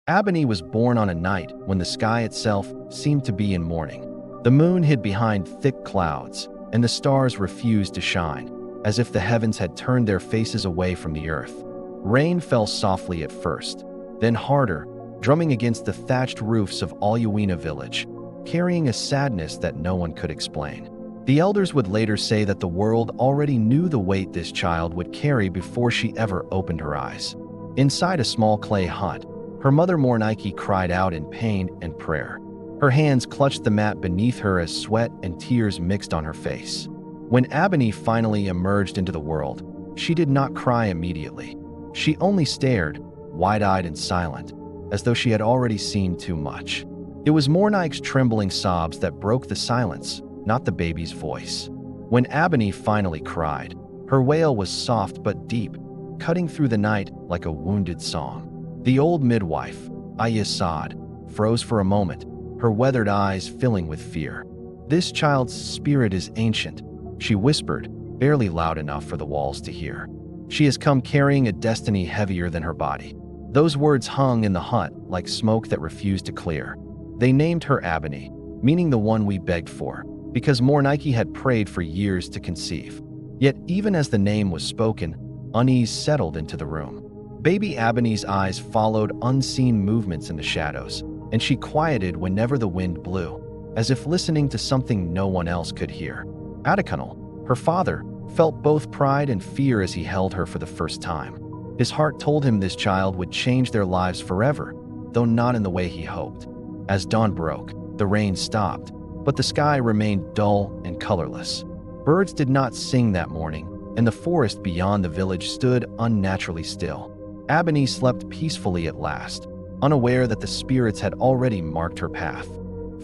Abeni was born on a night when the sky itself seemed to be in mourning. The moon hid behind thick clouds, and the stars refused to shine, as if the heavens had turned their faces away from the earth. Rain fell softly at first, then harder, drumming against the thatched roofs of Awaken village, carrying a sadness that no one could explain. The elders would later say that the world already knew the weight this child would carry before she ever opened her eyes. Inside a small clay hut, her mother Mornike cried out in pain and prayer. Her hands clutched the mat beneath her as sweat and tears mixed on her face. When Abeni finally emerged into the world, she did not cry immediately. She only stared, wide-eyed and silent, as though she had already seen too much. It was Mornike's trembling sobs that broke the silence, not the baby's voice. When Abeni finally cried, her wail was soft but deep, cutting through the night like a wounded song. The old midwife, Ayesad, froze for a moment, her weathered eyes filling with fear. "This child's spirit is ancient," she whispered, barely loud enough for the walls to hear. "She has come carrying a destiny heavier than her body." Those words hung in the hut like smoke that refused to clear. They named her Abeni, meaning the one we begged for, because Mornike had prayed for years to conceive. Yet even as the name was spoken, unease settled into the room. Baby Abeni's eyes followed unseen movements in the shadows, and she quieted whenever the wind blew, as if listening to something no one else could hear. Adekunal, her father, felt both pride and fear as he held her for the first time. His heart told him this child would change their lives forever, though not in the way he hoped. As dawn broke, the rain stopped, but the sky remained dull and colorless. Birds did not sing that morning, and the forest beyond the village stood unnaturally still. Abeni slept peacefully at last, unaware that the spirits had already marked her path.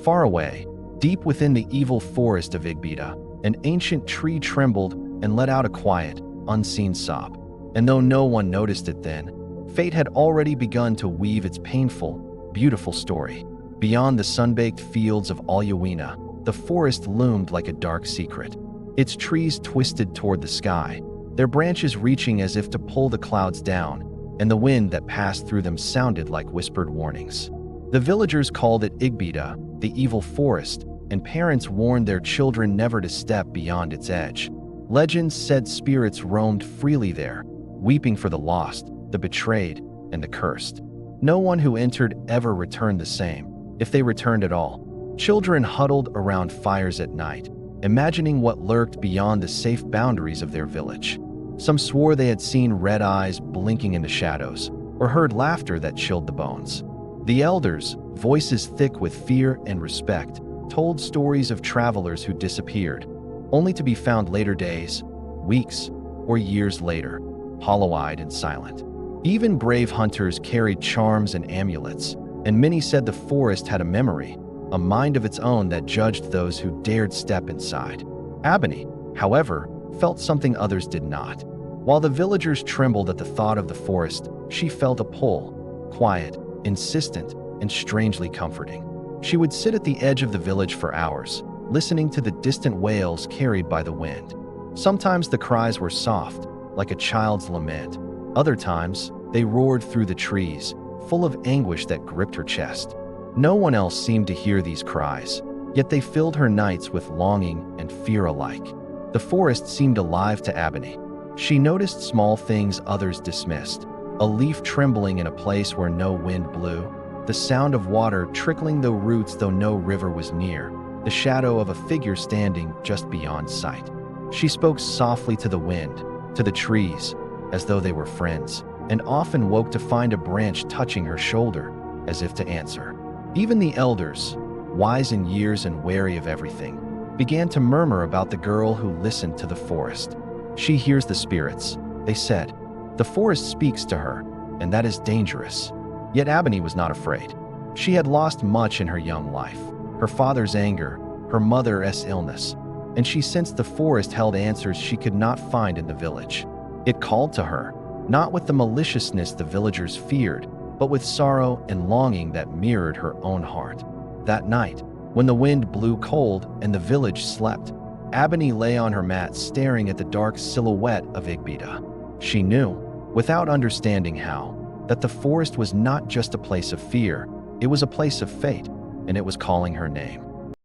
Far away, deep within the evil forest of Igbita, an ancient tree trembled and let out a quiet, unseen sob. And though no one noticed it then, fate had already begun to weave its painful, beautiful story. Beyond the sun-baked fields of Awaken, the forest loomed like a dark secret. Its trees twisted toward the sky, their branches reaching as if to pull the clouds down, and the wind that passed through them sounded like whispered warnings. The villagers called it Igbita, the evil forest, and parents warned their children never to step beyond its edge. Legends said spirits roamed freely there, weeping for the lost, the betrayed, and the cursed. No one who entered ever returned the same, if they returned at all. Children huddled around fires at night, imagining what lurked beyond the safe boundaries of their village. Some swore they had seen red eyes blinking in the shadows, or heard laughter that chilled the bones. The elders, voices thick with fear and respect, told stories of travelers who disappeared, only to be found later days, weeks, or years later, hollow-eyed and silent. Even brave hunters carried charms and amulets, and many said the forest had a memory, a mind of its own that judged those who dared step inside. Abeni, however, felt something others did not. While the villagers trembled at the thought of the forest, she felt a pull, quiet, insistent, and strangely comforting. She would sit at the edge of the village for hours, listening to the distant wails carried by the wind. Sometimes the cries were soft, like a child's lament. Other times, they roared through the trees, full of anguish that gripped her chest. No one else seemed to hear these cries, yet they filled her nights with longing and fear alike. The forest seemed alive to Abeni. She noticed small things others dismissed: a leaf trembling in a place where no wind blew, the sound of water trickling through roots though no river was near, the shadow of a figure standing just beyond sight. She spoke softly to the wind, to the trees, as though they were friends, and often woke to find a branch touching her shoulder, as if to answer. Even the elders, wise in years and wary of everything, began to murmur about the girl who listened to the forest. "She hears the spirits," they said. "The forest speaks to her, and that is dangerous." Yet Abeni was not afraid. She had lost much in her young life: her father's anger, her mother's illness, and she sensed the forest held answers she could not find in the village. It called to her, not with the maliciousness the villagers feared, but with sorrow and longing that mirrored her own heart. That night, when the wind blew cold and the village slept, Abeni lay on her mat staring at the dark silhouette of Igbita. She knew, without understanding how, that the forest was not just a place of fear, it was a place of fate, and it was calling her name.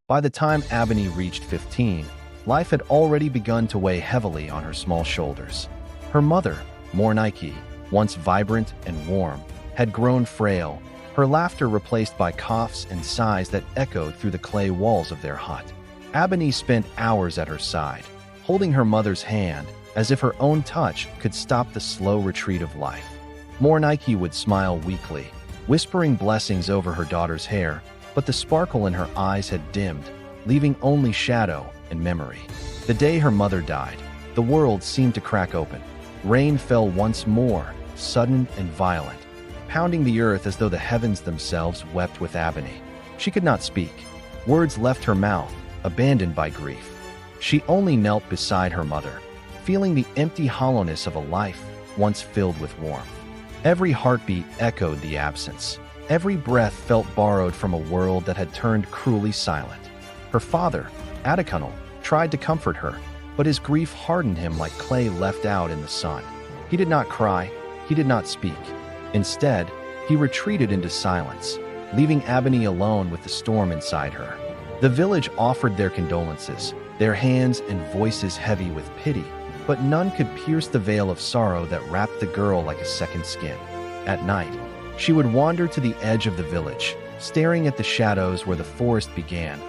By the time Abeni reached 15, life had already begun to weigh heavily on her small shoulders. Her mother, Mornike, once vibrant and warm, had grown frail, her laughter replaced by coughs and sighs that echoed through the clay walls of their hut. Abeni spent hours at her side, holding her mother's hand, as if her own touch could stop the slow retreat of life. Mornike would smile weakly, whispering blessings over her daughter's hair, but the sparkle in her eyes had dimmed, leaving only shadow and memory. The day her mother died, the world seemed to crack open. Rain fell once more, sudden and violent, pounding the earth as though the heavens themselves wept with Abeni. She could not speak. Words left her mouth, abandoned by grief. She only knelt beside her mother, feeling the empty hollowness of a life once filled with warmth. Every heartbeat echoed the absence. Every breath felt borrowed from a world that had turned cruelly silent. Her father, Awaken, tried to comfort her, but his grief hardened him like clay left out in the sun. He did not cry, he did not speak. Instead, he retreated into silence, leaving Abeni alone with the storm inside her. The village offered their condolences, their hands and voices heavy with pity, but none could pierce the veil of sorrow that wrapped the girl like a second skin. At night, she would wander to the edge of the village, staring at the shadows where the forest began,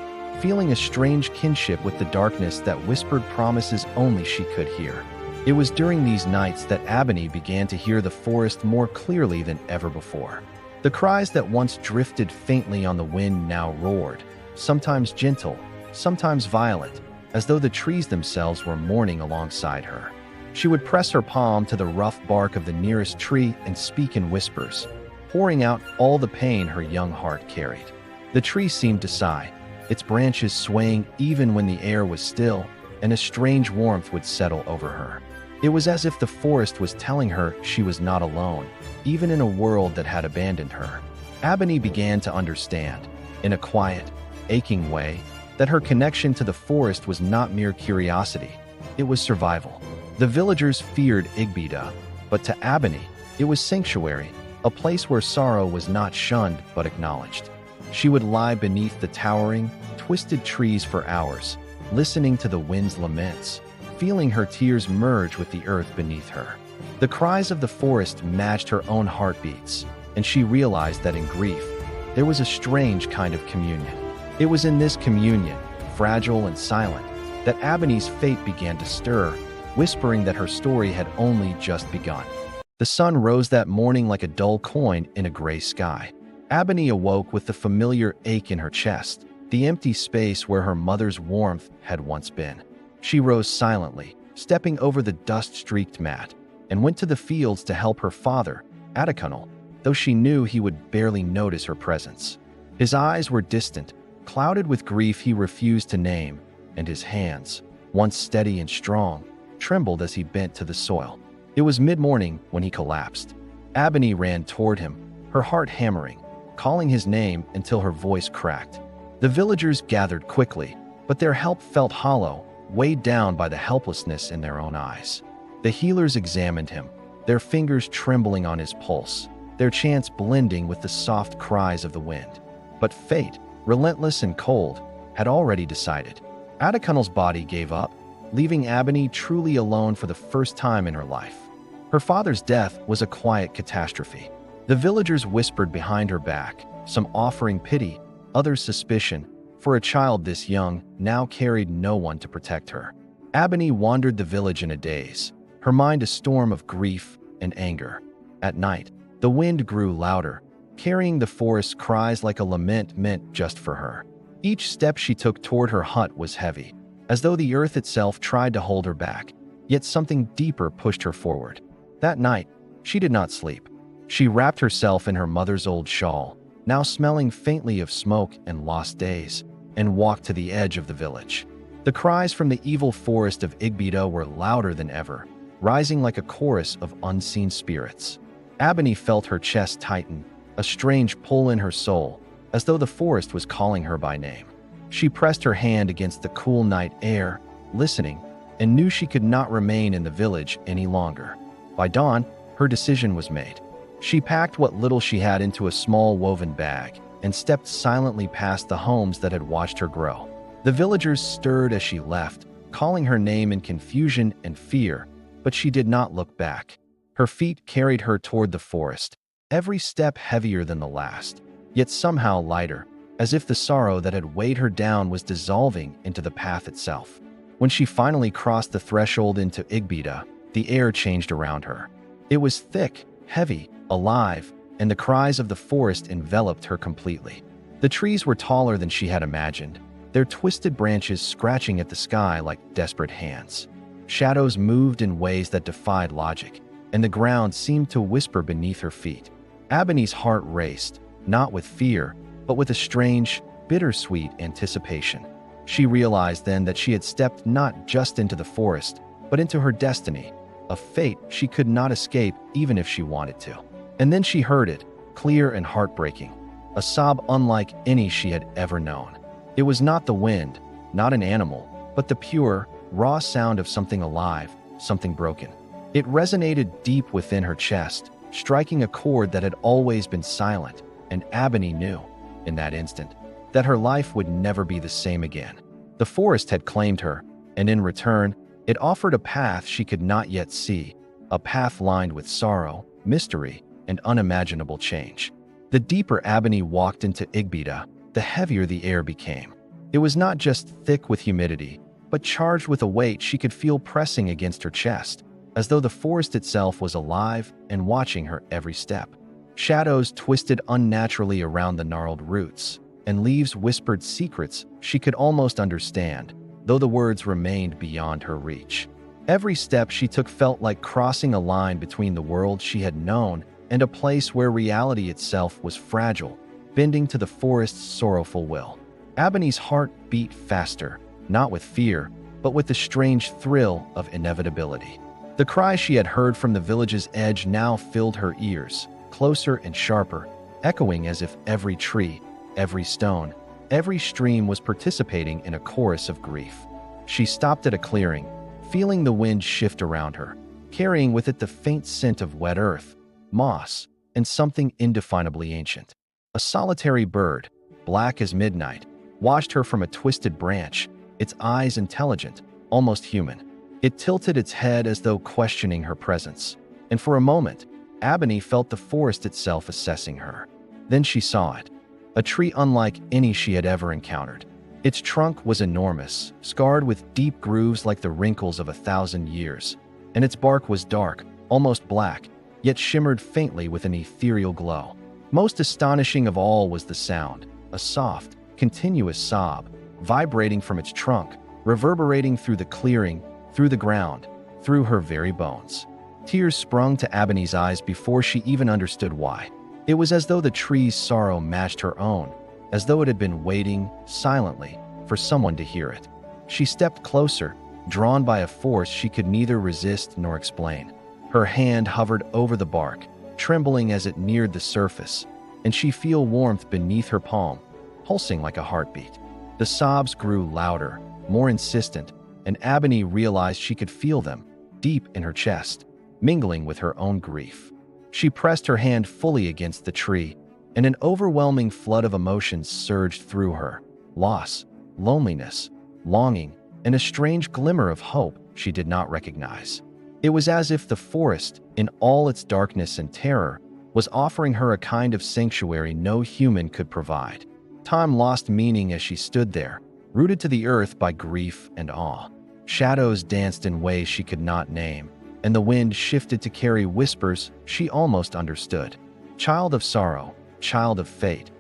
feeling a strange kinship with the darkness that whispered promises only she could hear. It was during these nights that Abeni began to hear the forest more clearly than ever before. The cries that once drifted faintly on the wind now roared, sometimes gentle, sometimes violent, as though the trees themselves were mourning alongside her. She would press her palm to the rough bark of the nearest tree and speak in whispers, pouring out all the pain her young heart carried. The tree seemed to sigh, its branches swaying even when the air was still, and a strange warmth would settle over her. It was as if the forest was telling her she was not alone, even in a world that had abandoned her. Abeni began to understand, in a quiet, aching way, that her connection to the forest was not mere curiosity, it was survival. The villagers feared Igbida, but to Abeni, it was sanctuary, a place where sorrow was not shunned but acknowledged. She would lie beneath the towering, twisted trees for hours, listening to the wind's laments, feeling her tears merge with the earth beneath her. The cries of the forest matched her own heartbeats, and she realized that in grief, there was a strange kind of communion. It was in this communion, fragile and silent, that Abeni's fate began to stir, whispering that her story had only just begun. The sun rose that morning like a dull coin in a gray sky. Abeni awoke with the familiar ache in her chest, the empty space where her mother's warmth had once been. She rose silently, stepping over the dust-streaked mat, and went to the fields to help her father, Awaken, though she knew he would barely notice her presence. His eyes were distant, clouded with grief he refused to name, and his hands, once steady and strong, trembled as he bent to the soil. It was mid-morning when he collapsed. Abeni ran toward him, her heart hammering, calling his name until her voice cracked. The villagers gathered quickly, but their help felt hollow, weighed down by the helplessness in their own eyes. The healers examined him, their fingers trembling on his pulse, their chants blending with the soft cries of the wind. But fate, relentless and cold, had already decided. Awaken's body gave up, leaving Abeni truly alone for the first time in her life. Her father's death was a quiet catastrophe. The villagers whispered behind her back, some offering pity, others suspicion, for a child this young now carried no one to protect her. Abeni wandered the village in a daze, her mind a storm of grief and anger. At night, the wind grew louder, carrying the forest's cries like a lament meant just for her. Each step she took toward her hut was heavy, as though the earth itself tried to hold her back, yet something deeper pushed her forward. That night, she did not sleep. She wrapped herself in her mother's old shawl, now smelling faintly of smoke and lost days, and walked to the edge of the village. The cries from the evil forest of Igbida were louder than ever, rising like a chorus of unseen spirits. Abeni felt her chest tighten, a strange pull in her soul, as though the forest was calling her by name. She pressed her hand against the cool night air, listening, and knew she could not remain in the village any longer. By dawn, her decision was made. She packed what little she had into a small woven bag and stepped silently past the homes that had watched her grow. The villagers stirred as she left, calling her name in confusion and fear, but she did not look back. Her feet carried her toward the forest, every step heavier than the last, yet somehow lighter, as if the sorrow that had weighed her down was dissolving into the path itself. When she finally crossed the threshold into Igbita, the air changed around her. It was thick, heavy, alive, and the cries of the forest enveloped her completely. The trees were taller than she had imagined, their twisted branches scratching at the sky like desperate hands. Shadows moved in ways that defied logic, and the ground seemed to whisper beneath her feet. Abeni's heart raced, not with fear, but with a strange, bittersweet anticipation. She realized then that she had stepped not just into the forest, but into her destiny, a fate she could not escape even if she wanted to. And then she heard it, clear and heartbreaking, a sob unlike any she had ever known. It was not the wind, not an animal, but the pure, raw sound of something alive, something broken. It resonated deep within her chest, striking a chord that had always been silent, and Abeni knew, in that instant, that her life would never be the same again. The forest had claimed her, and in return, it offered a path she could not yet see, a path lined with sorrow, mystery, and unimaginable change. The deeper Abeni walked into Igbita, the heavier the air became. It was not just thick with humidity, but charged with a weight she could feel pressing against her chest, as though the forest itself was alive and watching her every step. Shadows twisted unnaturally around the gnarled roots, and leaves whispered secrets she could almost understand, though the words remained beyond her reach. Every step she took felt like crossing a line between the world she had known and a place where reality itself was fragile, bending to the forest's sorrowful will. Abeni's heart beat faster, not with fear, but with the strange thrill of inevitability. The cry she had heard from the village's edge now filled her ears, closer and sharper, echoing as if every tree, every stone, every stream was participating in a chorus of grief. She stopped at a clearing, feeling the wind shift around her, carrying with it the faint scent of wet earth, moss, and something indefinably ancient. A solitary bird, black as midnight, watched her from a twisted branch, its eyes intelligent, almost human. It tilted its head as though questioning her presence, and for a moment, Abeni felt the forest itself assessing her. Then she saw it, a tree unlike any she had ever encountered. Its trunk was enormous, scarred with deep grooves like the wrinkles of 1,000 years, and its bark was dark, almost black, yet shimmered faintly with an ethereal glow. Most astonishing of all was the sound, a soft, continuous sob, vibrating from its trunk, reverberating through the clearing, through the ground, through her very bones. Tears sprung to Abeni's eyes before she even understood why. It was as though the tree's sorrow matched her own, as though it had been waiting, silently, for someone to hear it. She stepped closer, drawn by a force she could neither resist nor explain. Her hand hovered over the bark, trembling as it neared the surface, and she felt warmth beneath her palm, pulsing like a heartbeat. The sobs grew louder, more insistent, and Abeni realized she could feel them, deep in her chest, mingling with her own grief. She pressed her hand fully against the tree, and an overwhelming flood of emotions surged through her: loss, loneliness, longing, and a strange glimmer of hope she did not recognize. It was as if the forest, in all its darkness and terror, was offering her a kind of sanctuary no human could provide. Time lost meaning as she stood there, rooted to the earth by grief and awe. Shadows danced in ways she could not name, and the wind shifted to carry whispers she almost understood. Child of sorrow, child of fate,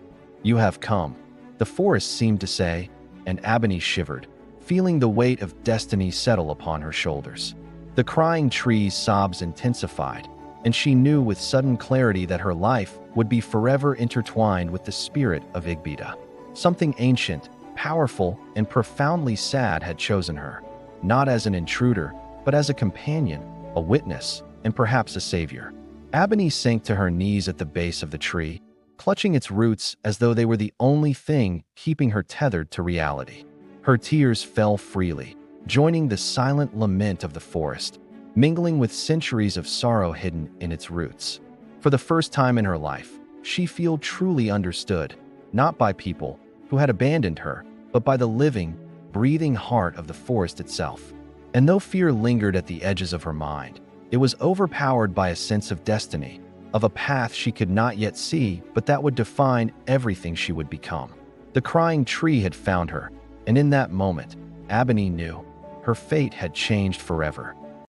you have come, the forest seemed to say, and Abeni shivered, feeling the weight of destiny settle upon her shoulders. The crying tree's sobs intensified, and she knew with sudden clarity that her life would be forever intertwined with the spirit of Igbita. Something ancient, powerful, and profoundly sad had chosen her, not as an intruder, but as a companion, a witness, and perhaps a savior. Abeni sank to her knees at the base of the tree, clutching its roots as though they were the only thing keeping her tethered to reality. Her tears fell freely, joining the silent lament of the forest, mingling with centuries of sorrow hidden in its roots. For the first time in her life, she felt truly understood, not by people who had abandoned her, but by the living, breathing heart of the forest itself. And though fear lingered at the edges of her mind, it was overpowered by a sense of destiny, of a path she could not yet see, but that would define everything she would become. The crying tree had found her, and in that moment, Abeni knew her fate had changed forever.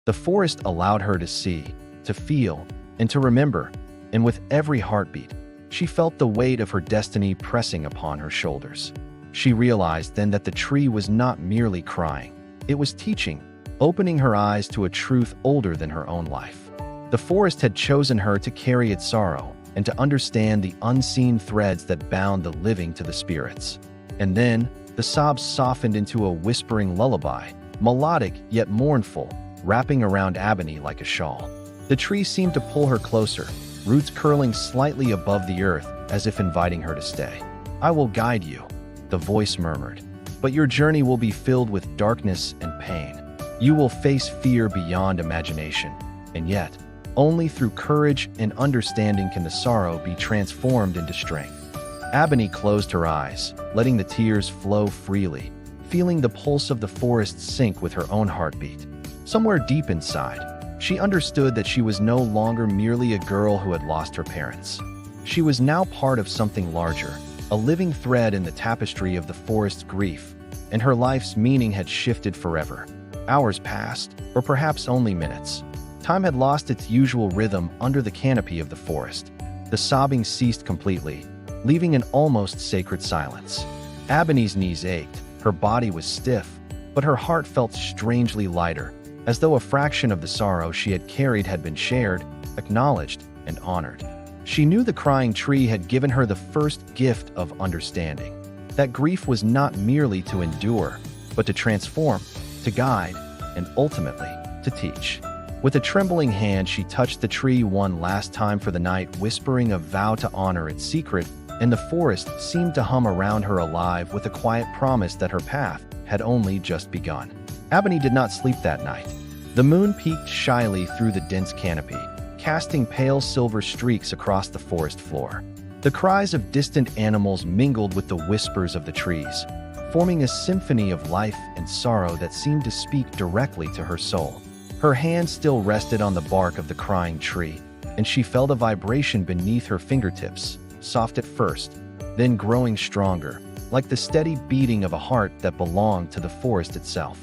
The forest allowed her to see, to feel, and to remember, and with every heartbeat, she felt the weight of her destiny pressing upon her shoulders. She realized then that the tree was not merely crying, it was teaching, opening her eyes to a truth older than her own life. The forest had chosen her to carry its sorrow and to understand the unseen threads that bound the living to the spirits. And then, the sobs softened into a whispering lullaby, melodic yet mournful, wrapping around Abeni like a shawl. The tree seemed to pull her closer, roots curling slightly above the earth as if inviting her to stay. "I will guide you," the voice murmured, "but your journey will be filled with darkness and pain. You will face fear beyond imagination, and yet, only through courage and understanding can the sorrow be transformed into strength." Abeni closed her eyes, letting the tears flow freely, feeling the pulse of the forest sync with her own heartbeat. Somewhere deep inside, she understood that she was no longer merely a girl who had lost her parents. She was now part of something larger, a living thread in the tapestry of the forest's grief, and her life's meaning had shifted forever. Hours passed, or perhaps only minutes. Time had lost its usual rhythm under the canopy of the forest. The sobbing ceased completely, leaving an almost sacred silence. Abeni's knees ached, her body was stiff, but her heart felt strangely lighter, as though a fraction of the sorrow she had carried had been shared, acknowledged, and honored. She knew the crying tree had given her the first gift of understanding. That grief was not merely to endure, but to transform, to guide, and ultimately, to teach. With a trembling hand, she touched the tree one last time for the night, whispering a vow to honor its secret, and the forest seemed to hum around her, alive with a quiet promise that her path had only just begun. Abeni did not sleep that night. The moon peeked shyly through the dense canopy, casting pale silver streaks across the forest floor. The cries of distant animals mingled with the whispers of the trees, forming a symphony of life and sorrow that seemed to speak directly to her soul. Her hand still rested on the bark of the crying tree, and she felt a vibration beneath her fingertips, soft at first, then growing stronger, like the steady beating of a heart that belonged to the forest itself.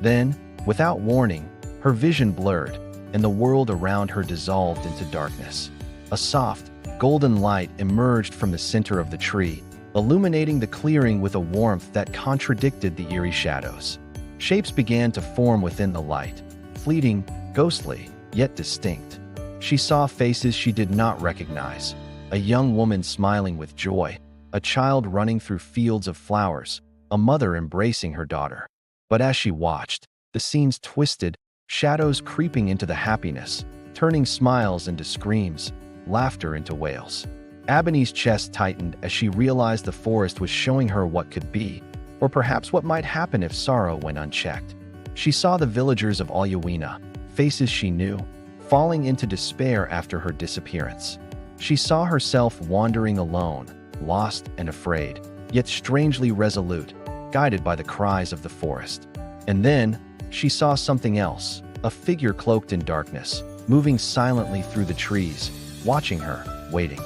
Then, without warning, her vision blurred, and the world around her dissolved into darkness. A soft, golden light emerged from the center of the tree, illuminating the clearing with a warmth that contradicted the eerie shadows. Shapes began to form within the light, fleeting, ghostly, yet distinct. She saw faces she did not recognize, a young woman smiling with joy, a child running through fields of flowers, a mother embracing her daughter. But as she watched, the scenes twisted, shadows creeping into the happiness, turning smiles into screams, laughter into wails. Abeni's chest tightened as she realized the forest was showing her what could be, or perhaps what might happen if sorrow went unchecked. She saw the villagers of Awaken, faces she knew, falling into despair after her disappearance. She saw herself wandering alone, lost and afraid, yet strangely resolute, guided by the cries of the forest. And then, she saw something else, a figure cloaked in darkness, moving silently through the trees, watching her, waiting.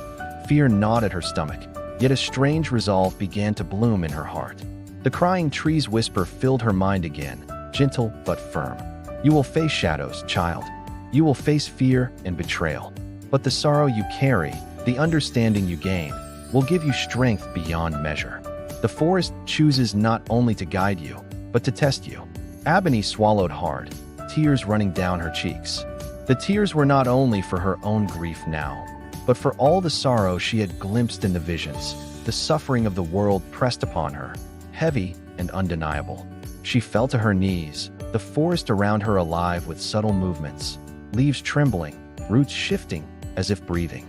Fear gnawed at her stomach, yet a strange resolve began to bloom in her heart. The crying tree's whisper filled her mind again, gentle but firm. "You will face shadows, child. You will face fear and betrayal. But the sorrow you carry, the understanding you gain, will give you strength beyond measure." The forest chooses not only to guide you, but to test you. Abeni swallowed hard, tears running down her cheeks. The tears were not only for her own grief now, but for all the sorrow she had glimpsed in the visions. The suffering of the world pressed upon her, heavy and undeniable. She fell to her knees, the forest around her alive with subtle movements, leaves trembling, roots shifting, as if breathing.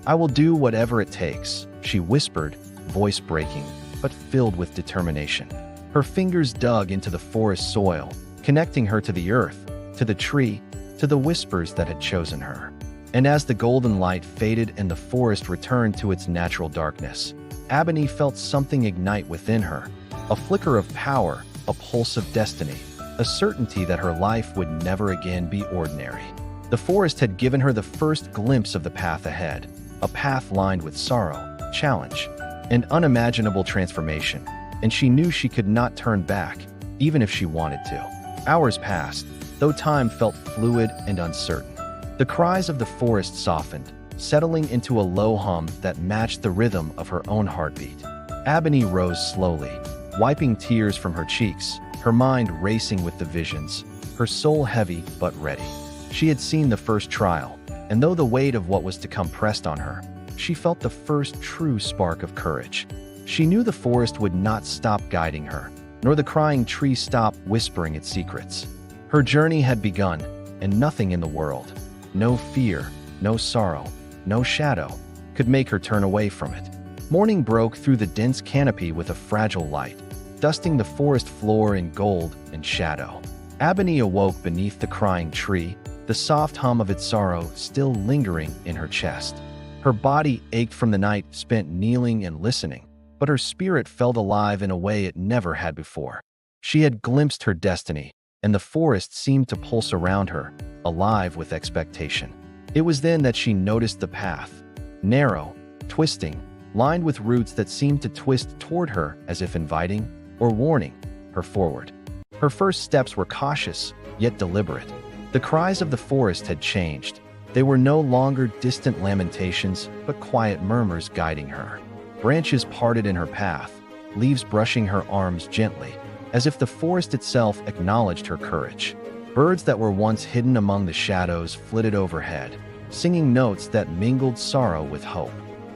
I will do whatever it takes," she whispered, voice breaking, but filled with determination. Her fingers dug into the forest soil, connecting her to the earth, to the tree, to the whispers that had chosen her. And as the golden light faded and the forest returned to its natural darkness, Abeni felt something ignite within her, a flicker of power, a pulse of destiny, a certainty that her life would never again be ordinary. The forest had given her the first glimpse of the path ahead, a path lined with sorrow, challenge, and unimaginable transformation, and she knew she could not turn back, even if she wanted to. Hours passed, though time felt fluid and uncertain. The cries of the forest softened, settling into a low hum that matched the rhythm of her own heartbeat. Abeni rose slowly, wiping tears from her cheeks, her mind racing with the visions, her soul heavy but ready. She had seen the first trial, and though the weight of what was to come pressed on her, she felt the first true spark of courage. She knew the forest would not stop guiding her, nor the crying tree stop whispering its secrets. Her journey had begun, and nothing in the world, no fear, no sorrow, no shadow, could make her turn away from it. Morning broke through the dense canopy with a fragile light, dusting the forest floor in gold and shadow. Abeni awoke beneath the crying tree, the soft hum of its sorrow still lingering in her chest. Her body ached from the night spent kneeling and listening, but her spirit felt alive in a way it never had before. She had glimpsed her destiny, and the forest seemed to pulse around her, alive with expectation. It was then that she noticed the path, narrow, twisting, lined with roots that seemed to twist toward her as if inviting, or warning, her forward. Her first steps were cautious, yet deliberate. The cries of the forest had changed. They were no longer distant lamentations, but quiet murmurs guiding her. Branches parted in her path, leaves brushing her arms gently, as if the forest itself acknowledged her courage. Birds that were once hidden among the shadows flitted overhead, singing notes that mingled sorrow with hope.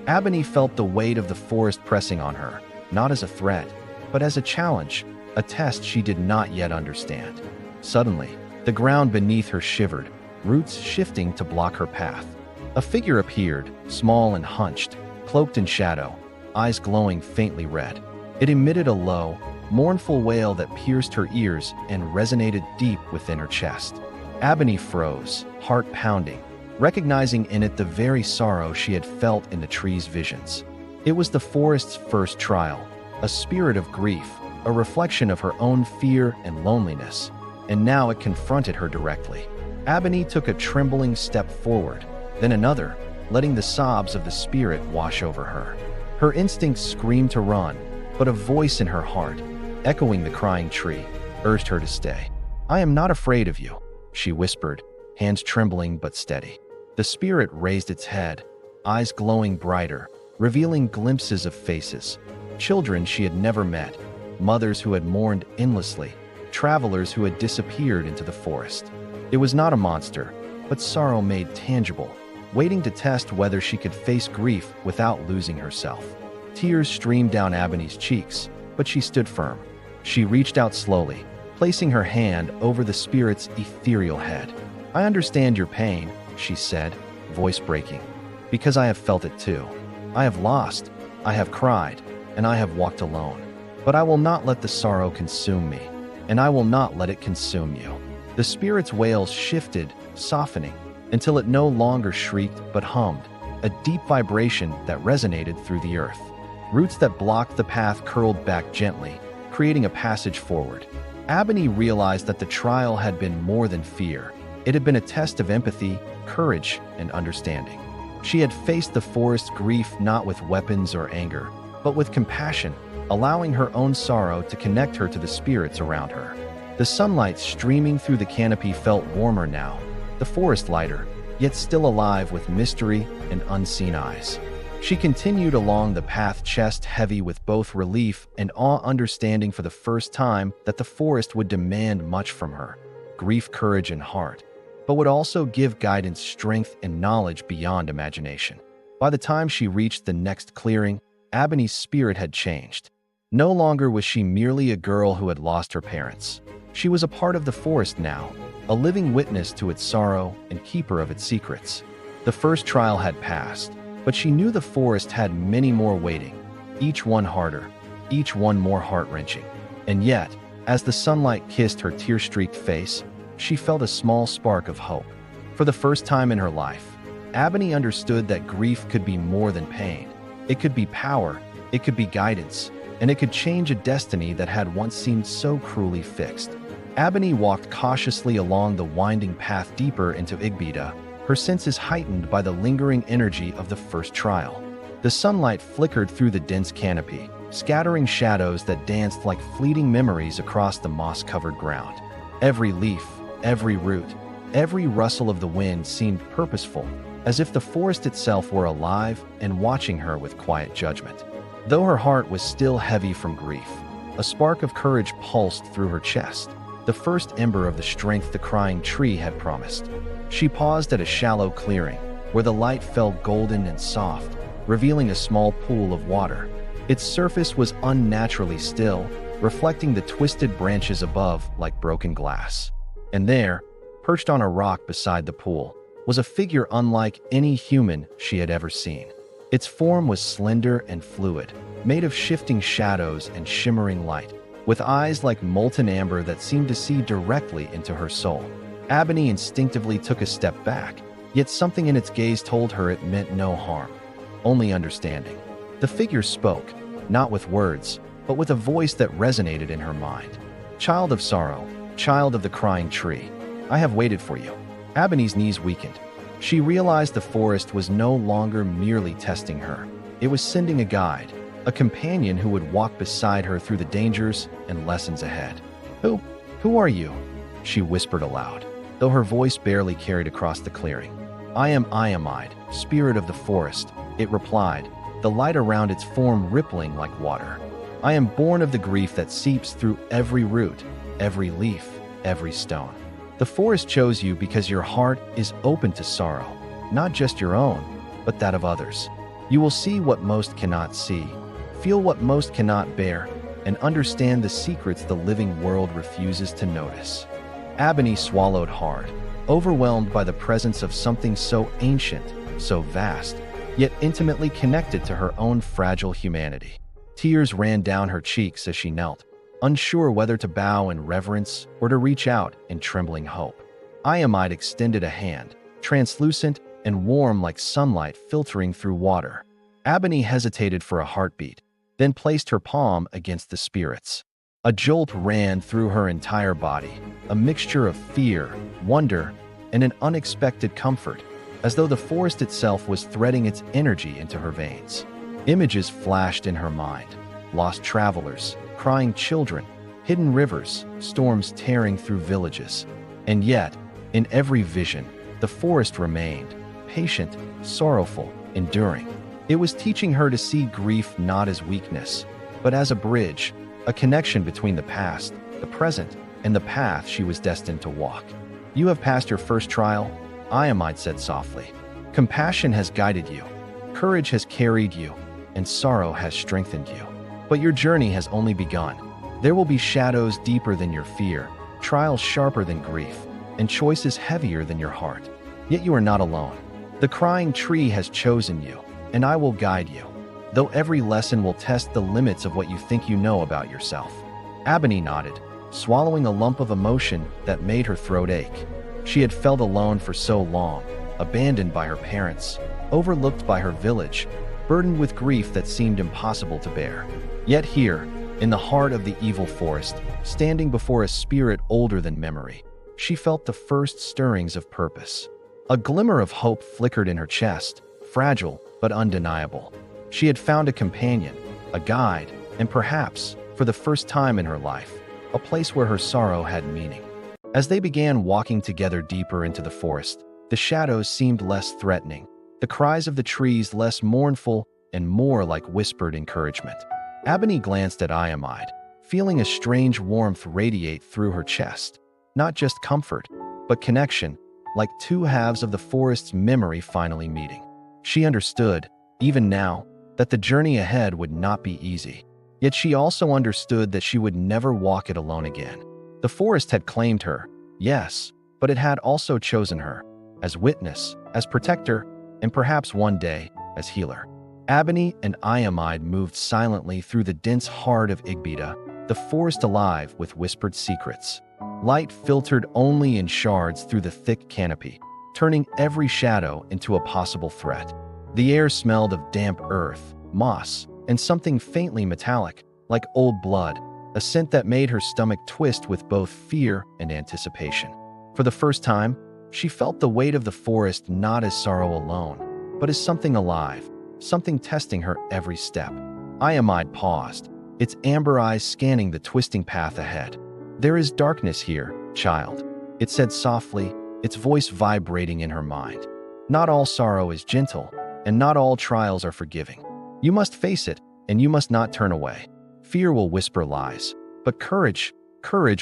Abeni felt the weight of the forest pressing on her, not as a threat, but as a challenge, a test she did not yet understand. Suddenly, the ground beneath her shivered, roots shifting to block her path. A figure appeared, small and hunched, cloaked in shadow, eyes glowing faintly red. It emitted a low, mournful wail that pierced her ears and resonated deep within her chest. Abeni froze, heart pounding, recognizing in it the very sorrow she had felt in the tree's visions. It was the forest's first trial, a spirit of grief, a reflection of her own fear and loneliness, and now it confronted her directly. Abeni took a trembling step forward, then another, letting the sobs of the spirit wash over her. Her instincts screamed to run, but a voice in her heart, echoing the crying tree, urged her to stay. "I am not afraid of you," she whispered, hands trembling but steady. The spirit raised its head, eyes glowing brighter, revealing glimpses of faces. Children she had never met, mothers who had mourned endlessly, travelers who had disappeared into the forest. It was not a monster, but sorrow made tangible, waiting to test whether she could face grief without losing herself. Tears streamed down Abeni's cheeks, but she stood firm. She reached out slowly, placing her hand over the spirit's ethereal head. "I understand your pain," she said, voice breaking, "because I have felt it too. I have lost, I have cried, and I have walked alone. But I will not let the sorrow consume me, and I will not let it consume you." The spirit's wails shifted, softening, until it no longer shrieked but hummed, a deep vibration that resonated through the earth. Roots that blocked the path curled back gently, creating a passage forward. Abeni realized that the trial had been more than fear. It had been a test of empathy, courage, and understanding. She had faced the forest's grief not with weapons or anger, but with compassion, allowing her own sorrow to connect her to the spirits around her. The sunlight streaming through the canopy felt warmer now, the forest lighter, yet still alive with mystery and unseen eyes. She continued along the path, chest heavy with both relief and awe, understanding for the first time that the forest would demand much from her, grief, courage, and heart, but would also give guidance, strength, and knowledge beyond imagination. By the time she reached the next clearing, Abeni's spirit had changed. No longer was she merely a girl who had lost her parents. She was a part of the forest now, a living witness to its sorrow and keeper of its secrets. The first trial had passed, but she knew the forest had many more waiting, each one harder, each one more heart-wrenching. And yet, as the sunlight kissed her tear-streaked face, she felt a small spark of hope. For the first time in her life, Abeni understood that grief could be more than pain. It could be power, it could be guidance, and it could change a destiny that had once seemed so cruelly fixed. Abeni walked cautiously along the winding path deeper into Igbita, her senses heightened by the lingering energy of the first trial. The sunlight flickered through the dense canopy, scattering shadows that danced like fleeting memories across the moss-covered ground. Every leaf, every root, every rustle of the wind seemed purposeful, as if the forest itself were alive and watching her with quiet judgment. Though her heart was still heavy from grief, a spark of courage pulsed through her chest, the first ember of the strength the crying tree had promised. She paused at a shallow clearing, where the light fell golden and soft, revealing a small pool of water. Its surface was unnaturally still, reflecting the twisted branches above like broken glass. And there, perched on a rock beside the pool, was a figure unlike any human she had ever seen. Its form was slender and fluid, made of shifting shadows and shimmering light, with eyes like molten amber that seemed to see directly into her soul. Abeni instinctively took a step back, yet something in its gaze told her it meant no harm, only understanding. The figure spoke, not with words, but with a voice that resonated in her mind. "Child of sorrow, child of the crying tree, I have waited for you." Abeni's knees weakened. She realized the forest was no longer merely testing her. It was sending a guide, a companion who would walk beside her through the dangers and lessons ahead. Who are you?" she whispered aloud, though her voice barely carried across the clearing. "I am Iamide, spirit of the forest," it replied, the light around its form rippling like water. "I am born of the grief that seeps through every root, every leaf, every stone. The forest chose you because your heart is open to sorrow, not just your own, but that of others. You will see what most cannot see, feel what most cannot bear, and understand the secrets the living world refuses to notice." Abeni swallowed hard, overwhelmed by the presence of something so ancient, so vast, yet intimately connected to her own fragile humanity. Tears ran down her cheeks as she knelt, unsure whether to bow in reverence or to reach out in trembling hope. Iamide extended a hand, translucent and warm like sunlight filtering through water. Abeni hesitated for a heartbeat, then placed her palm against the spirit's. A jolt ran through her entire body, a mixture of fear, wonder, and an unexpected comfort, as though the forest itself was threading its energy into her veins. Images flashed in her mind: lost travelers, crying children, hidden rivers, storms tearing through villages. And yet, in every vision, the forest remained, patient, sorrowful, enduring. It was teaching her to see grief not as weakness, but as a bridge, a connection between the past, the present, and the path she was destined to walk. "You have passed your first trial," Iamide said softly. "Compassion has guided you, courage has carried you, and sorrow has strengthened you. But your journey has only begun. There will be shadows deeper than your fear, trials sharper than grief, and choices heavier than your heart. Yet you are not alone. The crying tree has chosen you, and I will guide you, though every lesson will test the limits of what you think you know about yourself." Abeni nodded, swallowing a lump of emotion that made her throat ache. She had felt alone for so long, abandoned by her parents, overlooked by her village, burdened with grief that seemed impossible to bear. Yet here, in the heart of the evil forest, standing before a spirit older than memory, she felt the first stirrings of purpose. A glimmer of hope flickered in her chest, fragile but undeniable. She had found a companion, a guide, and perhaps, for the first time in her life, a place where her sorrow had meaning. As they began walking together deeper into the forest, the shadows seemed less threatening, the cries of the trees less mournful and more like whispered encouragement. Abeni glanced at Iamide, feeling a strange warmth radiate through her chest. Not just comfort, but connection, like two halves of the forest's memory finally meeting. She understood, even now, that the journey ahead would not be easy. Yet she also understood that she would never walk it alone again. The forest had claimed her, yes, but it had also chosen her, as witness, as protector, and perhaps one day, as healer. Abeni and Iamide moved silently through the dense heart of Igbita, the forest alive with whispered secrets. Light filtered only in shards through the thick canopy, turning every shadow into a possible threat. The air smelled of damp earth, moss, and something faintly metallic, like old blood, a scent that made her stomach twist with both fear and anticipation. For the first time, she felt the weight of the forest not as sorrow alone, but as something alive, something testing her every step. Iamide paused, its amber eyes scanning the twisting path ahead. "There is darkness here, child," it said softly, its voice vibrating in her mind. "Not all sorrow is gentle, and not all trials are forgiving. You must face it, and you must not turn away. Fear will whisper lies, but courage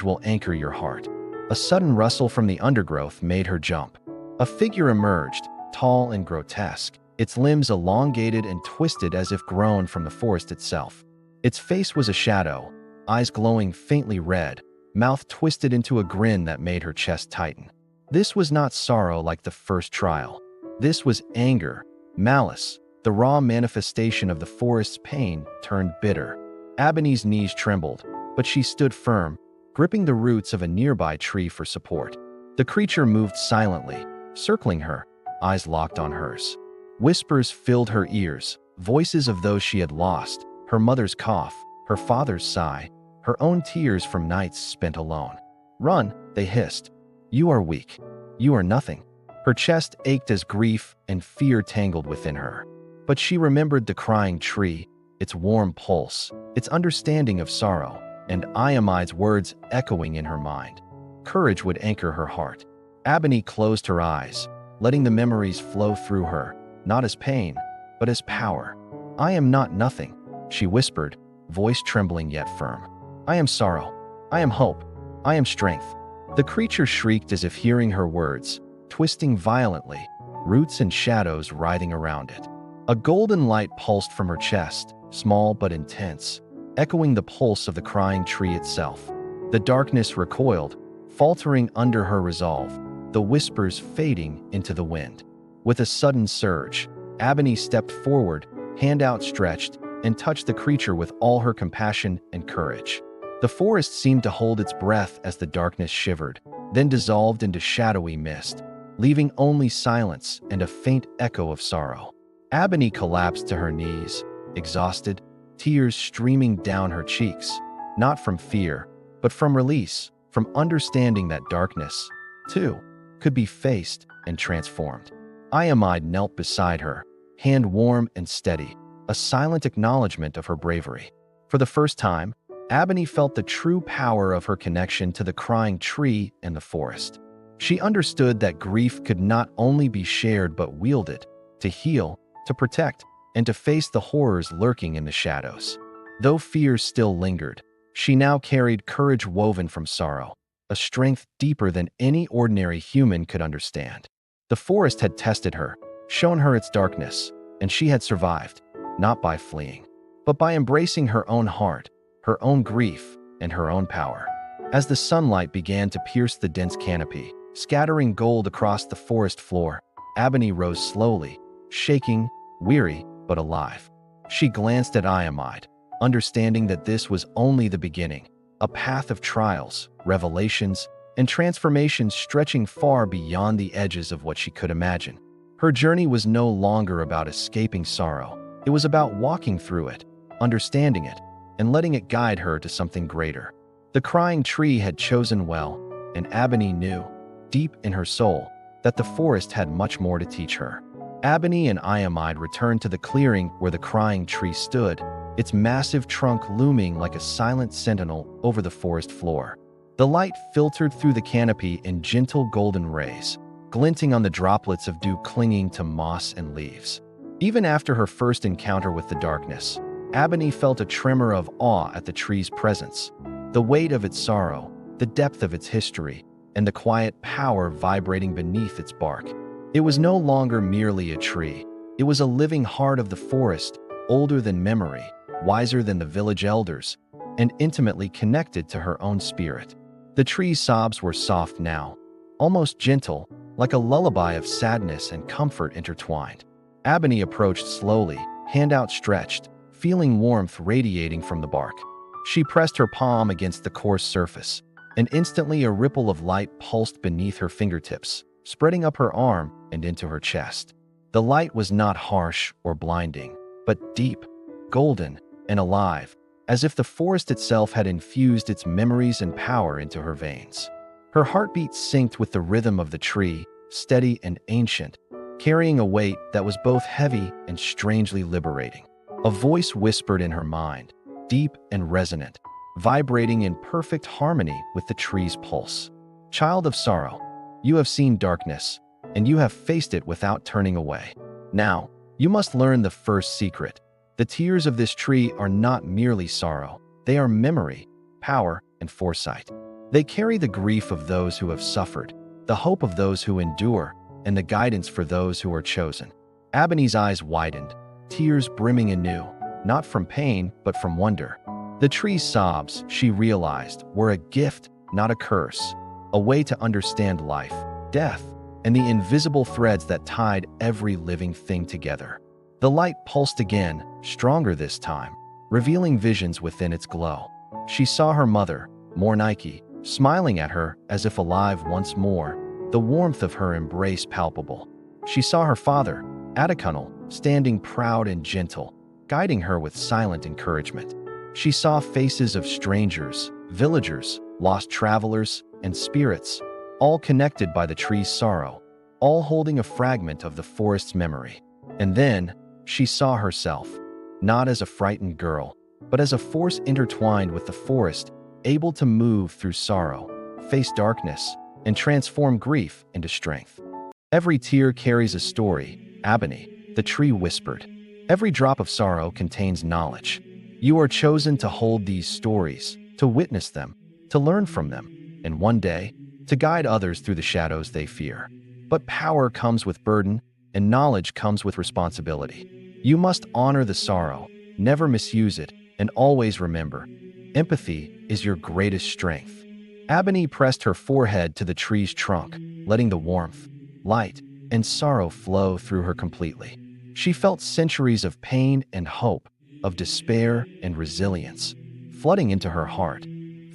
will anchor your heart." A sudden rustle from the undergrowth made her jump. A figure emerged, tall and grotesque, its limbs elongated and twisted as if grown from the forest itself. Its face was a shadow, eyes glowing faintly red, mouth twisted into a grin that made her chest tighten. This was not sorrow like the first trial. This was anger, malice, the raw manifestation of the forest's pain turned bitter. Abeni's knees trembled, but she stood firm, gripping the roots of a nearby tree for support. The creature moved silently, circling her, eyes locked on hers. Whispers filled her ears, voices of those she had lost, her mother's cough, her father's sigh, her own tears from nights spent alone. "Run," they hissed. "You are weak. You are nothing." Her chest ached as grief and fear tangled within her. But she remembered the crying tree, its warm pulse, its understanding of sorrow, and Iamide's words echoing in her mind. Courage would anchor her heart. Abeni closed her eyes, letting the memories flow through her, not as pain, but as power. "I am not nothing," she whispered, voice trembling yet firm. "I am sorrow. I am hope. I am strength." The creature shrieked as if hearing her words, twisting violently, roots and shadows writhing around it. A golden light pulsed from her chest, small but intense, echoing the pulse of the crying tree itself. The darkness recoiled, faltering under her resolve, the whispers fading into the wind. With a sudden surge, Abeni stepped forward, hand outstretched, and touched the creature with all her compassion and courage. The forest seemed to hold its breath as the darkness shivered, then dissolved into shadowy mist, leaving only silence and a faint echo of sorrow. Abeni collapsed to her knees, exhausted, tears streaming down her cheeks, not from fear, but from release, from understanding that darkness, too, could be faced and transformed. Iamide knelt beside her, hand warm and steady, a silent acknowledgement of her bravery. For the first time, Abeni felt the true power of her connection to the crying tree and the forest. She understood that grief could not only be shared but wielded, to heal, to protect, and to face the horrors lurking in the shadows. Though fear still lingered, she now carried courage woven from sorrow, a strength deeper than any ordinary human could understand. The forest had tested her, shown her its darkness, and she had survived, not by fleeing, but by embracing her own heart, her own grief, and her own power. As the sunlight began to pierce the dense canopy, scattering gold across the forest floor, Abeni rose slowly, shaking, weary, but alive. She glanced at Iamide, understanding that this was only the beginning, a path of trials, revelations, and transformations stretching far beyond the edges of what she could imagine. Her journey was no longer about escaping sorrow. It was about walking through it, understanding it, and letting it guide her to something greater. The crying tree had chosen well, and Abeni knew, deep in her soul, that the forest had much more to teach her. Abeni and Iamide returned to the clearing where the crying tree stood, its massive trunk looming like a silent sentinel over the forest floor. The light filtered through the canopy in gentle golden rays, glinting on the droplets of dew clinging to moss and leaves. Even after her first encounter with the darkness, Abeni felt a tremor of awe at the tree's presence. The weight of its sorrow, the depth of its history, and the quiet power vibrating beneath its bark. It was no longer merely a tree. It was a living heart of the forest, older than memory, wiser than the village elders, and intimately connected to her own spirit. The tree's sobs were soft now, almost gentle, like a lullaby of sadness and comfort intertwined. Abeni approached slowly, hand outstretched, feeling warmth radiating from the bark. She pressed her palm against the coarse surface, and instantly a ripple of light pulsed beneath her fingertips, spreading up her arm and into her chest. The light was not harsh or blinding, but deep, golden, and alive, as if the forest itself had infused its memories and power into her veins. Her heartbeat synced with the rhythm of the tree, steady and ancient, carrying a weight that was both heavy and strangely liberating. A voice whispered in her mind, deep and resonant, vibrating in perfect harmony with the tree's pulse. "Child of sorrow, you have seen darkness, and you have faced it without turning away. Now, you must learn the first secret. The tears of this tree are not merely sorrow. They are memory, power, and foresight. They carry the grief of those who have suffered, the hope of those who endure, and the guidance for those who are chosen." Abeni's eyes widened, tears brimming anew, not from pain, but from wonder. The tree's sobs, she realized, were a gift, not a curse, a way to understand life, death, and the invisible threads that tied every living thing together. The light pulsed again, stronger this time, revealing visions within its glow. She saw her mother, Mornike, smiling at her as if alive once more, the warmth of her embrace palpable. She saw her father, Atakunal, standing proud and gentle, guiding her with silent encouragement. She saw faces of strangers, villagers, lost travelers, and spirits, all connected by the tree's sorrow, all holding a fragment of the forest's memory. And then, she saw herself, not as a frightened girl, but as a force intertwined with the forest, able to move through sorrow, face darkness, and transform grief into strength. "Every tear carries a story, Abeni," the tree whispered. "Every drop of sorrow contains knowledge. You are chosen to hold these stories, to witness them, to learn from them, and one day, to guide others through the shadows they fear. But power comes with burden, and knowledge comes with responsibility. You must honor the sorrow, never misuse it, and always remember, empathy is your greatest strength." Abeni pressed her forehead to the tree's trunk, letting the warmth, light, and sorrow flow through her completely. She felt centuries of pain and hope, of despair and resilience, flooding into her heart,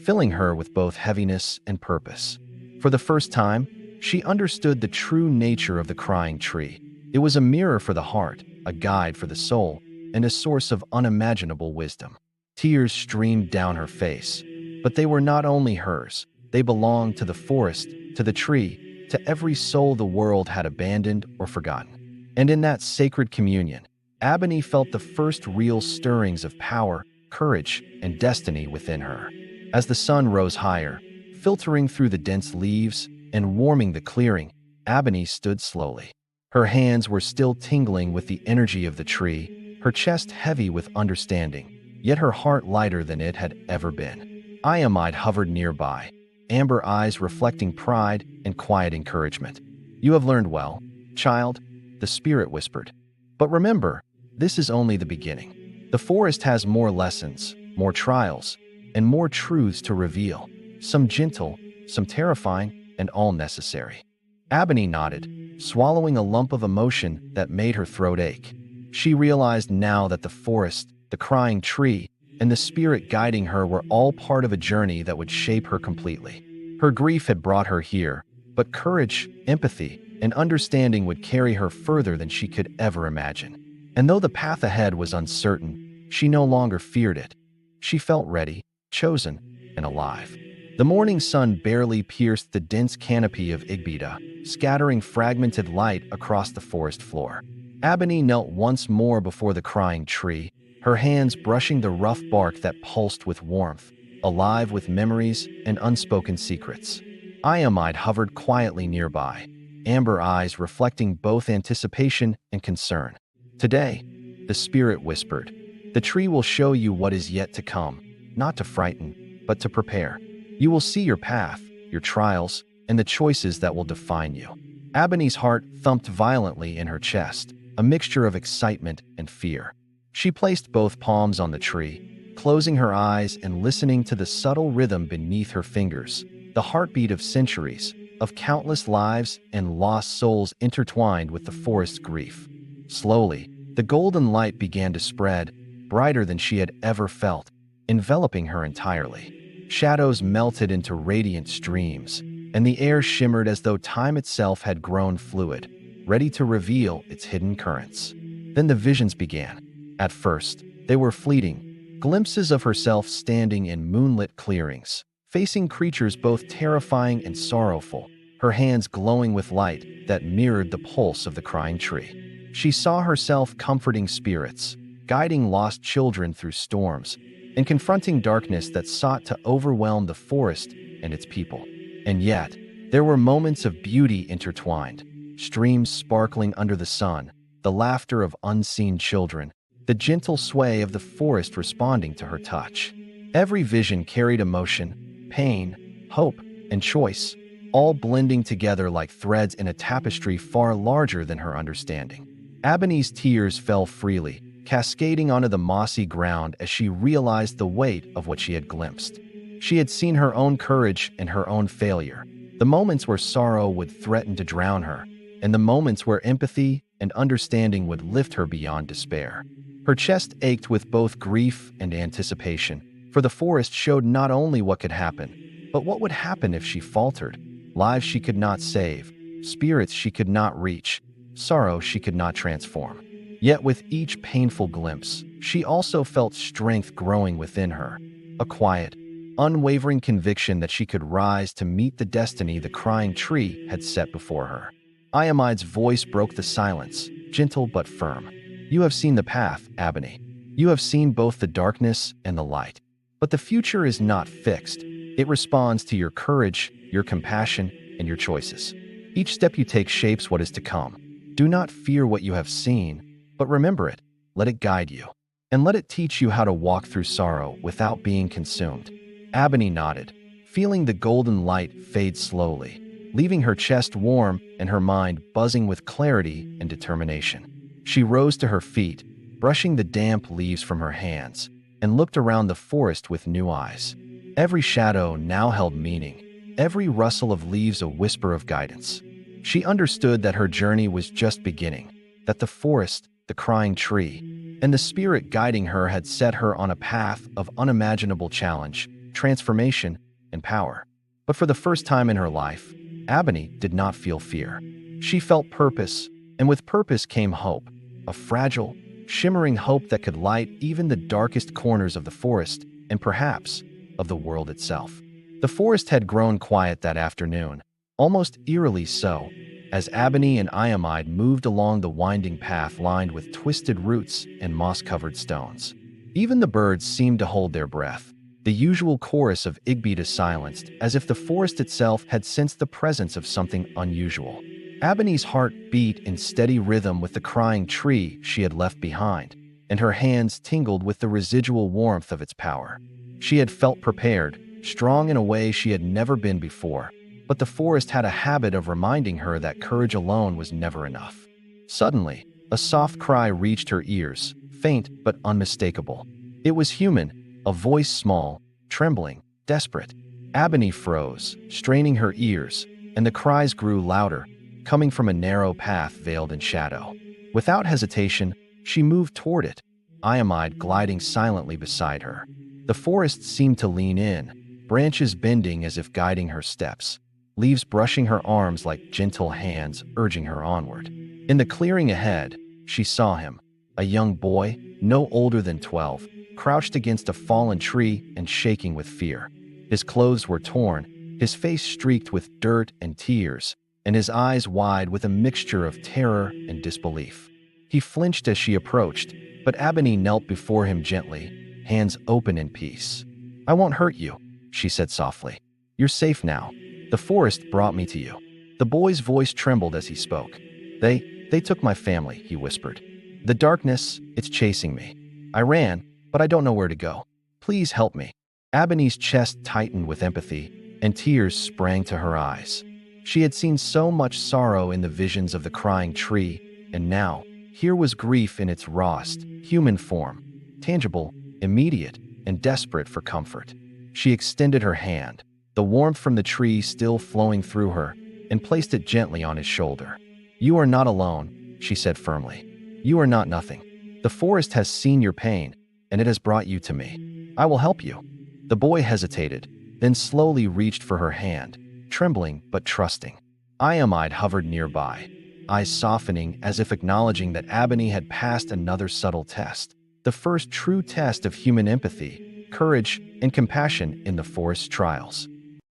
filling her with both heaviness and purpose. For the first time, she understood the true nature of the crying tree. It was a mirror for the heart, a guide for the soul, and a source of unimaginable wisdom. Tears streamed down her face, but they were not only hers. They belonged to the forest, to the tree, to every soul the world had abandoned or forgotten. And in that sacred communion, Abeni felt the first real stirrings of power, courage, and destiny within her. As the sun rose higher, filtering through the dense leaves and warming the clearing, Abeni stood slowly. Her hands were still tingling with the energy of the tree, her chest heavy with understanding, yet her heart lighter than it had ever been. Iamide hovered nearby, amber eyes reflecting pride and quiet encouragement. "You have learned well, child," the spirit whispered. "But remember, this is only the beginning. The forest has more lessons, more trials, and more truths to reveal, some gentle, some terrifying, and all necessary." Abeni nodded, swallowing a lump of emotion that made her throat ache. She realized now that the forest, the crying tree, and the spirit guiding her were all part of a journey that would shape her completely. Her grief had brought her here, but courage, empathy, and understanding would carry her further than she could ever imagine. And though the path ahead was uncertain, she no longer feared it. She felt ready, chosen, and alive. The morning sun barely pierced the dense canopy of Igbita, scattering fragmented light across the forest floor. Abeni knelt once more before the crying tree, her hands brushing the rough bark that pulsed with warmth, alive with memories and unspoken secrets. Iamide hovered quietly nearby, amber eyes reflecting both anticipation and concern. "Today," the spirit whispered, "the tree will show you what is yet to come, not to frighten, but to prepare. You will see your path, your trials, and the choices that will define you." Abeni's heart thumped violently in her chest, a mixture of excitement and fear. She placed both palms on the tree, closing her eyes and listening to the subtle rhythm beneath her fingers, the heartbeat of centuries, of countless lives and lost souls intertwined with the forest's grief. Slowly, the golden light began to spread, brighter than she had ever felt, enveloping her entirely. Shadows melted into radiant streams, and the air shimmered as though time itself had grown fluid, ready to reveal its hidden currents. Then the visions began. At first, they were fleeting, glimpses of herself standing in moonlit clearings, facing creatures both terrifying and sorrowful, her hands glowing with light that mirrored the pulse of the crying tree. She saw herself comforting spirits, guiding lost children through storms, and confronting darkness that sought to overwhelm the forest and its people. And yet, there were moments of beauty intertwined, streams sparkling under the sun, the laughter of unseen children, the gentle sway of the forest responding to her touch. Every vision carried emotion, pain, hope, and choice, all blending together like threads in a tapestry far larger than her understanding. Abeni's tears fell freely, cascading onto the mossy ground as she realized the weight of what she had glimpsed. She had seen her own courage and her own failure, the moments where sorrow would threaten to drown her, and the moments where empathy and understanding would lift her beyond despair. Her chest ached with both grief and anticipation, for the forest showed not only what could happen, but what would happen if she faltered. Lives she could not save, spirits she could not reach, sorrow she could not transform. Yet with each painful glimpse, she also felt strength growing within her, a quiet, unwavering conviction that she could rise to meet the destiny the crying tree had set before her. Iamide's voice broke the silence, gentle but firm. You have seen the path, Abeni. You have seen both the darkness and the light. But the future is not fixed. It responds to your courage, your compassion, and your choices. Each step you take shapes what is to come. Do not fear what you have seen, but remember it, let it guide you, and let it teach you how to walk through sorrow without being consumed. Abeni nodded, feeling the golden light fade slowly, leaving her chest warm and her mind buzzing with clarity and determination. She rose to her feet, brushing the damp leaves from her hands, and looked around the forest with new eyes. Every shadow now held meaning, every rustle of leaves a whisper of guidance. She understood that her journey was just beginning, that the forest, the crying tree, and the spirit guiding her had set her on a path of unimaginable challenge, transformation, and power. But for the first time in her life, Abeni did not feel fear. She felt purpose, and with purpose came hope, a fragile, shimmering hope that could light even the darkest corners of the forest and perhaps of the world itself. The forest had grown quiet that afternoon, almost eerily so, as Abeni and Iamide moved along the winding path lined with twisted roots and moss-covered stones. Even the birds seemed to hold their breath. The usual chorus of Igbita silenced, as if the forest itself had sensed the presence of something unusual. Abeni's heart beat in steady rhythm with the crying tree she had left behind, and her hands tingled with the residual warmth of its power. She had felt prepared, strong in a way she had never been before, but the forest had a habit of reminding her that courage alone was never enough. Suddenly, a soft cry reached her ears, faint but unmistakable. It was human, a voice small, trembling, desperate. Abeni froze, straining her ears, and the cries grew louder, coming from a narrow path veiled in shadow. Without hesitation, she moved toward it, Iamide gliding silently beside her. The forest seemed to lean in, branches bending as if guiding her steps, leaves brushing her arms like gentle hands urging her onward. In the clearing ahead, she saw him, a young boy, no older than 12, crouched against a fallen tree and shaking with fear. His clothes were torn, his face streaked with dirt and tears, and his eyes wide with a mixture of terror and disbelief. He flinched as she approached, but Abeni knelt before him gently, hands open in peace. "I won't hurt you," she said softly. "You're safe now. The forest brought me to you." The boy's voice trembled as he spoke. They took my family," he whispered. "The darkness, it's chasing me. I ran, but I don't know where to go. Please help me." Abeni's chest tightened with empathy, and tears sprang to her eyes. She had seen so much sorrow in the visions of the crying tree, and now, here was grief in its rawest, human form, tangible, immediate, and desperate for comfort. She extended her hand, the warmth from the tree still flowing through her, and placed it gently on his shoulder. "You are not alone," she said firmly. "You are not nothing. The forest has seen your pain, and it has brought you to me. I will help you." The boy hesitated, then slowly reached for her hand, trembling but trusting. Iamide hovered nearby, eyes softening as if acknowledging that Abeni had passed another subtle test. The first true test of human empathy, courage, and compassion in the forest trials.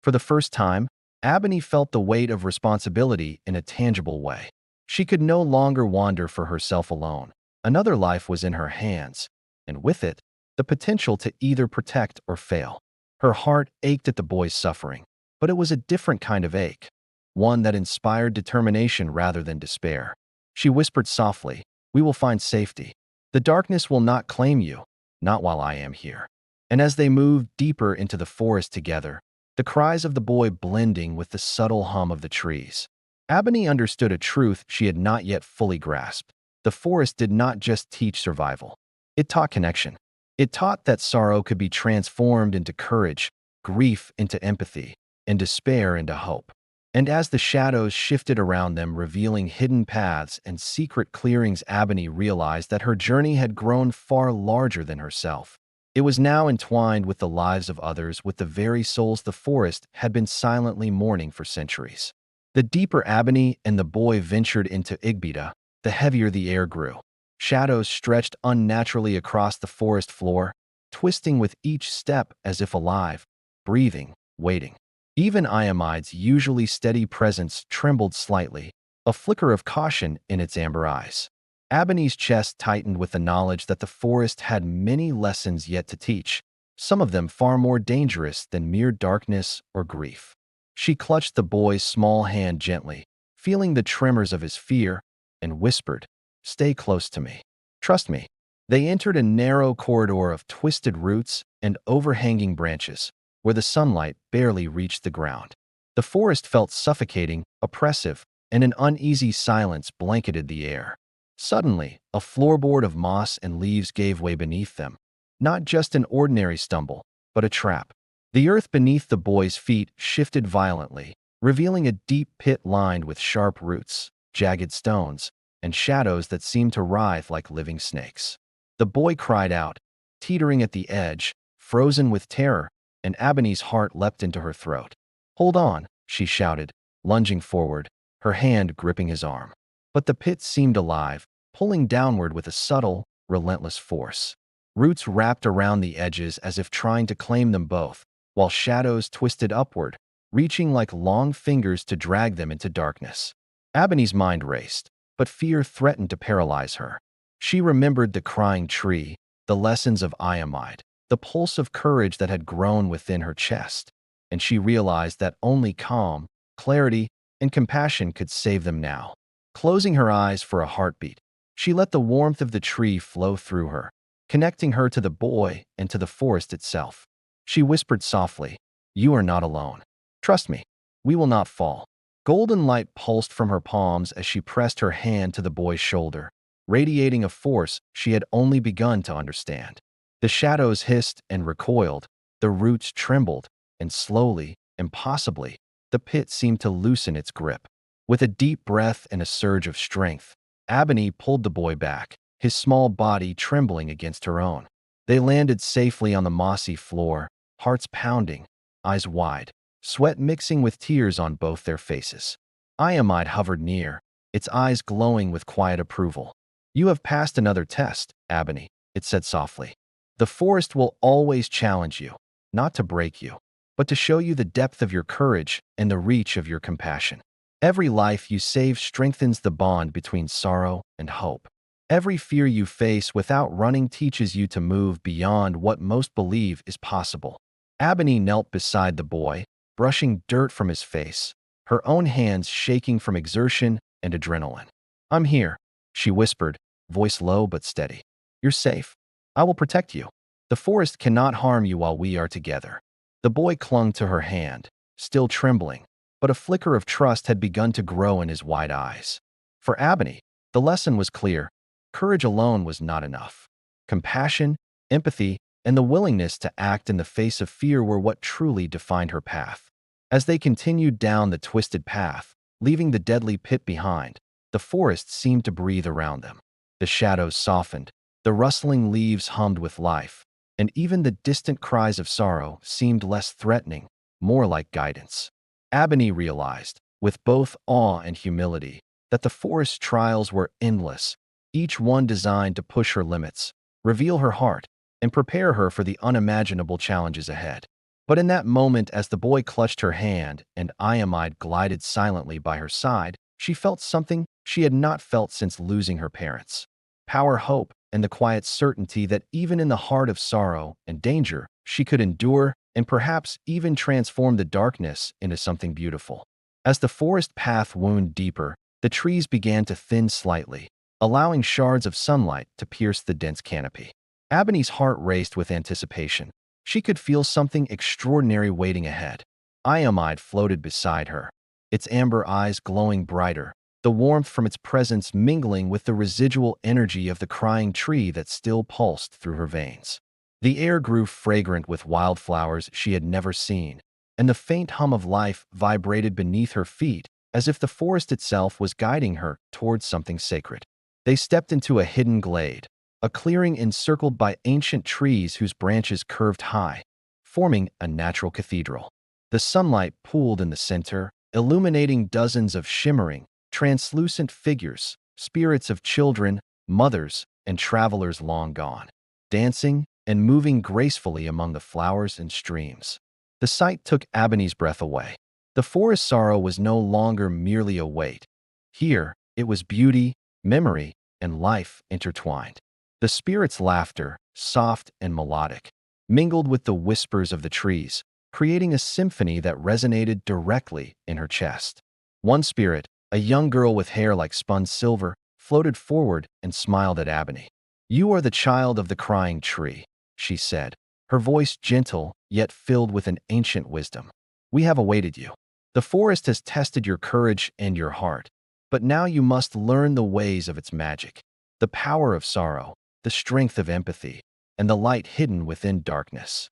For the first time, Abeni felt the weight of responsibility in a tangible way. She could no longer wander for herself alone. Another life was in her hands, and with it, the potential to either protect or fail. Her heart ached at the boy's suffering, but it was a different kind of ache, one that inspired determination rather than despair. She whispered softly, "We will find safety. The darkness will not claim you, not while I am here." And as they moved deeper into the forest together, the cries of the boy blending with the subtle hum of the trees, Abeni understood a truth she had not yet fully grasped. The forest did not just teach survival. It taught connection. It taught that sorrow could be transformed into courage, grief into empathy, and despair into hope. And as the shadows shifted around them, revealing hidden paths and secret clearings, Abeni realized that her journey had grown far larger than herself. It was now entwined with the lives of others, with the very souls the forest had been silently mourning for centuries. The deeper Abeni and the boy ventured into Igbita, the heavier the air grew. Shadows stretched unnaturally across the forest floor, twisting with each step as if alive, breathing, waiting. Even Iamide's usually steady presence trembled slightly, a flicker of caution in its amber eyes. Abeni's chest tightened with the knowledge that the forest had many lessons yet to teach, some of them far more dangerous than mere darkness or grief. She clutched the boy's small hand gently, feeling the tremors of his fear, and whispered, "Stay close to me. Trust me." They entered a narrow corridor of twisted roots and overhanging branches, where the sunlight barely reached the ground. The forest felt suffocating, oppressive, and an uneasy silence blanketed the air. Suddenly, a floorboard of moss and leaves gave way beneath them. Not just an ordinary stumble, but a trap. The earth beneath the boy's feet shifted violently, revealing a deep pit lined with sharp roots, jagged stones, and shadows that seemed to writhe like living snakes. The boy cried out, teetering at the edge, frozen with terror, and Abeni's heart leapt into her throat. "Hold on," she shouted, lunging forward, her hand gripping his arm. But the pit seemed alive, pulling downward with a subtle, relentless force. Roots wrapped around the edges as if trying to claim them both, while shadows twisted upward, reaching like long fingers to drag them into darkness. Abeni's mind raced, but fear threatened to paralyze her. She remembered the crying tree, the lessons of Iamide, the pulse of courage that had grown within her chest, and she realized that only calm, clarity, and compassion could save them now. Closing her eyes for a heartbeat, she let the warmth of the tree flow through her, connecting her to the boy and to the forest itself. She whispered softly, "You are not alone. Trust me, we will not fall." Golden light pulsed from her palms as she pressed her hand to the boy's shoulder, radiating a force she had only begun to understand. The shadows hissed and recoiled, the roots trembled, and slowly, impossibly, the pit seemed to loosen its grip. With a deep breath and a surge of strength, Abeni pulled the boy back, his small body trembling against her own. They landed safely on the mossy floor, hearts pounding, eyes wide, sweat mixing with tears on both their faces. Iamide hovered near, its eyes glowing with quiet approval. "You have passed another test, Abeni," it said softly. "The forest will always challenge you, not to break you, but to show you the depth of your courage and the reach of your compassion. Every life you save strengthens the bond between sorrow and hope. Every fear you face without running teaches you to move beyond what most believe is possible." Abeni knelt beside the boy, brushing dirt from his face, her own hands shaking from exertion and adrenaline. "I'm here," she whispered, voice low but steady. "You're safe. I will protect you. The forest cannot harm you while we are together." The boy clung to her hand, still trembling, but a flicker of trust had begun to grow in his wide eyes. For Abeni, the lesson was clear. Courage alone was not enough. Compassion, empathy, and the willingness to act in the face of fear were what truly defined her path. As they continued down the twisted path, leaving the deadly pit behind, the forest seemed to breathe around them. The shadows softened, the rustling leaves hummed with life, and even the distant cries of sorrow seemed less threatening, more like guidance. Abeni realized, with both awe and humility, that the forest's trials were endless, each one designed to push her limits, reveal her heart, and prepare her for the unimaginable challenges ahead. But in that moment, as the boy clutched her hand and Iamide glided silently by her side, she felt something she had not felt since losing her parents. Power, hope, and the quiet certainty that even in the heart of sorrow and danger, she could endure and perhaps even transform the darkness into something beautiful. As the forest path wound deeper, the trees began to thin slightly, allowing shards of sunlight to pierce the dense canopy. Abeni's heart raced with anticipation. She could feel something extraordinary waiting ahead. Iamide floated beside her, its amber eyes glowing brighter, the warmth from its presence mingling with the residual energy of the crying tree that still pulsed through her veins. The air grew fragrant with wildflowers she had never seen, and the faint hum of life vibrated beneath her feet as if the forest itself was guiding her towards something sacred. They stepped into a hidden glade, a clearing encircled by ancient trees whose branches curved high, forming a natural cathedral. The sunlight pooled in the center, illuminating dozens of shimmering, translucent figures, spirits of children, mothers, and travelers long gone, dancing and moving gracefully among the flowers and streams. The sight took Abeni's breath away. The forest sorrow was no longer merely a weight. Here, it was beauty, memory, and life intertwined. The spirit's laughter, soft and melodic, mingled with the whispers of the trees, creating a symphony that resonated directly in her chest. One spirit, a young girl with hair like spun silver, floated forward and smiled at Abeni. "You are the child of the crying tree," she said, her voice gentle yet filled with an ancient wisdom. "We have awaited you. The forest has tested your courage and your heart, but now you must learn the ways of its magic, the power of sorrow, the strength of empathy, and the light hidden within darkness."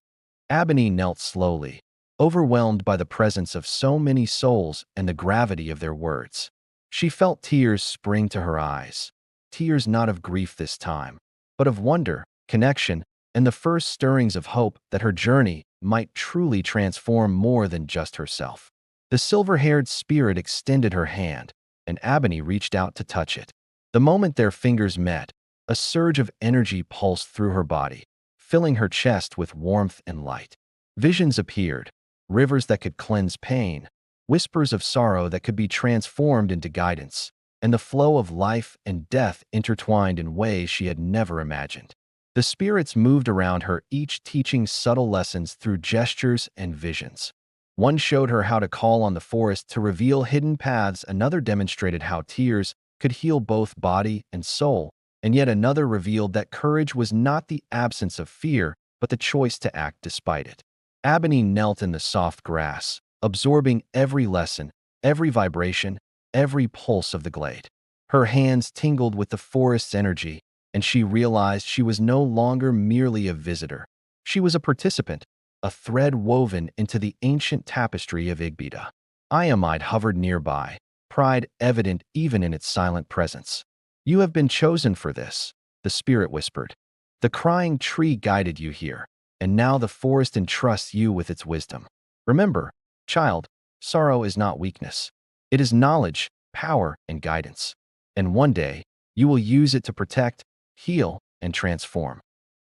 Abeni knelt slowly, overwhelmed by the presence of so many souls and the gravity of their words. She felt tears spring to her eyes, tears not of grief this time, but of wonder, connection, and the first stirrings of hope that her journey might truly transform more than just herself. The silver-haired spirit extended her hand, and Abeni reached out to touch it. The moment their fingers met, a surge of energy pulsed through her body, filling her chest with warmth and light. Visions appeared, rivers that could cleanse pain, whispers of sorrow that could be transformed into guidance, and the flow of life and death intertwined in ways she had never imagined. The spirits moved around her, each teaching subtle lessons through gestures and visions. One showed her how to call on the forest to reveal hidden paths, another demonstrated how tears could heal both body and soul, and yet another revealed that courage was not the absence of fear, but the choice to act despite it. Abeni knelt in the soft grass, absorbing every lesson, every vibration, every pulse of the glade. Her hands tingled with the forest's energy, and she realized she was no longer merely a visitor. She was a participant, a thread woven into the ancient tapestry of Igbida. Iamide hovered nearby, pride evident even in its silent presence. "You have been chosen for this," the spirit whispered. "The crying tree guided you here, and now the forest entrusts you with its wisdom. Remember, child, sorrow is not weakness. It is knowledge, power, and guidance. And one day, you will use it to protect, heal, and transform."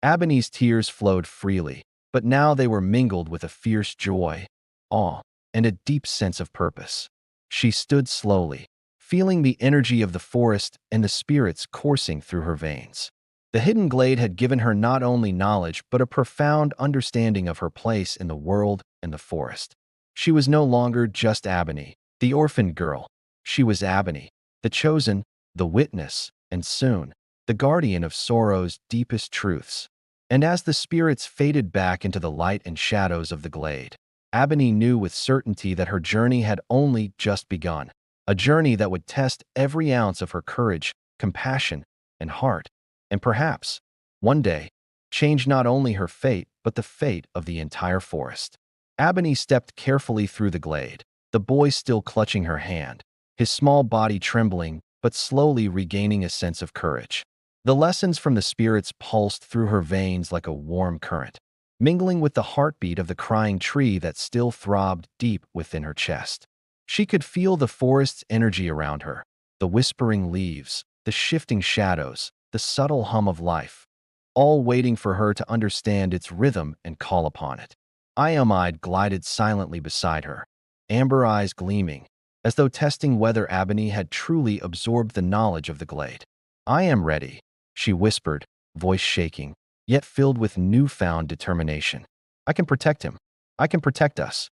Abeni's tears flowed freely, but now they were mingled with a fierce joy, awe, and a deep sense of purpose. She stood slowly, feeling the energy of the forest and the spirits coursing through her veins. The hidden glade had given her not only knowledge but a profound understanding of her place in the world and the forest. She was no longer just Abeni, the orphaned girl. She was Abeni, the chosen, the witness, and soon, the guardian of sorrow's deepest truths. And as the spirits faded back into the light and shadows of the glade, Abeni knew with certainty that her journey had only just begun, a journey that would test every ounce of her courage, compassion, and heart, and perhaps, one day, change not only her fate but the fate of the entire forest. Abeni stepped carefully through the glade, the boy still clutching her hand, his small body trembling but slowly regaining a sense of courage. The lessons from the spirits pulsed through her veins like a warm current. mingling with the heartbeat of the crying tree that still throbbed deep within her chest. She could feel the forest's energy around her, the whispering leaves, the shifting shadows, the subtle hum of life, all waiting for her to understand its rhythm and call upon it. Iamide glided silently beside her, amber eyes gleaming, as though testing whether Abeni had truly absorbed the knowledge of the glade. "I am ready," she whispered, voice shaking, yet filled with newfound determination. "I can protect him. I can protect us."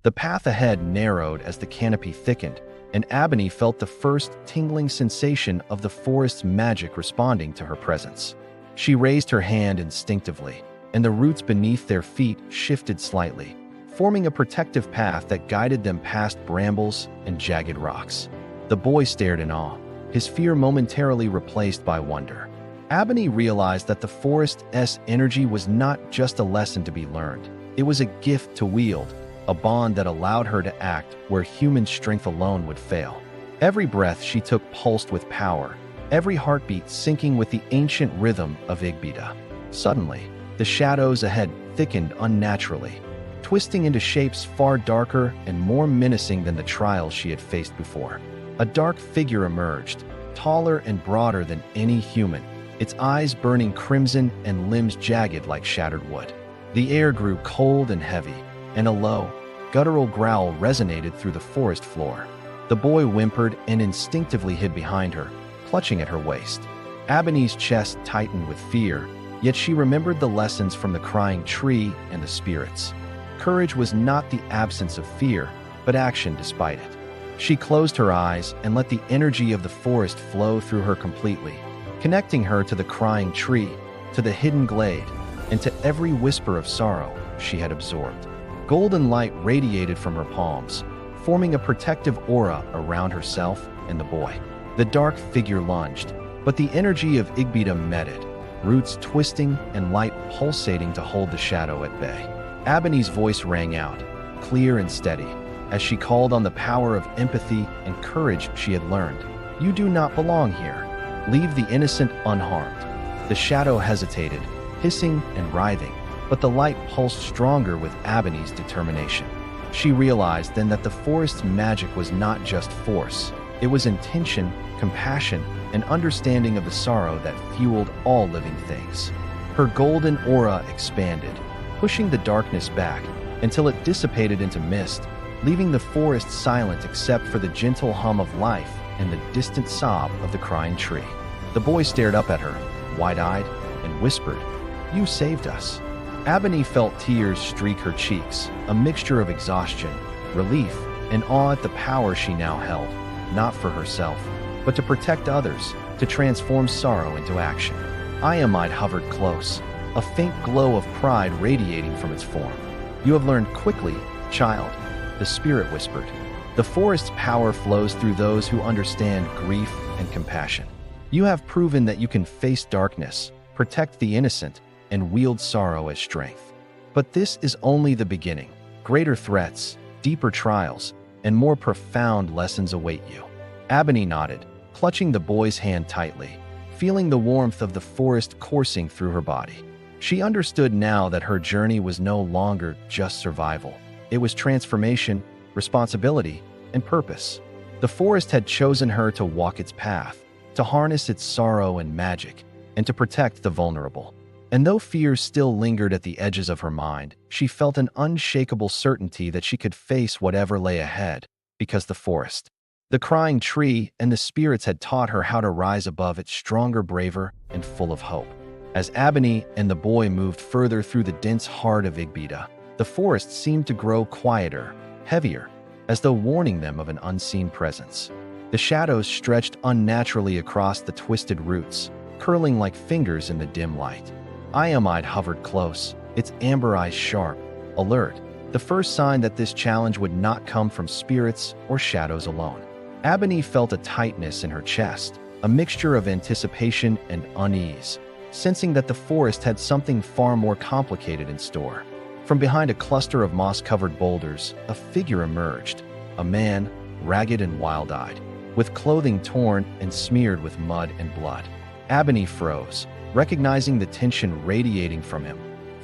The path ahead narrowed as the canopy thickened, and Abeni felt the first tingling sensation of the forest's magic responding to her presence. She raised her hand instinctively, and the roots beneath their feet shifted slightly, forming a protective path that guided them past brambles and jagged rocks. The boy stared in awe, his fear momentarily replaced by wonder. Abeni realized that the forest's energy was not just a lesson to be learned. It was a gift to wield, a bond that allowed her to act where human strength alone would fail. Every breath she took pulsed with power, every heartbeat syncing with the ancient rhythm of Igbita. Suddenly, the shadows ahead thickened unnaturally, twisting into shapes far darker and more menacing than the trials she had faced before. A dark figure emerged, taller and broader than any human, its eyes burning crimson and limbs jagged like shattered wood. The air grew cold and heavy, and a low, guttural growl resonated through the forest floor. The boy whimpered and instinctively hid behind her, clutching at her waist. Abeni's chest tightened with fear, yet she remembered the lessons from the crying tree and the spirits. Courage was not the absence of fear, but action despite it. She closed her eyes and let the energy of the forest flow through her completely, connecting her to the crying tree, to the hidden glade, and to every whisper of sorrow she had absorbed. Golden light radiated from her palms, forming a protective aura around herself and the boy. The dark figure lunged, but the energy of Igbita met it, roots twisting and light pulsating to hold the shadow at bay. Abeni's voice rang out, clear and steady, as she called on the power of empathy and courage she had learned. "You do not belong here. Leave the innocent unharmed." The shadow hesitated, hissing and writhing, but the light pulsed stronger with Abeni's determination. She realized then that the forest's magic was not just force. It was intention, compassion, and understanding of the sorrow that fueled all living things. Her golden aura expanded, pushing the darkness back until it dissipated into mist, leaving the forest silent except for the gentle hum of life and the distant sob of the crying tree. The boy stared up at her, wide-eyed, and whispered, "You saved us." Abeni felt tears streak her cheeks, a mixture of exhaustion, relief, and awe at the power she now held, not for herself, but to protect others, to transform sorrow into action. Iamide hovered close, a faint glow of pride radiating from its form. "You have learned quickly, child," the spirit whispered. "The forest's power flows through those who understand grief and compassion. You have proven that you can face darkness, protect the innocent, and wield sorrow as strength. But this is only the beginning. Greater threats, deeper trials, and more profound lessons await you." Abeni nodded, clutching the boy's hand tightly, feeling the warmth of the forest coursing through her body. She understood now that her journey was no longer just survival. It was transformation, responsibility, and purpose. The forest had chosen her to walk its path, to harness its sorrow and magic, and to protect the vulnerable. And though fears still lingered at the edges of her mind, she felt an unshakable certainty that she could face whatever lay ahead, because the forest, the crying tree, and the spirits had taught her how to rise above it stronger, braver, and full of hope. As Abeni and the boy moved further through the dense heart of Igbita, the forest seemed to grow quieter, heavier, as though warning them of an unseen presence. The shadows stretched unnaturally across the twisted roots, curling like fingers in the dim light. Iamide hovered close, its amber eyes sharp, alert, the first sign that this challenge would not come from spirits or shadows alone. Abeni felt a tightness in her chest, a mixture of anticipation and unease, sensing that the forest had something far more complicated in store. From behind a cluster of moss-covered boulders, a figure emerged, a man, ragged and wild-eyed, with clothing torn and smeared with mud and blood. Abeni froze, recognizing the tension radiating from him.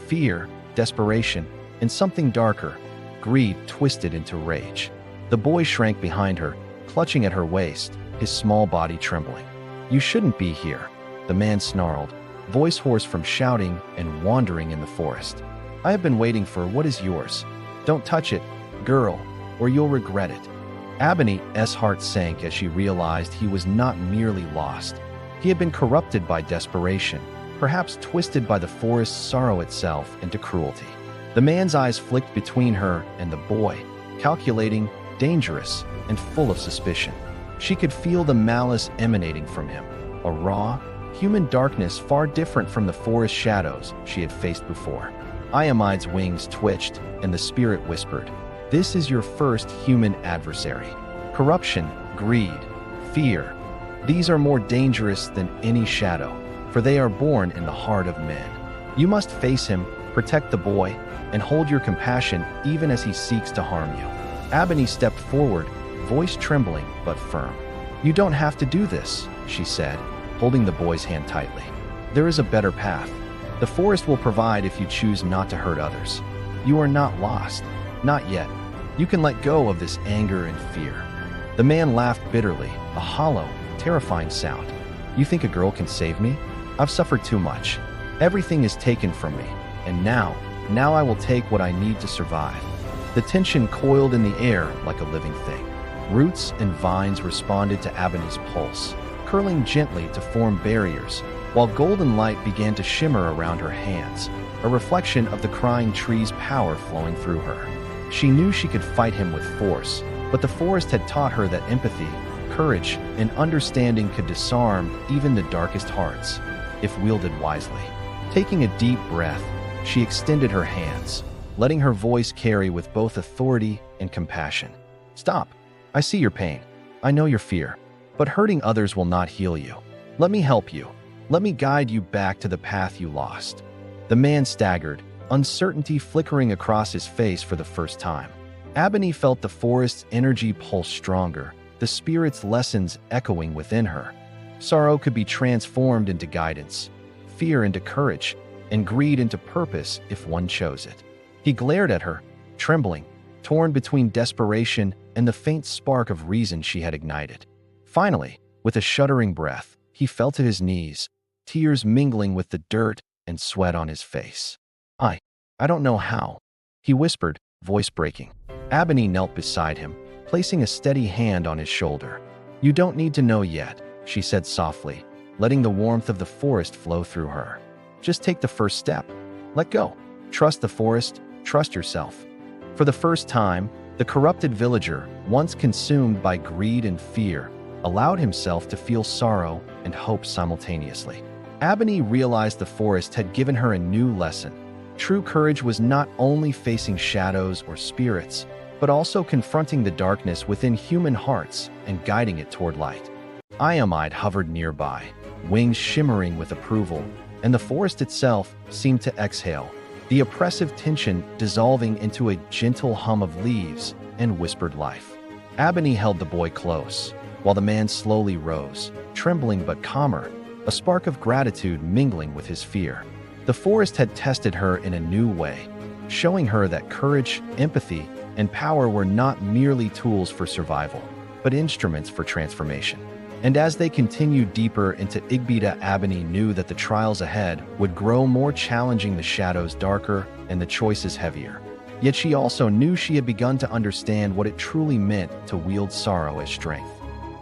Fear, desperation, and something darker, greed twisted into rage. The boy shrank behind her, clutching at her waist, his small body trembling. "You shouldn't be here," the man snarled, voice hoarse from shouting and wandering in the forest. "I have been waiting for what is yours. Don't touch it, girl, or you'll regret it." Abeni's heart sank as she realized he was not merely lost. He had been corrupted by desperation, perhaps twisted by the forest's sorrow itself into cruelty. The man's eyes flicked between her and the boy, calculating, dangerous, and full of suspicion. She could feel the malice emanating from him, a raw, human darkness far different from the forest shadows she had faced before. Iamide's wings twitched, and the spirit whispered, "This is your first human adversary. Corruption, greed, fear. These are more dangerous than any shadow, for they are born in the heart of men. You must face him, protect the boy, and hold your compassion even as he seeks to harm you." Abeni stepped forward, voice trembling but firm. "You don't have to do this," she said, holding the boy's hand tightly. "There is a better path. The forest will provide if you choose not to hurt others. You are not lost. Not yet. You can let go of this anger and fear." The man laughed bitterly, a hollow, terrifying sound. "You think a girl can save me? I've suffered too much. Everything is taken from me, and now I will take what I need to survive." The tension coiled in the air like a living thing. Roots and vines responded to Abeni's pulse, curling gently to form barriers, while golden light began to shimmer around her hands, a reflection of the crying tree's power flowing through her. She knew she could fight him with force, but the forest had taught her that empathy, courage, and understanding could disarm even the darkest hearts, if wielded wisely. Taking a deep breath, she extended her hands, letting her voice carry with both authority and compassion. "Stop. I see your pain. I know your fear. But hurting others will not heal you. Let me help you. Let me guide you back to the path you lost." The man staggered, uncertainty flickering across his face for the first time. Abeni felt the forest's energy pulse stronger, the spirit's lessons echoing within her. Sorrow could be transformed into guidance, fear into courage, and greed into purpose if one chose it. He glared at her, trembling, torn between desperation and the faint spark of reason she had ignited. Finally, with a shuddering breath, he fell to his knees, tears mingling with the dirt and sweat on his face. I don't know how," he whispered, voice breaking. Abeni knelt beside him, placing a steady hand on his shoulder. "You don't need to know yet," she said softly, letting the warmth of the forest flow through her. "Just take the first step. Let go. Trust the forest, trust yourself." For the first time, the corrupted villager, once consumed by greed and fear, allowed himself to feel sorrow and hope simultaneously. Abeni realized the forest had given her a new lesson. True courage was not only facing shadows or spirits, but also confronting the darkness within human hearts and guiding it toward light. Iamide hovered nearby, wings shimmering with approval, and the forest itself seemed to exhale, the oppressive tension dissolving into a gentle hum of leaves and whispered life. Abeni held the boy close, while the man slowly rose, trembling but calmer, a spark of gratitude mingling with his fear. The forest had tested her in a new way, showing her that courage, empathy, and power were not merely tools for survival, but instruments for transformation. And as they continued deeper into Igbita, Abeni knew that the trials ahead would grow more challenging, the shadows darker, and the choices heavier. Yet she also knew she had begun to understand what it truly meant to wield sorrow as strength.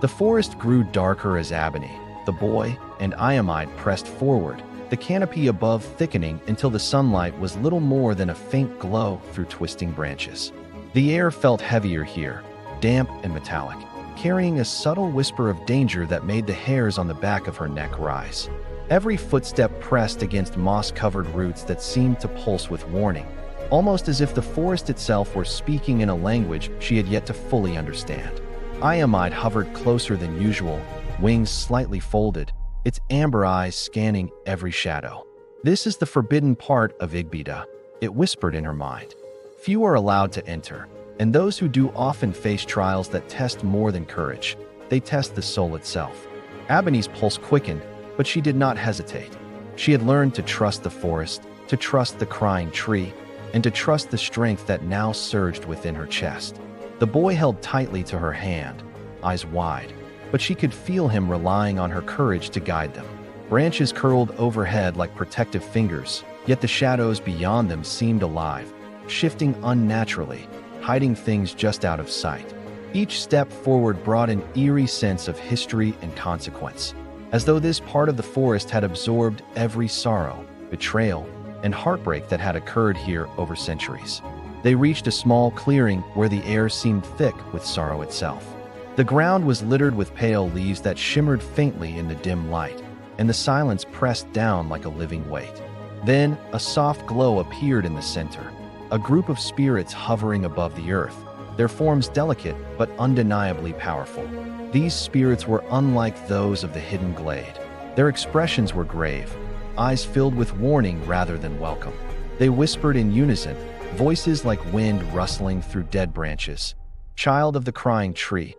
The forest grew darker as Abeni, the boy, and Iamide pressed forward, the canopy above thickening until the sunlight was little more than a faint glow through twisting branches. The air felt heavier here, damp and metallic, carrying a subtle whisper of danger that made the hairs on the back of her neck rise. Every footstep pressed against moss-covered roots that seemed to pulse with warning, almost as if the forest itself were speaking in a language she had yet to fully understand. Iamide hovered closer than usual, wings slightly folded, its amber eyes scanning every shadow. "This is the forbidden part of Igbita," it whispered in her mind. "Few are allowed to enter, and those who do often face trials that test more than courage. They test the soul itself." Abeni's pulse quickened, but she did not hesitate. She had learned to trust the forest, to trust the crying tree, and to trust the strength that now surged within her chest. The boy held tightly to her hand, eyes wide, but she could feel him relying on her courage to guide them. Branches curled overhead like protective fingers, yet the shadows beyond them seemed alive, shifting unnaturally, hiding things just out of sight. Each step forward brought an eerie sense of history and consequence, as though this part of the forest had absorbed every sorrow, betrayal, and heartbreak that had occurred here over centuries. They reached a small clearing where the air seemed thick with sorrow itself. The ground was littered with pale leaves that shimmered faintly in the dim light, and the silence pressed down like a living weight. Then, a soft glow appeared in the center, a group of spirits hovering above the earth, their forms delicate but undeniably powerful. These spirits were unlike those of the hidden glade. Their expressions were grave, eyes filled with warning rather than welcome. They whispered in unison, voices like wind rustling through dead branches. "Child of the crying tree,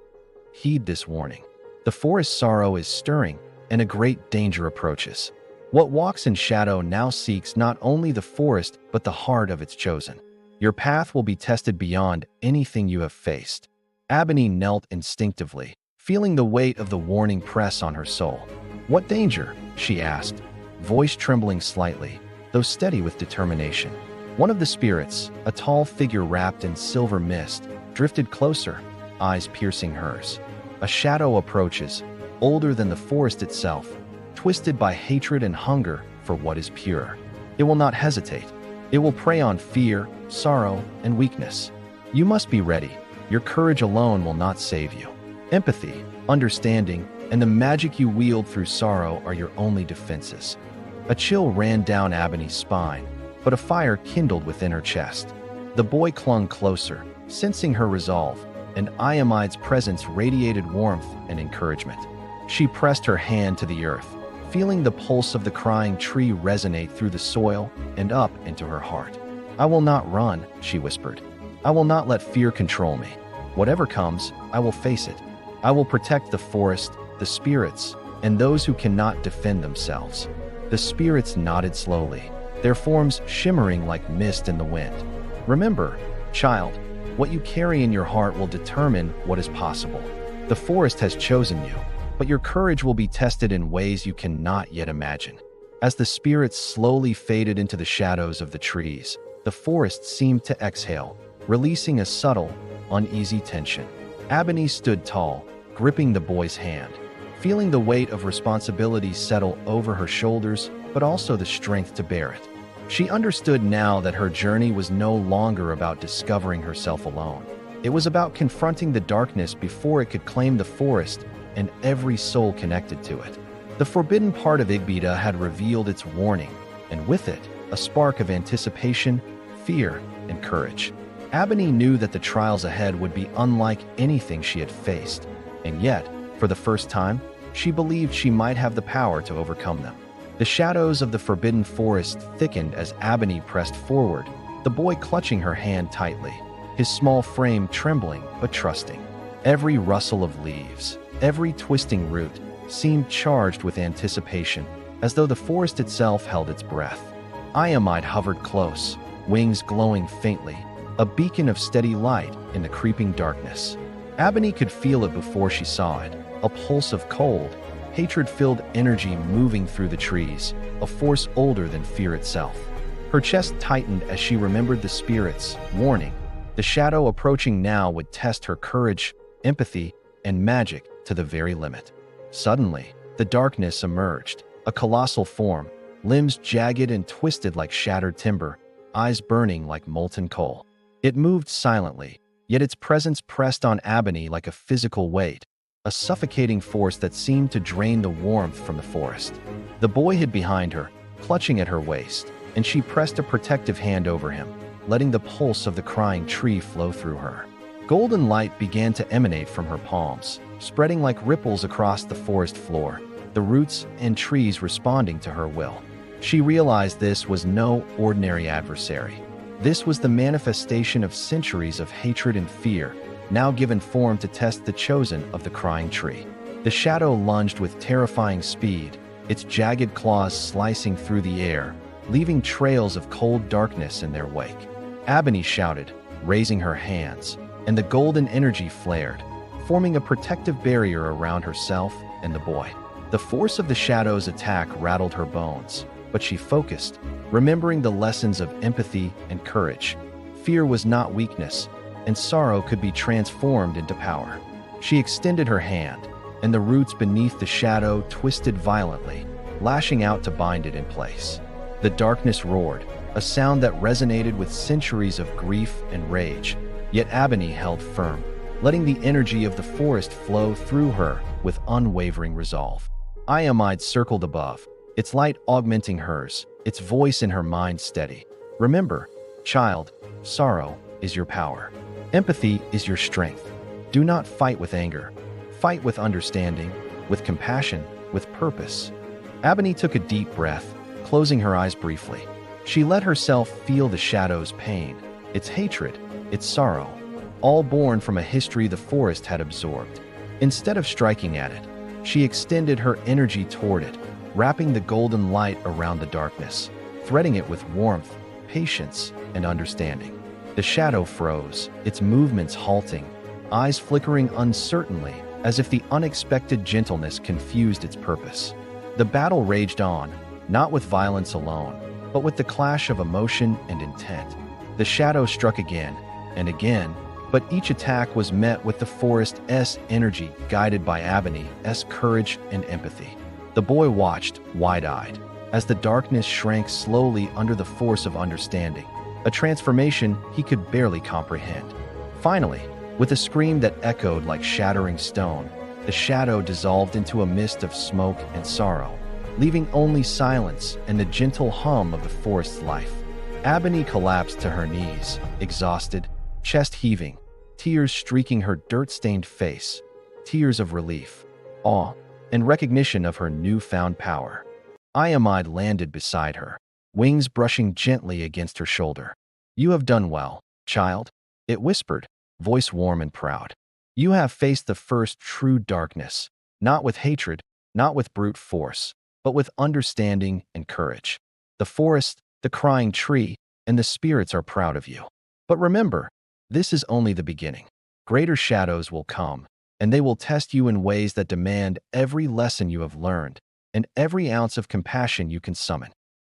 heed this warning. The forest sorrow is stirring, and a great danger approaches. What walks in shadow now seeks not only the forest but the heart of its chosen. Your path will be tested beyond anything you have faced." Abeni knelt instinctively, feeling the weight of the warning press on her soul. "What danger?" she asked, voice trembling slightly, though steady with determination. One of the spirits, a tall figure wrapped in silver mist, drifted closer, eyes piercing hers. A shadow approaches, older than the forest itself, twisted by hatred and hunger for what is pure. It will not hesitate. It will prey on fear, sorrow, and weakness. You must be ready. Your courage alone will not save you. Empathy, understanding, and the magic you wield through sorrow are your only defenses. A chill ran down Abeni's spine, but a fire kindled within her chest. The boy clung closer, sensing her resolve, and Iamide's presence radiated warmth and encouragement. She pressed her hand to the earth, feeling the pulse of the crying tree resonate through the soil and up into her heart. "I will not run," she whispered. "I will not let fear control me. Whatever comes, I will face it. I will protect the forest, the spirits, and those who cannot defend themselves." The spirits nodded slowly, their forms shimmering like mist in the wind. "Remember, child, what you carry in your heart will determine what is possible. The forest has chosen you, but your courage will be tested in ways you cannot yet imagine." As the spirits slowly faded into the shadows of the trees, the forest seemed to exhale, releasing a subtle, uneasy tension. Abeni stood tall, gripping the boy's hand, feeling the weight of responsibility settle over her shoulders, but also the strength to bear it. She understood now that her journey was no longer about discovering herself alone. It was about confronting the darkness before it could claim the forest and every soul connected to it. The forbidden part of Igbita had revealed its warning, and with it, a spark of anticipation, fear, and courage. Abeni knew that the trials ahead would be unlike anything she had faced, and yet, for the first time, she believed she might have the power to overcome them. The shadows of the forbidden forest thickened as Abeni pressed forward, the boy clutching her hand tightly, his small frame trembling but trusting. Every rustle of leaves, every twisting root, seemed charged with anticipation, as though the forest itself held its breath. Iamide hovered close, wings glowing faintly, a beacon of steady light in the creeping darkness. Abeni could feel it before she saw it, a pulse of cold, hatred-filled energy moving through the trees, a force older than fear itself. Her chest tightened as she remembered the spirits, warning. The shadow approaching now would test her courage, empathy, and magic to the very limit. Suddenly, the darkness emerged, a colossal form, limbs jagged and twisted like shattered timber, eyes burning like molten coal. It moved silently, yet its presence pressed on Abeni like a physical weight, a suffocating force that seemed to drain the warmth from the forest. The boy hid behind her, clutching at her waist, and she pressed a protective hand over him, letting the pulse of the crying tree flow through her. Golden light began to emanate from her palms, spreading like ripples across the forest floor, the roots and trees responding to her will. She realized this was no ordinary adversary. This was the manifestation of centuries of hatred and fear, now given form to test the chosen of the crying tree. The shadow lunged with terrifying speed, its jagged claws slicing through the air, leaving trails of cold darkness in their wake. Abeni shouted, raising her hands, and the golden energy flared, forming a protective barrier around herself and the boy. The force of the shadow's attack rattled her bones, but she focused, remembering the lessons of empathy and courage. Fear was not weakness, and sorrow could be transformed into power. She extended her hand, and the roots beneath the shadow twisted violently, lashing out to bind it in place. The darkness roared, a sound that resonated with centuries of grief and rage. Yet Abeni held firm, letting the energy of the forest flow through her with unwavering resolve. Iamide circled above, its light augmenting hers, its voice in her mind steady. Remember, child, sorrow is your power. Empathy is your strength. Do not fight with anger. Fight with understanding, with compassion, with purpose. Abeni took a deep breath, closing her eyes briefly. She let herself feel the shadow's pain, its hatred, its sorrow, all born from a history the forest had absorbed. Instead of striking at it, she extended her energy toward it, wrapping the golden light around the darkness, threading it with warmth, patience, and understanding. The shadow froze, its movements halting, eyes flickering uncertainly as if the unexpected gentleness confused its purpose. The battle raged on, not with violence alone, but with the clash of emotion and intent. The shadow struck again and again, but each attack was met with the forest's energy guided by Abeni's courage and empathy. The boy watched, wide-eyed, as the darkness shrank slowly under the force of understanding, a transformation he could barely comprehend. Finally, with a scream that echoed like shattering stone, the shadow dissolved into a mist of smoke and sorrow, leaving only silence and the gentle hum of the forest's life. Abeni collapsed to her knees, exhausted, chest heaving, tears streaking her dirt-stained face, tears of relief, awe, and recognition of her newfound power. Iamide landed beside her, wings brushing gently against her shoulder. "You have done well, child," it whispered, voice warm and proud. "You have faced the first true darkness, not with hatred, not with brute force, but with understanding and courage. The forest, the crying tree, and the spirits are proud of you. But remember, this is only the beginning. Greater shadows will come, and they will test you in ways that demand every lesson you have learned and every ounce of compassion you can summon."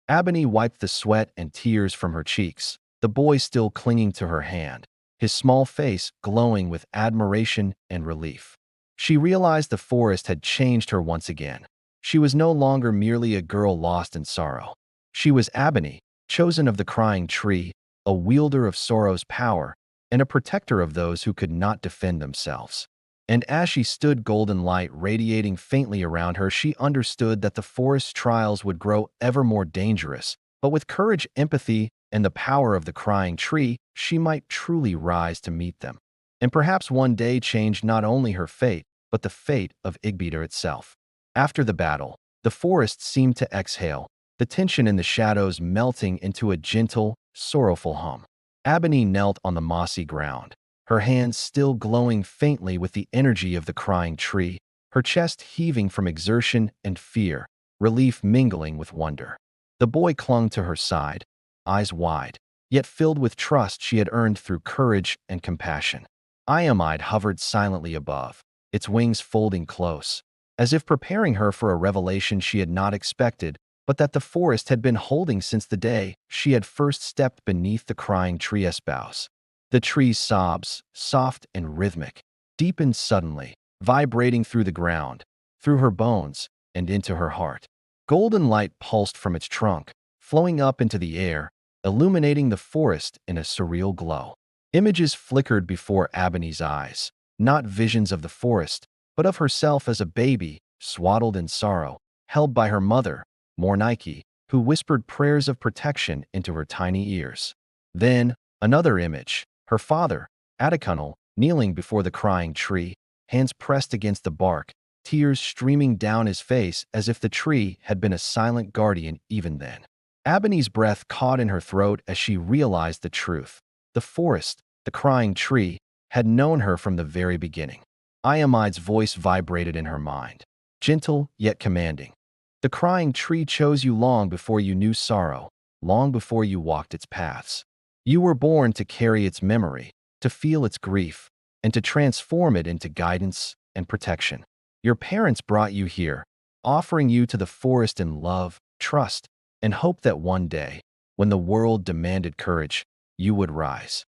Abeni wiped the sweat and tears from her cheeks, the boy still clinging to her hand, his small face glowing with admiration and relief. She realized the forest had changed her once again. She was no longer merely a girl lost in sorrow. She was Abeni, chosen of the crying tree, a wielder of sorrow's power, and a protector of those who could not defend themselves. And as she stood, golden light radiating faintly around her, she understood that the forest's trials would grow ever more dangerous, but with courage, empathy, and the power of the crying tree, she might truly rise to meet them. And perhaps one day change not only her fate, but the fate of Igbita itself. After the battle, the forest seemed to exhale, the tension in the shadows melting into a gentle, sorrowful hum. Abeni knelt on the mossy ground, her hands still glowing faintly with the energy of the crying tree, her chest heaving from exertion and fear, relief mingling with wonder. The boy clung to her side, eyes wide, yet filled with trust she had earned through courage and compassion. Iamide hovered silently above, its wings folding close, as if preparing her for a revelation she had not expected, but that the forest had been holding since the day she had first stepped beneath the crying tree's boughs. The tree's sobs, soft and rhythmic, deepened suddenly, vibrating through the ground, through her bones, and into her heart. Golden light pulsed from its trunk, flowing up into the air, illuminating the forest in a surreal glow. Images flickered before Abeni's eyes, not visions of the forest, but of herself as a baby, swaddled in sorrow, held by her mother, Mornike, who whispered prayers of protection into her tiny ears. Then, another image, her father, Adekunle, kneeling before the crying tree, hands pressed against the bark, tears streaming down his face as if the tree had been a silent guardian even then. Abeni's breath caught in her throat as she realized the truth. The forest, the crying tree, had known her from the very beginning. Iamide's voice vibrated in her mind, gentle yet commanding. "The crying tree chose you long before you knew sorrow, long before you walked its paths. You were born to carry its memory, to feel its grief, and to transform it into guidance and protection. Your parents brought you here, offering you to the forest in love, trust, and hope that one day, when the world demanded courage, you would rise.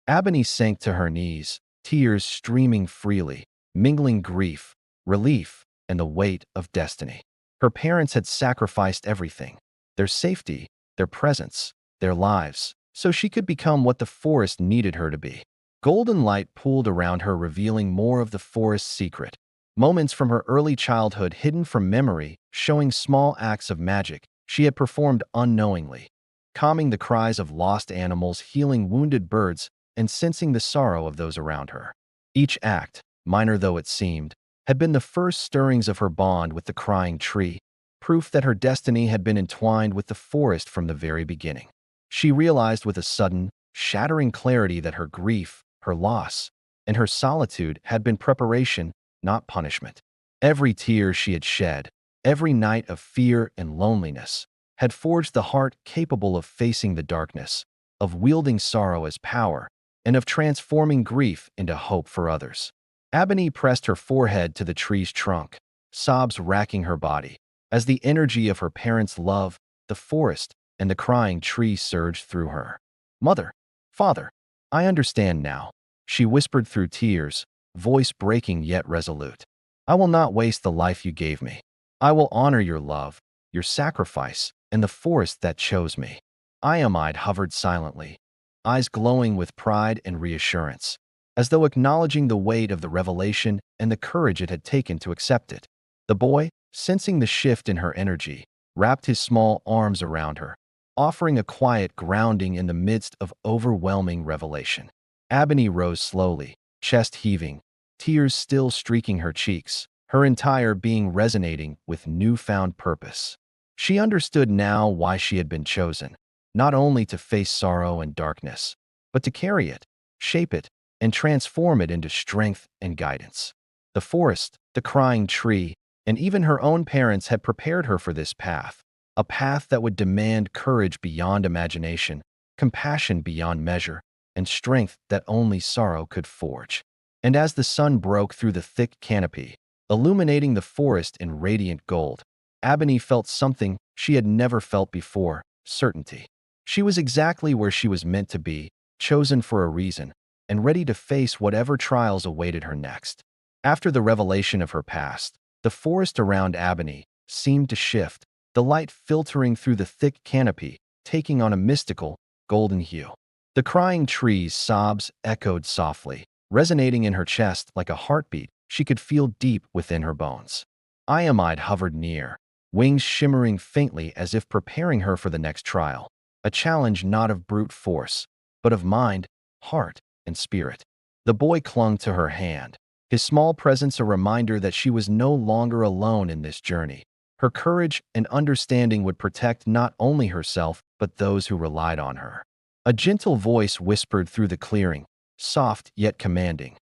Abeni sank to her knees, tears streaming freely, mingling grief, relief, and the weight of destiny. Her parents had sacrificed everything, their safety, their presence, their lives, so she could become what the forest needed her to be. Golden light pooled around her, revealing more of the forest's secret. Moments from her early childhood hidden from memory, showing small acts of magic she had performed unknowingly, calming the cries of lost animals, healing wounded birds, and sensing the sorrow of those around her. Each act, minor though it seemed, had been the first stirrings of her bond with the crying tree, proof that her destiny had been entwined with the forest from the very beginning. She realized with a sudden, shattering clarity that her grief, her loss, and her solitude had been preparation, not punishment. Every tear she had shed, every night of fear and loneliness, had forged the heart capable of facing the darkness, of wielding sorrow as power, and of transforming grief into hope for others. Abeni pressed her forehead to the tree's trunk, sobs racking her body, as the energy of her parents' love, the forest, and the crying tree surged through her. "Mother, father, I understand now," she whispered through tears, voice breaking yet resolute. "I will not waste the life you gave me. I will honor your love, your sacrifice, and the forest that chose me." Iamide hovered silently, eyes glowing with pride and reassurance, as though acknowledging the weight of the revelation and the courage it had taken to accept it. The boy, sensing the shift in her energy, wrapped his small arms around her, offering a quiet grounding in the midst of overwhelming revelation. Abeni rose slowly, chest heaving, tears still streaking her cheeks, her entire being resonating with newfound purpose. She understood now why she had been chosen, not only to face sorrow and darkness, but to carry it, shape it, and transform it into strength and guidance. The forest, the crying tree, and even her own parents had prepared her for this path, a path that would demand courage beyond imagination, compassion beyond measure, and strength that only sorrow could forge. And as the sun broke through the thick canopy, illuminating the forest in radiant gold, Abeni felt something she had never felt before: certainty. She was exactly where she was meant to be, chosen for a reason, and ready to face whatever trials awaited her next. After the revelation of her past, the forest around Abeni seemed to shift, the light filtering through the thick canopy, taking on a mystical, golden hue. The crying tree's sobs echoed softly, resonating in her chest like a heartbeat she could feel deep within her bones. Iamide hovered near, wings shimmering faintly as if preparing her for the next trial, a challenge not of brute force, but of mind, heart, and spirit. The boy clung to her hand, his small presence a reminder that she was no longer alone in this journey. Her courage and understanding would protect not only herself, but those who relied on her. A gentle voice whispered through the clearing, soft yet commanding.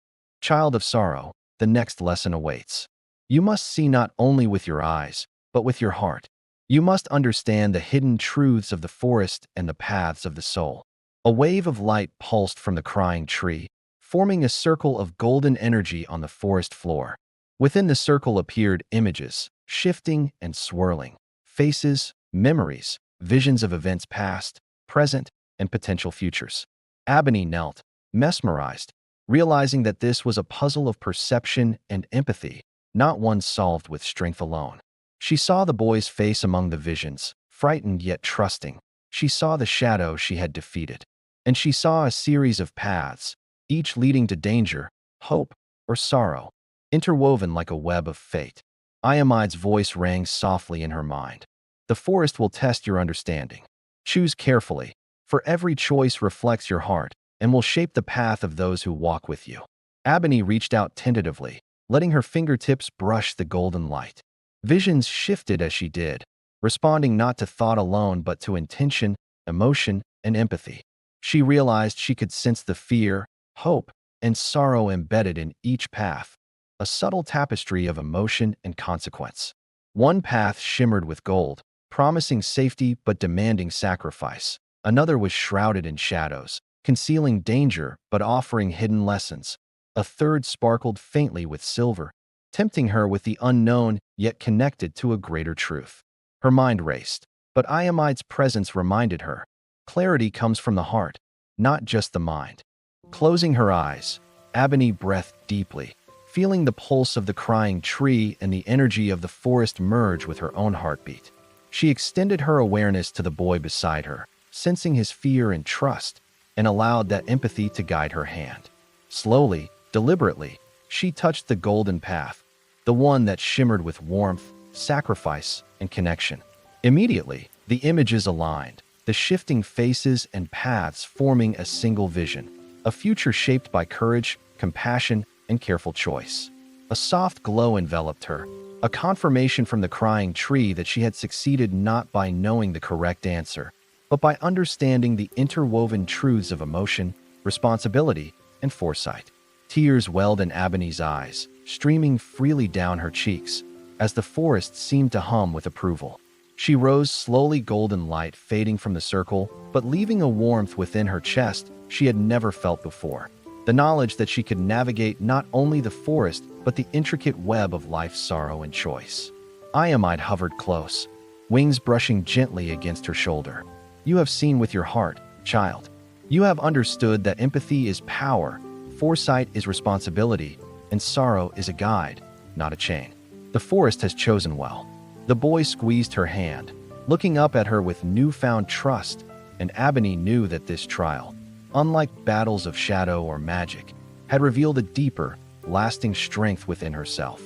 "Child of sorrow, the next lesson awaits. You must see not only with your eyes, but with your heart. You must understand the hidden truths of the forest and the paths of the soul." A wave of light pulsed from the crying tree, forming a circle of golden energy on the forest floor. Within the circle appeared images, shifting and swirling, faces, memories, visions of events past, present, and potential futures. Abeni knelt, mesmerized, realizing that this was a puzzle of perception and empathy, not one solved with strength alone. She saw the boy's face among the visions, frightened yet trusting. She saw the shadow she had defeated. And she saw a series of paths, each leading to danger, hope, or sorrow, interwoven like a web of fate. Iamide's voice rang softly in her mind. "The forest will test your understanding. Choose carefully, for every choice reflects your heart and will shape the path of those who walk with you." Abeni reached out tentatively, letting her fingertips brush the golden light. Visions shifted as she did, responding not to thought alone but to intention, emotion, and empathy. She realized she could sense the fear, hope, and sorrow embedded in each path, a subtle tapestry of emotion and consequence. One path shimmered with gold, promising safety but demanding sacrifice, Another was shrouded in shadows, concealing danger but offering hidden lessons. A third sparkled faintly with silver, tempting her with the unknown yet connected to a greater truth. Her mind raced, but Iamide's presence reminded her. Clarity comes from the heart, not just the mind. Closing her eyes, Abeni breathed deeply, feeling the pulse of the crying tree and the energy of the forest merge with her own heartbeat. She extended her awareness to the boy beside her, sensing his fear and trust, and allowed that empathy to guide her hand. Slowly, deliberately, she touched the golden path, the one that shimmered with warmth, sacrifice, and connection. Immediately, the images aligned, the shifting faces and paths forming a single vision, a future shaped by courage, compassion, and careful choice. A soft glow enveloped her, a confirmation from the crying tree that she had succeeded not by knowing the correct answer, but by understanding the interwoven truths of emotion, responsibility, and foresight. Tears welled in Abeni's eyes, streaming freely down her cheeks, as the forest seemed to hum with approval. She rose slowly, golden light fading from the circle, but leaving a warmth within her chest she had never felt before. The knowledge that she could navigate not only the forest, but the intricate web of life's sorrow and choice. Iamide hovered close, wings brushing gently against her shoulder. You have seen with your heart, child. You have understood that empathy is power, foresight is responsibility, and sorrow is a guide, not a chain. The forest has chosen well. The boy squeezed her hand, looking up at her with newfound trust, and Abeni knew that this trial, unlike battles of shadow or magic, had revealed a deeper, lasting strength within herself.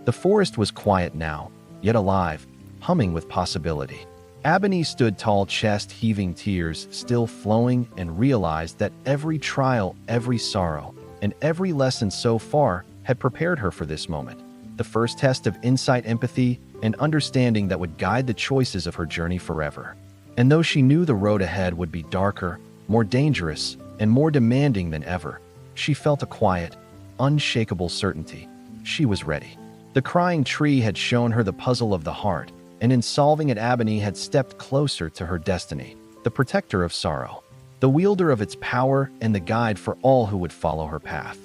The forest was quiet now, yet alive, humming with possibility. Abeni stood tall, chest heaving, tears still flowing, and realized that every trial, every sorrow, and every lesson so far had prepared her for this moment. The first test of insight, empathy, and understanding that would guide the choices of her journey forever. And though she knew the road ahead would be darker, more dangerous, and more demanding than ever, she felt a quiet, unshakable certainty. She was ready. The crying tree had shown her the puzzle of the heart, and in solving it, Abeni had stepped closer to her destiny, the protector of sorrow, the wielder of its power, and the guide for all who would follow her path.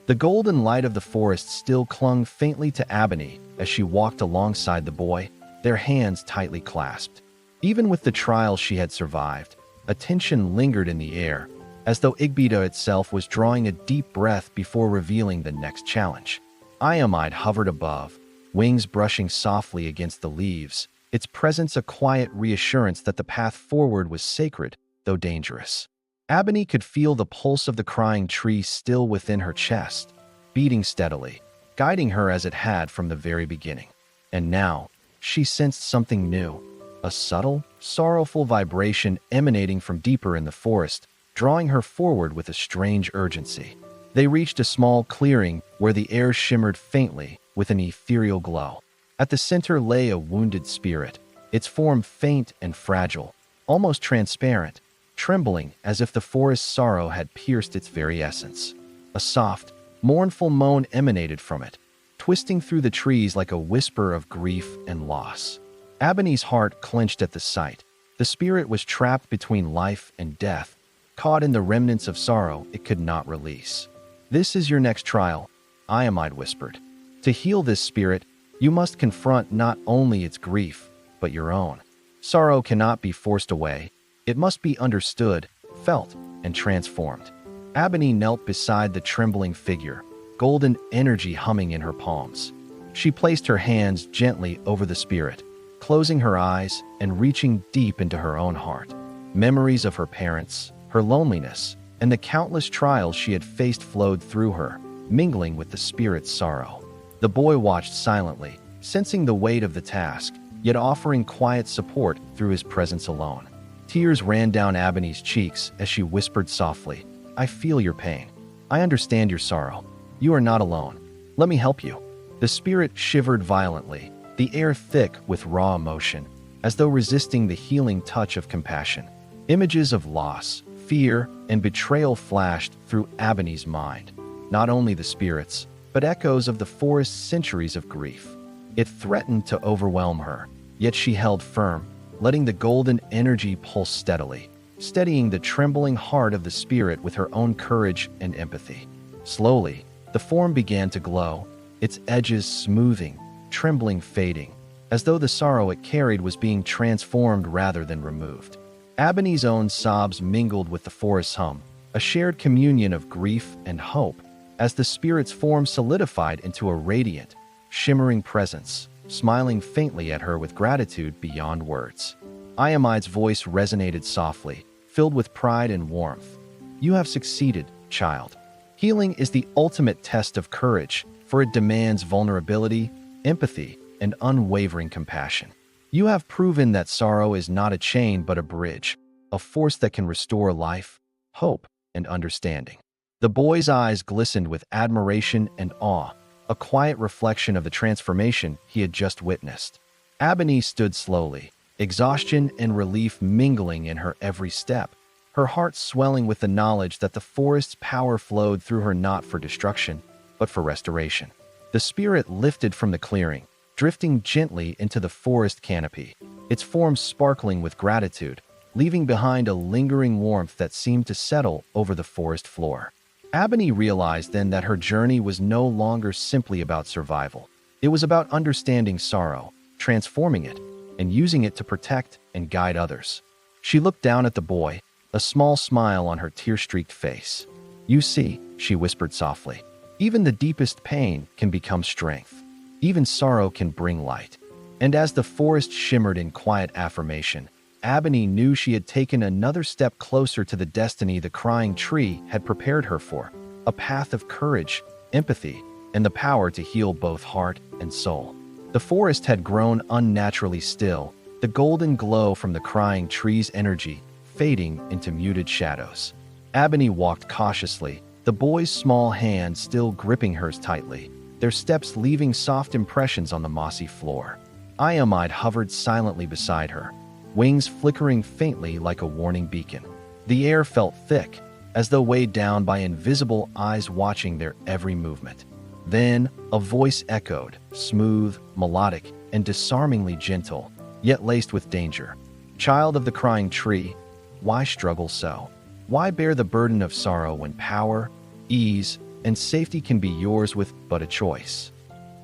The golden light of the forest still clung faintly to Abeni as she walked alongside the boy, their hands tightly clasped. Even with the trials she had survived, a tension lingered in the air, as though Igbita itself was drawing a deep breath before revealing the next challenge. Iamide hovered above, wings brushing softly against the leaves, its presence a quiet reassurance that the path forward was sacred, though dangerous. Abeni could feel the pulse of the crying tree still within her chest, beating steadily, guiding her as it had from the very beginning. And now, she sensed something new, a subtle, sorrowful vibration emanating from deeper in the forest, drawing her forward with a strange urgency. They reached a small clearing where the air shimmered faintly with an ethereal glow. At the center lay a wounded spirit, its form faint and fragile, almost transparent, trembling as if the forest's sorrow had pierced its very essence. A soft, mournful moan emanated from it, twisting through the trees like a whisper of grief and loss. Abeni's heart clenched at the sight. The spirit was trapped between life and death, caught in the remnants of sorrow it could not release. "This is your next trial," Iamide whispered. "To heal this spirit, you must confront not only its grief, but your own. Sorrow cannot be forced away. It must be understood, felt, and transformed." Abeni knelt beside the trembling figure, golden energy humming in her palms. She placed her hands gently over the spirit, closing her eyes and reaching deep into her own heart. Memories of her parents, her loneliness, and the countless trials she had faced flowed through her, mingling with the spirit's sorrow. The boy watched silently, sensing the weight of the task, yet offering quiet support through his presence alone. Tears ran down Abeni's cheeks as she whispered softly, "I feel your pain. I understand your sorrow. You are not alone. Let me help you." The spirit shivered violently, the air thick with raw emotion, as though resisting the healing touch of compassion. Images of loss, fear, and betrayal flashed through Abeni's mind. Not only the spirits, but echoes of the forest's centuries of grief. It threatened to overwhelm her, yet she held firm, letting the golden energy pulse steadily, steadying the trembling heart of the spirit with her own courage and empathy. Slowly, the form began to glow, its edges smoothing, trembling fading, as though the sorrow it carried was being transformed rather than removed. Abeni's own sobs mingled with the forest's hum, a shared communion of grief and hope, as the spirit's form solidified into a radiant, shimmering presence, smiling faintly at her with gratitude beyond words. Iamide's voice resonated softly, filled with pride and warmth. "You have succeeded, child. Healing is the ultimate test of courage, for it demands vulnerability, empathy, and unwavering compassion. You have proven that sorrow is not a chain but a bridge, a force that can restore life, hope, and understanding." The boy's eyes glistened with admiration and awe, a quiet reflection of the transformation he had just witnessed. Abeni stood slowly, exhaustion and relief mingling in her every step, her heart swelling with the knowledge that the forest's power flowed through her not for destruction, but for restoration. The spirit lifted from the clearing, drifting gently into the forest canopy, its form sparkling with gratitude, leaving behind a lingering warmth that seemed to settle over the forest floor. Abeni realized then that her journey was no longer simply about survival. It was about understanding sorrow, transforming it, and using it to protect and guide others. She looked down at the boy, a small smile on her tear-streaked face. "You see," she whispered softly, "even the deepest pain can become strength. Even sorrow can bring light." And as the forest shimmered in quiet affirmation, Abeni knew she had taken another step closer to the destiny the crying tree had prepared her for, a path of courage, empathy, and the power to heal both heart and soul. The forest had grown unnaturally still, the golden glow from the crying tree's energy fading into muted shadows. Abeni walked cautiously, the boy's small hand still gripping hers tightly, their steps leaving soft impressions on the mossy floor. Iamide hovered silently beside her, wings flickering faintly like a warning beacon. The air felt thick, as though weighed down by invisible eyes watching their every movement. Then a voice echoed, smooth, melodic, and disarmingly gentle, yet laced with danger. "Child of the crying tree, why struggle so? Why bear the burden of sorrow when power, ease, and safety can be yours with but a choice?"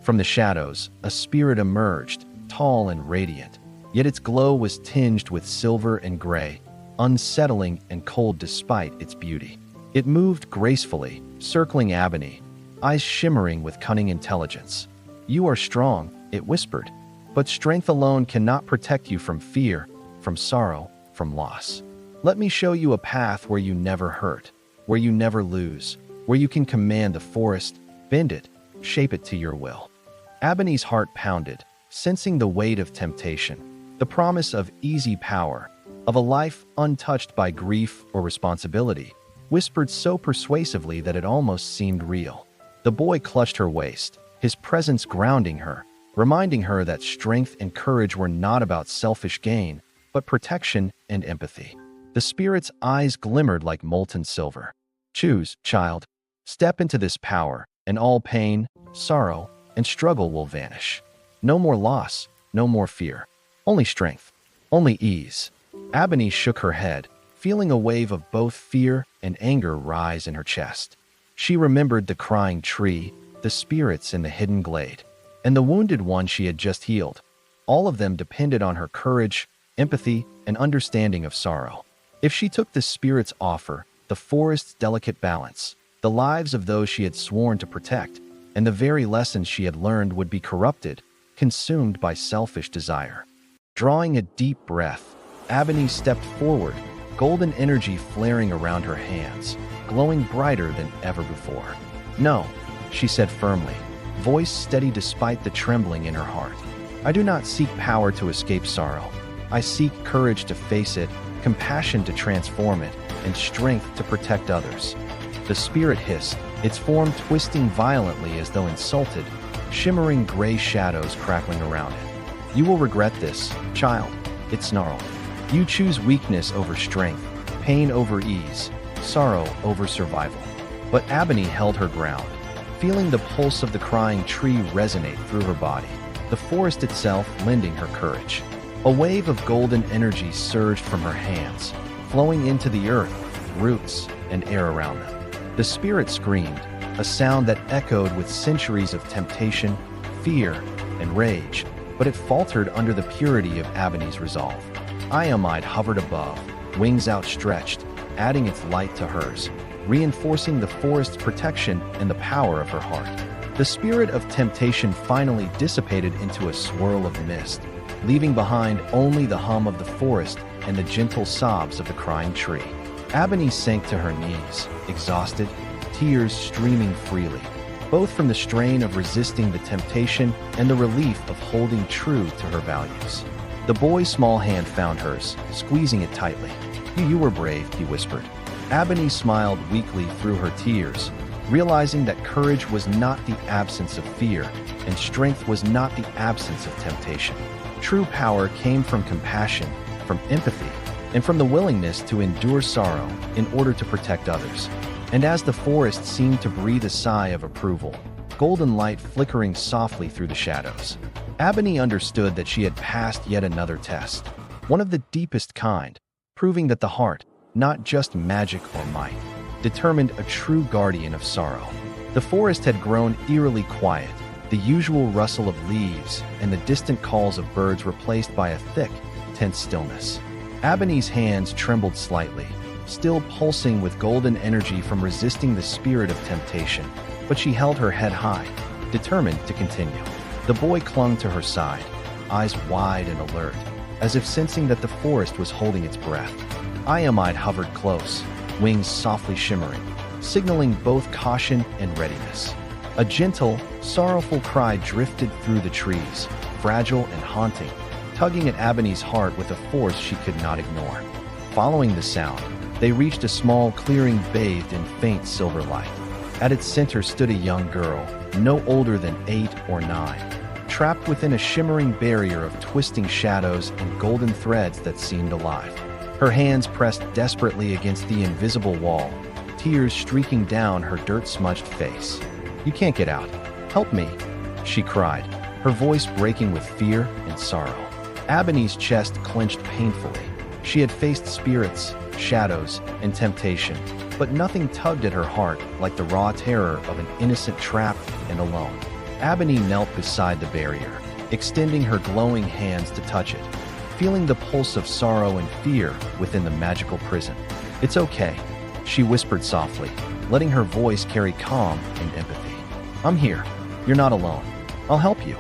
From the shadows, a spirit emerged, tall and radiant, yet its glow was tinged with silver and gray, unsettling and cold despite its beauty. It moved gracefully, circling Abeni, eyes shimmering with cunning intelligence. "You are strong," it whispered, "but strength alone cannot protect you from fear, from sorrow, from loss. Let me show you a path where you never hurt, where you never lose, where you can command the forest, bend it, shape it to your will." Abeni's heart pounded, sensing the weight of temptation, the promise of easy power, of a life untouched by grief or responsibility, whispered so persuasively that it almost seemed real. The boy clutched her waist, his presence grounding her, reminding her that strength and courage were not about selfish gain, but protection and empathy. The spirit's eyes glimmered like molten silver. "Choose, child. Step into this power, and all pain, sorrow, and struggle will vanish. No more loss, no more fear. Only strength, only ease." Abeni shook her head, feeling a wave of both fear and anger rise in her chest. She remembered the crying tree, the spirits in the hidden glade, and the wounded one she had just healed. All of them depended on her courage, empathy, and understanding of sorrow. If she took the spirit's offer, the forest's delicate balance, the lives of those she had sworn to protect, and the very lessons she had learned would be corrupted, consumed by selfish desire. Drawing a deep breath, Abeni stepped forward, golden energy flaring around her hands, glowing brighter than ever before. "No," she said firmly, voice steady despite the trembling in her heart. "I do not seek power to escape sorrow. I seek courage to face it, compassion to transform it, and strength to protect others." The spirit hissed, its form twisting violently as though insulted, shimmering gray shadows crackling around it. "You will regret this, child," it snarled. "You choose weakness over strength, pain over ease, sorrow over survival." But Abeni held her ground, feeling the pulse of the crying tree resonate through her body, the forest itself lending her courage. A wave of golden energy surged from her hands, flowing into the earth, roots, and air around them. The spirit screamed, a sound that echoed with centuries of temptation, fear, and rage, but it faltered under the purity of Abeni's resolve. Iamide hovered above, wings outstretched, adding its light to hers, reinforcing the forest's protection and the power of her heart. The spirit of temptation finally dissipated into a swirl of mist, leaving behind only the hum of the forest and the gentle sobs of the crying tree. Abeni sank to her knees, exhausted, tears streaming freely, both from the strain of resisting the temptation and the relief of holding true to her values. The boy's small hand found hers, squeezing it tightly. You were brave," he whispered. Abeni smiled weakly through her tears, realizing that courage was not the absence of fear, and strength was not the absence of temptation. True power came from compassion, from empathy, and from the willingness to endure sorrow in order to protect others. And as the forest seemed to breathe a sigh of approval, golden light flickering softly through the shadows, Abeni understood that she had passed yet another test, one of the deepest kind, proving that the heart, not just magic or might, determined a true guardian of sorrow. The forest had grown eerily quiet, the usual rustle of leaves and the distant calls of birds replaced by a thick, tense stillness. Abeni's hands trembled slightly, still pulsing with golden energy from resisting the spirit of temptation, but she held her head high, determined to continue. The boy clung to her side, eyes wide and alert, as if sensing that the forest was holding its breath. Iamide hovered close, wings softly shimmering, signaling both caution and readiness. A gentle, sorrowful cry drifted through the trees, fragile and haunting, tugging at Abeni's heart with a force she could not ignore. Following the sound, they reached a small clearing bathed in faint silver light. At its center stood a young girl, no older than 8 or 9, trapped within a shimmering barrier of twisting shadows and golden threads that seemed alive. Her hands pressed desperately against the invisible wall, tears streaking down her dirt-smudged face. "You can't get out. Help me," she cried, her voice breaking with fear and sorrow. Abeni's chest clenched painfully. She had faced spirits, shadows, and temptation, but nothing tugged at her heart like the raw terror of an innocent trapped and alone. Abeni knelt beside the barrier, extending her glowing hands to touch it, feeling the pulse of sorrow and fear within the magical prison. "It's okay," she whispered softly, letting her voice carry calm and empathy. "I'm here. You're not alone. I'll help you."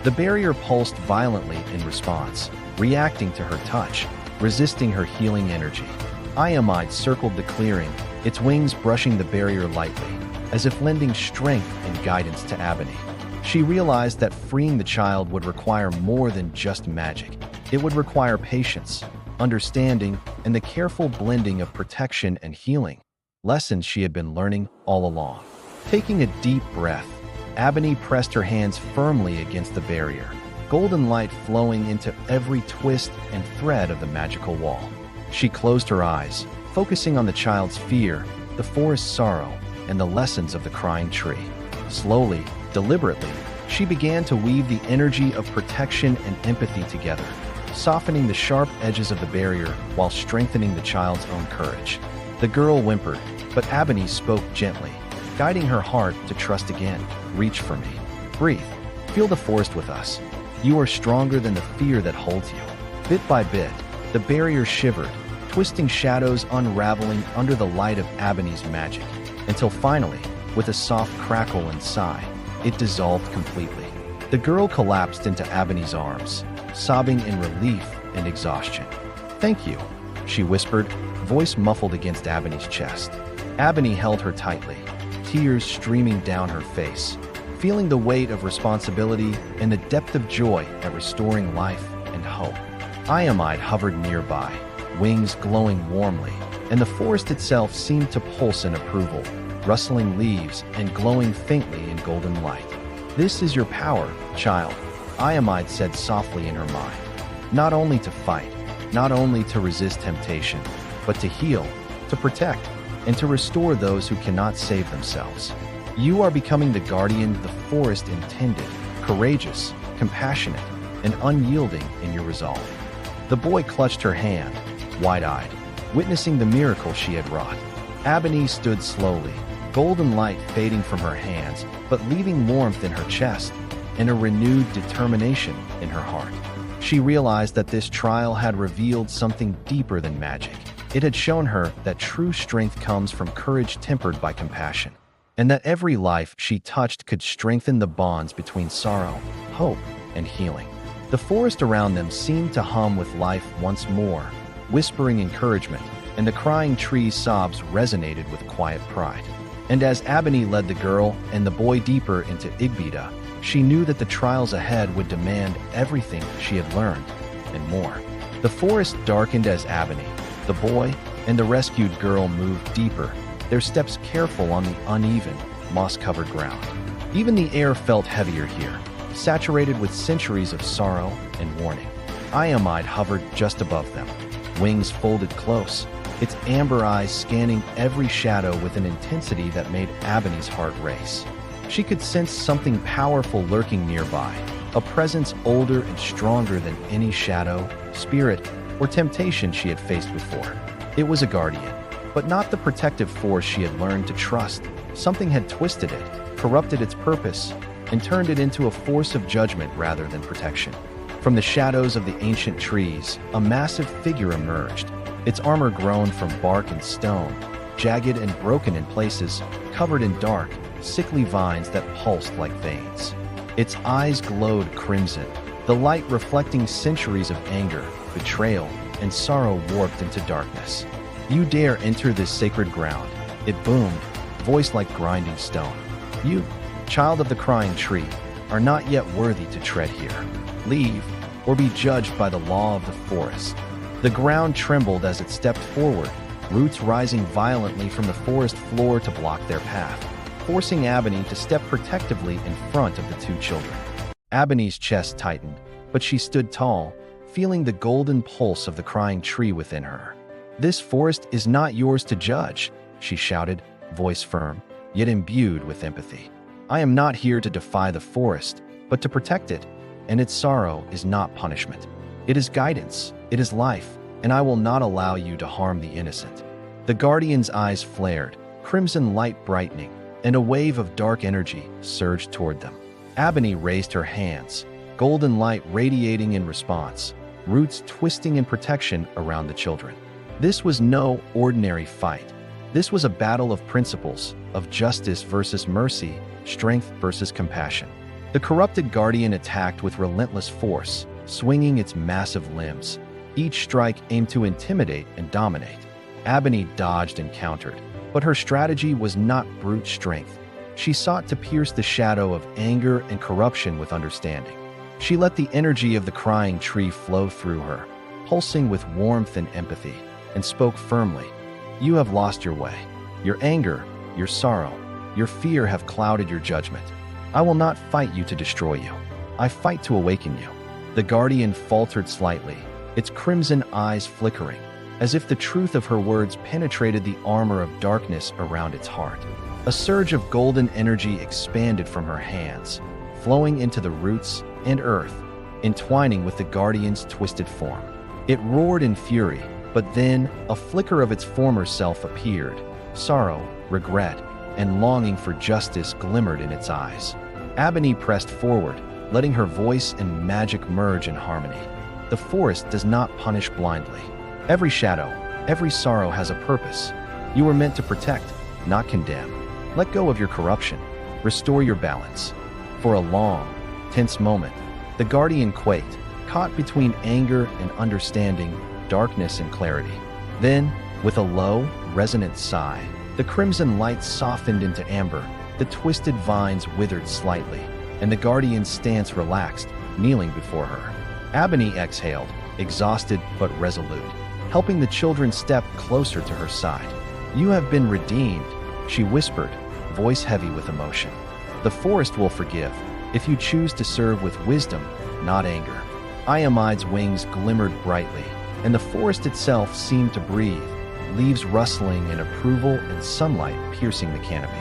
The barrier pulsed violently in response, reacting to her touch, resisting her healing energy. Iamide circled the clearing, its wings brushing the barrier lightly, as if lending strength and guidance to Abeni. She realized that freeing the child would require more than just magic. It would require patience, understanding, and the careful blending of protection and healing, lessons she had been learning all along. Taking a deep breath, Abeni pressed her hands firmly against the barrier, golden light flowing into every twist and thread of the magical wall. She closed her eyes, focusing on the child's fear, the forest's sorrow, and the lessons of the crying tree. Slowly, deliberately, she began to weave the energy of protection and empathy together, softening the sharp edges of the barrier while strengthening the child's own courage. The girl whimpered, but Abeni spoke gently, guiding her heart to trust again. "Reach for me. Breathe. Feel the forest with us. You are stronger than the fear that holds you." Bit by bit, the barrier shivered, twisting shadows unraveling under the light of Abeni's magic, until finally, with a soft crackle and sigh, it dissolved completely. The girl collapsed into Abeni's arms, sobbing in relief and exhaustion. "Thank you," she whispered, voice muffled against Abeni's chest. Abeni held her tightly, tears streaming down her face, feeling the weight of responsibility and the depth of joy at restoring life and hope. Iamide hovered nearby, wings glowing warmly, and the forest itself seemed to pulse in approval, rustling leaves and glowing faintly in golden light. "This is your power, child," Iamide said softly in her mind. "Not only to fight, not only to resist temptation, but to heal, to protect, and to restore those who cannot save themselves. You are becoming the guardian the forest intended, courageous, compassionate, and unyielding in your resolve." The boy clutched her hand, wide-eyed. witnessing the miracle she had wrought. Abeni stood slowly, golden light fading from her hands, but leaving warmth in her chest and a renewed determination in her heart. She realized that this trial had revealed something deeper than magic. It had shown her that true strength comes from courage tempered by compassion, and that every life she touched could strengthen the bonds between sorrow, hope, and healing. The forest around them seemed to hum with life once more, whispering encouragement, and the crying trees' sobs resonated with quiet pride. And as Abeni led the girl and the boy deeper into Igbida, she knew that the trials ahead would demand everything she had learned, and more. The forest darkened as Abeni, the boy, and the rescued girl moved deeper, their steps careful on the uneven, moss-covered ground. Even the air felt heavier here, saturated with centuries of sorrow and warning. Iamide hovered just above them, wings folded close, its amber eyes scanning every shadow with an intensity that made Abeni's heart race. She could sense something powerful lurking nearby, a presence older and stronger than any shadow, spirit, or temptation she had faced before. It was a guardian, but not the protective force she had learned to trust. Something had twisted it, corrupted its purpose, and turned it into a force of judgment rather than protection. From the shadows of the ancient trees, a massive figure emerged, its armor grown from bark and stone, jagged and broken in places, covered in dark, sickly vines that pulsed like veins. Its eyes glowed crimson, the light reflecting centuries of anger, betrayal, and sorrow warped into darkness. "You dare enter this sacred ground," it boomed, voice like grinding stone. "You, child of the crying tree, are not yet worthy to tread here. Leave, or be judged by the law of the forest." The ground trembled as it stepped forward, roots rising violently from the forest floor to block their path, forcing Abeni to step protectively in front of the two children. Abeni's chest tightened, but she stood tall, feeling the golden pulse of the crying tree within her. "This forest is not yours to judge," she shouted, voice firm, yet imbued with empathy. "I am not here to defy the forest, but to protect it, and its sorrow is not punishment. It is guidance, it is life, and I will not allow you to harm the innocent." The guardian's eyes flared, crimson light brightening, and a wave of dark energy surged toward them. Abeni raised her hands, golden light radiating in response, roots twisting in protection around the children. This was no ordinary fight. This was a battle of principles, of justice versus mercy, strength versus compassion. The corrupted guardian attacked with relentless force, swinging its massive limbs. Each strike aimed to intimidate and dominate. Abeni dodged and countered, but her strategy was not brute strength. She sought to pierce the shadow of anger and corruption with understanding. She let the energy of the crying tree flow through her, pulsing with warmth and empathy, and spoke firmly. "You have lost your way. Your anger, your sorrow, your fear have clouded your judgment. I will not fight you to destroy you. I fight to awaken you." The guardian faltered slightly, its crimson eyes flickering, as if the truth of her words penetrated the armor of darkness around its heart. A surge of golden energy expanded from her hands, flowing into the roots and earth, entwining with the guardian's twisted form. It roared in fury, but then a flicker of its former self appeared. Sorrow, regret, and longing for justice glimmered in its eyes. Abeni pressed forward, letting her voice and magic merge in harmony. The forest does not punish blindly. Every shadow, every sorrow has a purpose. You were meant to protect, not condemn. Let go of your corruption. Restore your balance. For a long, tense moment, the guardian quaked, caught between anger and understanding, darkness and clarity. Then, with a low, resonant sigh, the crimson light softened into amber, the twisted vines withered slightly, and the guardian's stance relaxed, kneeling before her. Abeni exhaled, exhausted but resolute, helping the children step closer to her side. "You have been redeemed," she whispered, voice heavy with emotion. "The forest will forgive, if you choose to serve with wisdom, not anger." Iamide's wings glimmered brightly, and the forest itself seemed to breathe, leaves rustling in approval and sunlight piercing the canopy.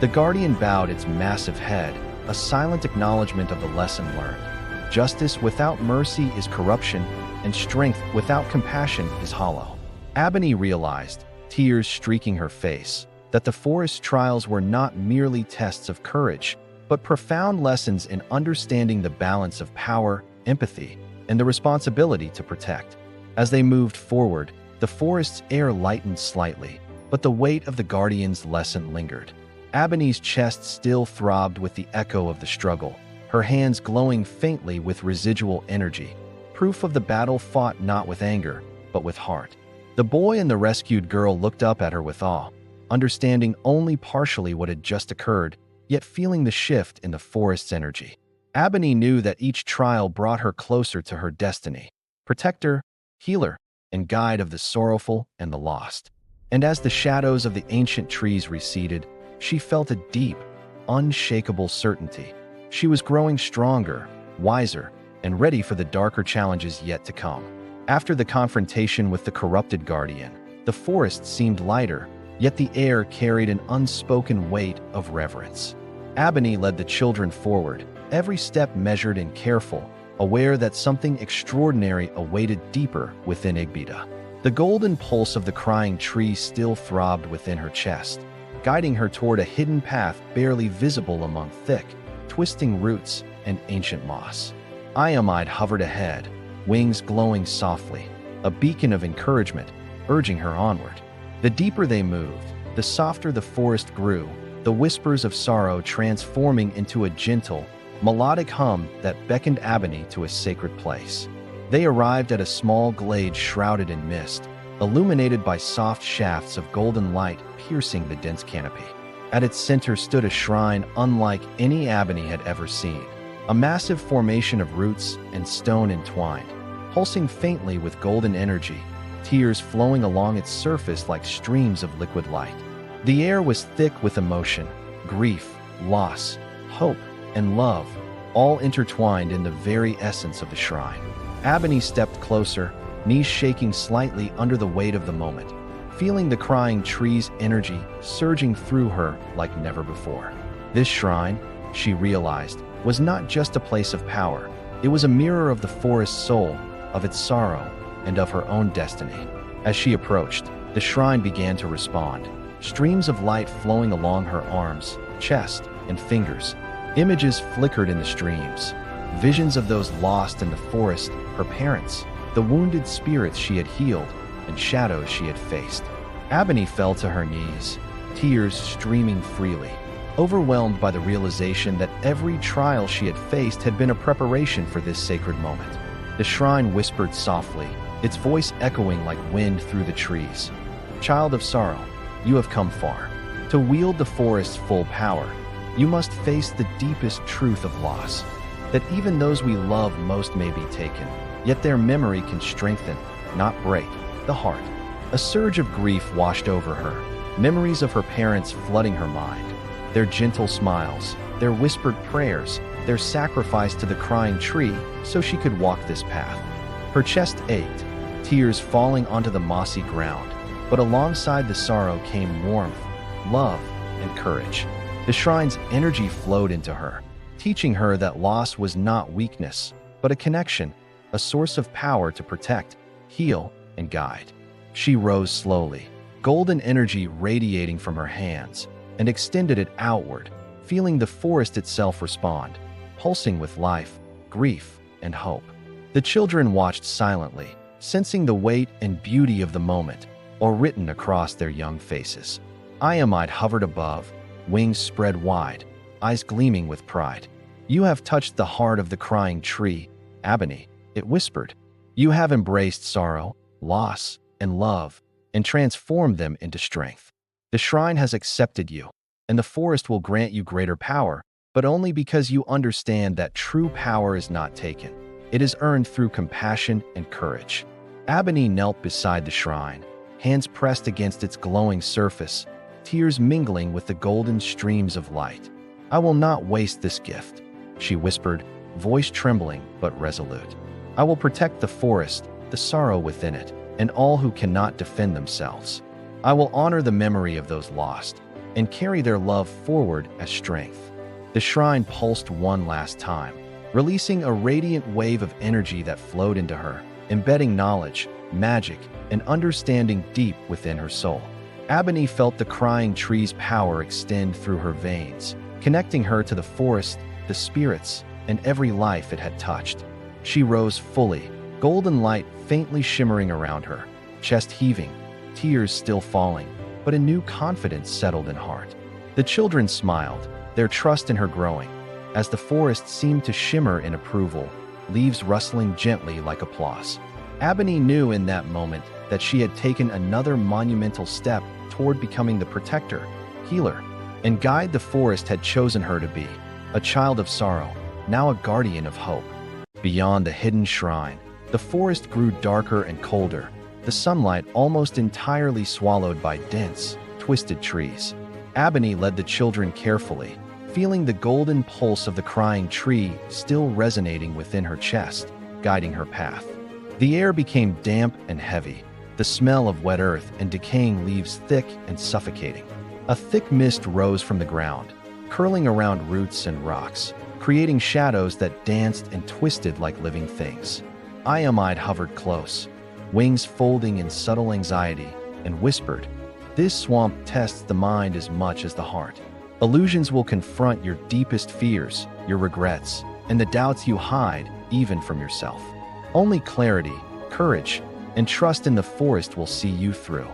The guardian bowed its massive head, a silent acknowledgement of the lesson learned. Justice without mercy is corruption, and strength without compassion is hollow. Abeni realized, tears streaking her face, that the forest trials were not merely tests of courage, but profound lessons in understanding the balance of power, empathy, and the responsibility to protect. As they moved forward, the forest's air lightened slightly, but the weight of the Guardian's lesson lingered. Abeni's chest still throbbed with the echo of the struggle, her hands glowing faintly with residual energy, proof of the battle fought not with anger, but with heart. The boy and the rescued girl looked up at her with awe, understanding only partially what had just occurred, yet feeling the shift in the forest's energy. Abeni knew that each trial brought her closer to her destiny, protector, healer, and guide of the sorrowful and the lost. And as the shadows of the ancient trees receded, she felt a deep, unshakable certainty. She was growing stronger, wiser, and ready for the darker challenges yet to come. After the confrontation with the corrupted Guardian, the forest seemed lighter, yet the air carried an unspoken weight of reverence. Abeni led the children forward, every step measured and careful, aware that something extraordinary awaited deeper within Igbita. The golden pulse of the crying tree still throbbed within her chest, guiding her toward a hidden path barely visible among thick, twisting roots and ancient moss. Iamide hovered ahead, wings glowing softly, a beacon of encouragement, urging her onward. The deeper they moved, the softer the forest grew, the whispers of sorrow transforming into a gentle, melodic hum that beckoned Abeni to a sacred place. They arrived at a small glade shrouded in mist, illuminated by soft shafts of golden light piercing the dense canopy. At its center stood a shrine unlike any Abeni had ever seen, a massive formation of roots and stone entwined, pulsing faintly with golden energy, tears flowing along its surface like streams of liquid light. The air was thick with emotion, grief, loss, hope, and love, all intertwined in the very essence of the shrine. Abeni stepped closer, knees shaking slightly under the weight of the moment, feeling the crying tree's energy surging through her like never before. This shrine, she realized, was not just a place of power. It was a mirror of the forest's soul, of its sorrow, and of her own destiny. As she approached, the shrine began to respond, streams of light flowing along her arms, chest, and fingers. Images flickered in the streams, visions of those lost in the forest, her parents, the wounded spirits she had healed, and shadows she had faced. Abeni fell to her knees, tears streaming freely, overwhelmed by the realization that every trial she had faced had been a preparation for this sacred moment. The shrine whispered softly, its voice echoing like wind through the trees. "Child of sorrow, you have come far. To wield the forest's full power, you must face the deepest truth of loss, that even those we love most may be taken, yet their memory can strengthen, not break, the heart." A surge of grief washed over her, memories of her parents flooding her mind, their gentle smiles, their whispered prayers, their sacrifice to the crying tree so she could walk this path. Her chest ached, tears falling onto the mossy ground, but alongside the sorrow came warmth, love, and courage. The shrine's energy flowed into her, teaching her that loss was not weakness, but a connection, a source of power to protect, heal, and guide. She rose slowly, golden energy radiating from her hands, and extended it outward, feeling the forest itself respond, pulsing with life, grief, and hope. The children watched silently, sensing the weight and beauty of the moment, or written across their young faces. Iamide hovered above, wings spread wide, eyes gleaming with pride. "You have touched the heart of the crying tree, Abeni," it whispered. "You have embraced sorrow, loss, and love, and transformed them into strength. The shrine has accepted you, and the forest will grant you greater power, but only because you understand that true power is not taken. It is earned through compassion and courage." Abeni knelt beside the shrine, hands pressed against its glowing surface, tears mingling with the golden streams of light. "I will not waste this gift," she whispered, voice trembling but resolute. "I will protect the forest, the sorrow within it, and all who cannot defend themselves. I will honor the memory of those lost, and carry their love forward as strength." The shrine pulsed one last time, releasing a radiant wave of energy that flowed into her, embedding knowledge, magic, and understanding deep within her soul. Abeni felt the crying tree's power extend through her veins, connecting her to the forest, the spirits, and every life it had touched. She rose fully, golden light faintly shimmering around her, chest heaving, tears still falling, but a new confidence settled in heart. The children smiled, their trust in her growing, as the forest seemed to shimmer in approval, leaves rustling gently like applause. Abeni knew in that moment that she had taken another monumental step toward becoming the protector, healer, and guide the forest had chosen her to be, a child of sorrow, now a guardian of hope. Beyond the hidden shrine, the forest grew darker and colder, the sunlight almost entirely swallowed by dense, twisted trees. Abeni led the children carefully, feeling the golden pulse of the crying tree still resonating within her chest, guiding her path. The air became damp and heavy, the smell of wet earth and decaying leaves thick and suffocating. A thick mist rose from the ground, curling around roots and rocks, creating shadows that danced and twisted like living things. Iamide hovered close, wings folding in subtle anxiety, and whispered, "This swamp tests the mind as much as the heart. Illusions will confront your deepest fears, your regrets, and the doubts you hide even from yourself. Only clarity, courage, and trust in the forest will see you through."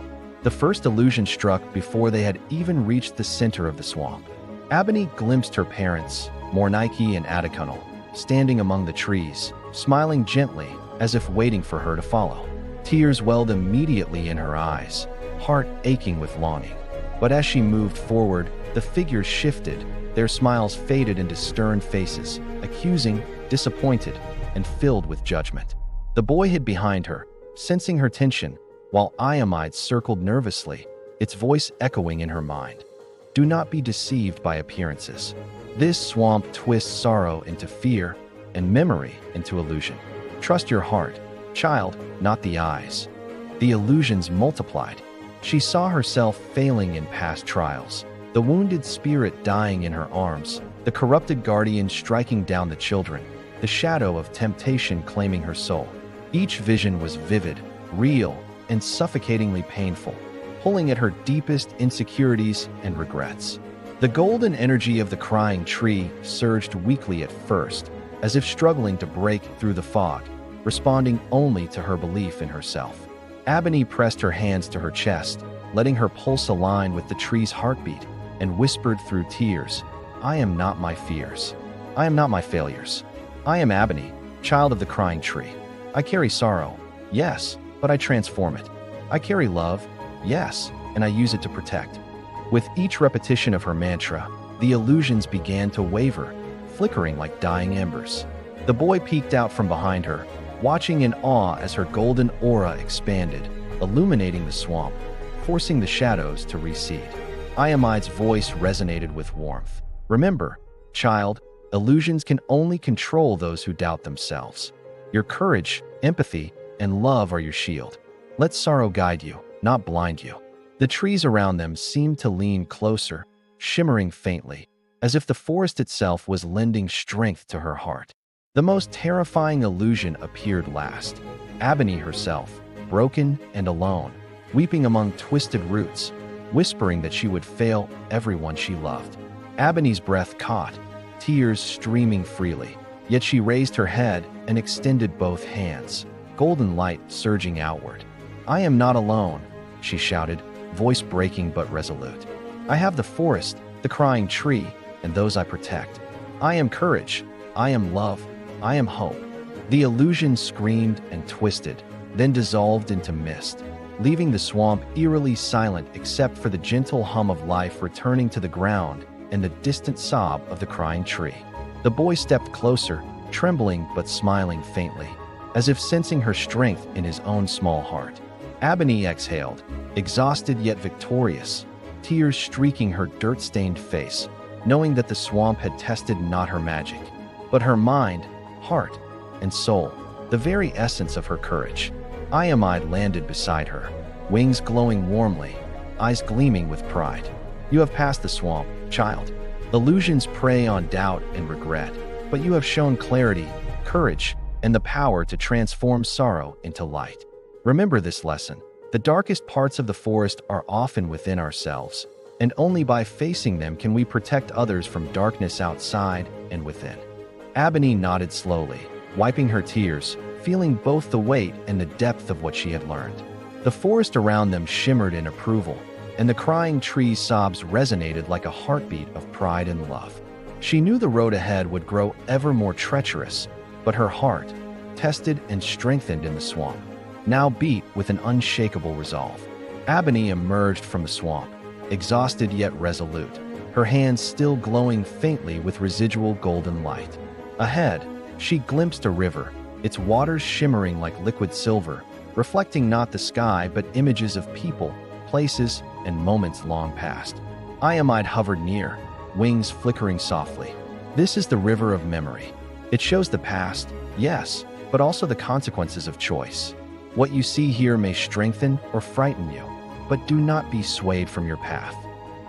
The first illusion struck before they had even reached the center of the swamp. Abeni glimpsed her parents, Mornike and Adekunal, standing among the trees, smiling gently as if waiting for her to follow. Tears welled immediately in her eyes, heart aching with longing. But as she moved forward, the figures shifted, their smiles faded into stern faces, accusing, disappointed, and filled with judgment. The boy hid behind her, sensing her tension, while Iamide circled nervously, its voice echoing in her mind. Do not be deceived by appearances. This swamp twists sorrow into fear and memory into illusion. Trust your heart, child, not the eyes. The illusions multiplied. She saw herself failing in past trials, the wounded spirit dying in her arms, the corrupted guardian striking down the children, the shadow of temptation claiming her soul. Each vision was vivid, real, and suffocatingly painful, pulling at her deepest insecurities and regrets. The golden energy of the crying tree surged weakly at first, as if struggling to break through the fog, responding only to her belief in herself. Abeni pressed her hands to her chest, letting her pulse align with the tree's heartbeat, and whispered through tears, "I am not my fears. I am not my failures. I am Abeni, child of the crying tree. I carry sorrow, yes, but I transform it. I carry love, yes, and I use it to protect." With each repetition of her mantra, the illusions began to waver, flickering like dying embers. The boy peeked out from behind her, watching in awe as her golden aura expanded, illuminating the swamp, forcing the shadows to recede. Iamide's voice resonated with warmth. "Remember, child, illusions can only control those who doubt themselves. Your courage, empathy, and love are your shield. Let sorrow guide you, not blind you." The trees around them seemed to lean closer, shimmering faintly, as if the forest itself was lending strength to her heart. The most terrifying illusion appeared last. Abeni herself, broken and alone, weeping among twisted roots, whispering that she would fail everyone she loved. Abeni's breath caught, tears streaming freely, yet she raised her head and extended both hands, golden light surging outward. "I am not alone," she shouted, voice breaking but resolute. "I have the forest, the crying tree, and those I protect. I am courage, I am love, I am hope." The illusion screamed and twisted, then dissolved into mist, leaving the swamp eerily silent except for the gentle hum of life returning to the ground and the distant sob of the crying tree. The boy stepped closer, trembling but smiling faintly, as if sensing her strength in his own small heart. Abeni exhaled, exhausted yet victorious, tears streaking her dirt-stained face, knowing that the swamp had tested not her magic, but her mind, heart, and soul, the very essence of her courage. Iamide landed beside her, wings glowing warmly, eyes gleaming with pride. "You have passed the swamp, child. Illusions prey on doubt and regret, but you have shown clarity, courage, and the power to transform sorrow into light. Remember this lesson. The darkest parts of the forest are often within ourselves, and only by facing them can we protect others from darkness outside and within. Abeni nodded slowly, wiping her tears, feeling both the weight and the depth of what she had learned. The forest around them shimmered in approval, and the crying tree's sobs resonated like a heartbeat of pride and love. She knew the road ahead would grow ever more treacherous, but her heart, tested and strengthened in the swamp, now beat with an unshakable resolve. Abeni emerged from the swamp, exhausted yet resolute, her hands still glowing faintly with residual golden light. Ahead, she glimpsed a river, its waters shimmering like liquid silver, reflecting not the sky but images of people, places, and moments long past. Iamide hovered near, wings flickering softly. This is the river of memory. It shows the past, yes, but also the consequences of choice. What you see here may strengthen or frighten you, but do not be swayed from your path.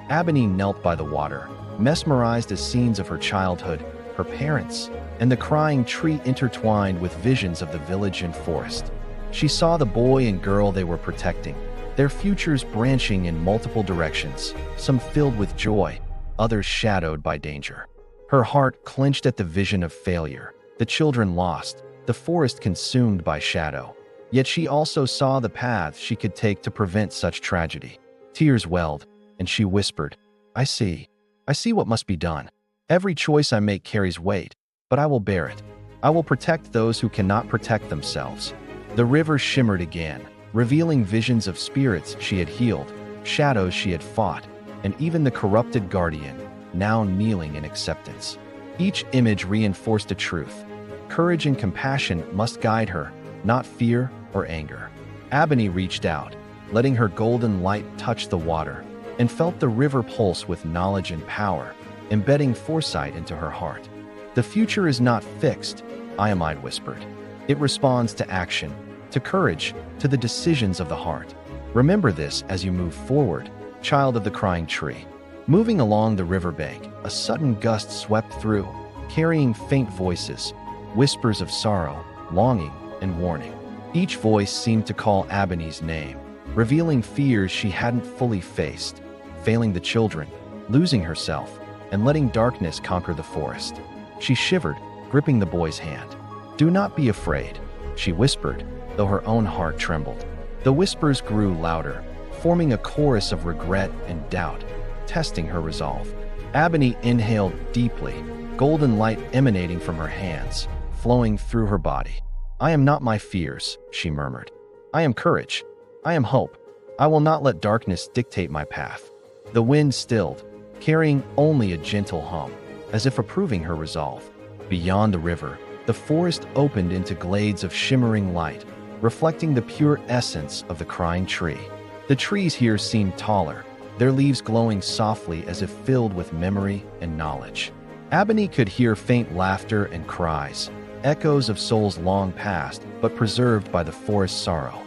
Abeni knelt by the water, mesmerized as scenes of her childhood, her parents, and the crying tree intertwined with visions of the village and forest. She saw the boy and girl they were protecting, their futures branching in multiple directions, some filled with joy, others shadowed by danger. Her heart clenched at the vision of failure, the children lost, the forest consumed by shadow. Yet she also saw the path she could take to prevent such tragedy. Tears welled, and she whispered, I see what must be done. Every choice I make carries weight, but I will bear it. I will protect those who cannot protect themselves. The river shimmered again, revealing visions of spirits she had healed, shadows she had fought, and even the corrupted guardian, now kneeling in acceptance. Each image reinforced a truth. Courage and compassion must guide her, not fear or anger. Abeni reached out, letting her golden light touch the water, and felt the river pulse with knowledge and power, embedding foresight into her heart. The future is not fixed, Iamide whispered. It responds to action, to courage, to the decisions of the heart. Remember this as you move forward, child of the crying tree. Moving along the riverbank, a sudden gust swept through, carrying faint voices, whispers of sorrow, longing, and warning. Each voice seemed to call Abeni's name, revealing fears she hadn't fully faced, failing the children, losing herself, and letting darkness conquer the forest. She shivered, gripping the boy's hand. Do not be afraid, she whispered, though her own heart trembled. The whispers grew louder, forming a chorus of regret and doubt, testing her resolve. Abeni inhaled deeply, golden light emanating from her hands, flowing through her body. I am not my fears, she murmured. I am courage. I am hope. I will not let darkness dictate my path. The wind stilled, carrying only a gentle hum, as if approving her resolve. Beyond the river, the forest opened into glades of shimmering light, reflecting the pure essence of the crying tree. The trees here seemed taller, their leaves glowing softly as if filled with memory and knowledge. Abeni could hear faint laughter and cries, echoes of souls long past but preserved by the forest's sorrow.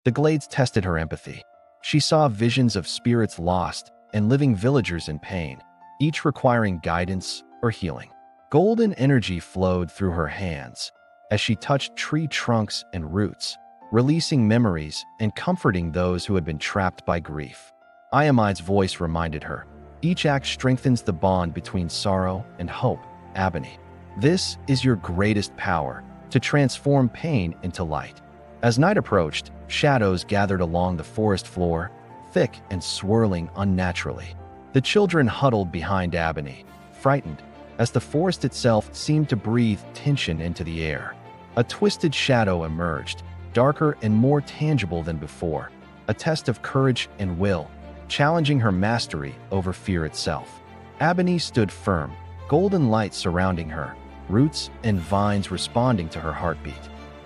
The glades tested her empathy. She saw visions of spirits lost and living villagers in pain, each requiring guidance or healing. Golden energy flowed through her hands as she touched tree trunks and roots, releasing memories and comforting those who had been trapped by grief. Iamide's voice reminded her, each act strengthens the bond between sorrow and hope, Abeni. This is your greatest power, to transform pain into light. As night approached, shadows gathered along the forest floor, thick and swirling unnaturally. The children huddled behind Abeni, frightened, as the forest itself seemed to breathe tension into the air. A twisted shadow emerged, darker and more tangible than before, a test of courage and will, challenging her mastery over fear itself. Abeni stood firm, golden light surrounding her, roots and vines responding to her heartbeat.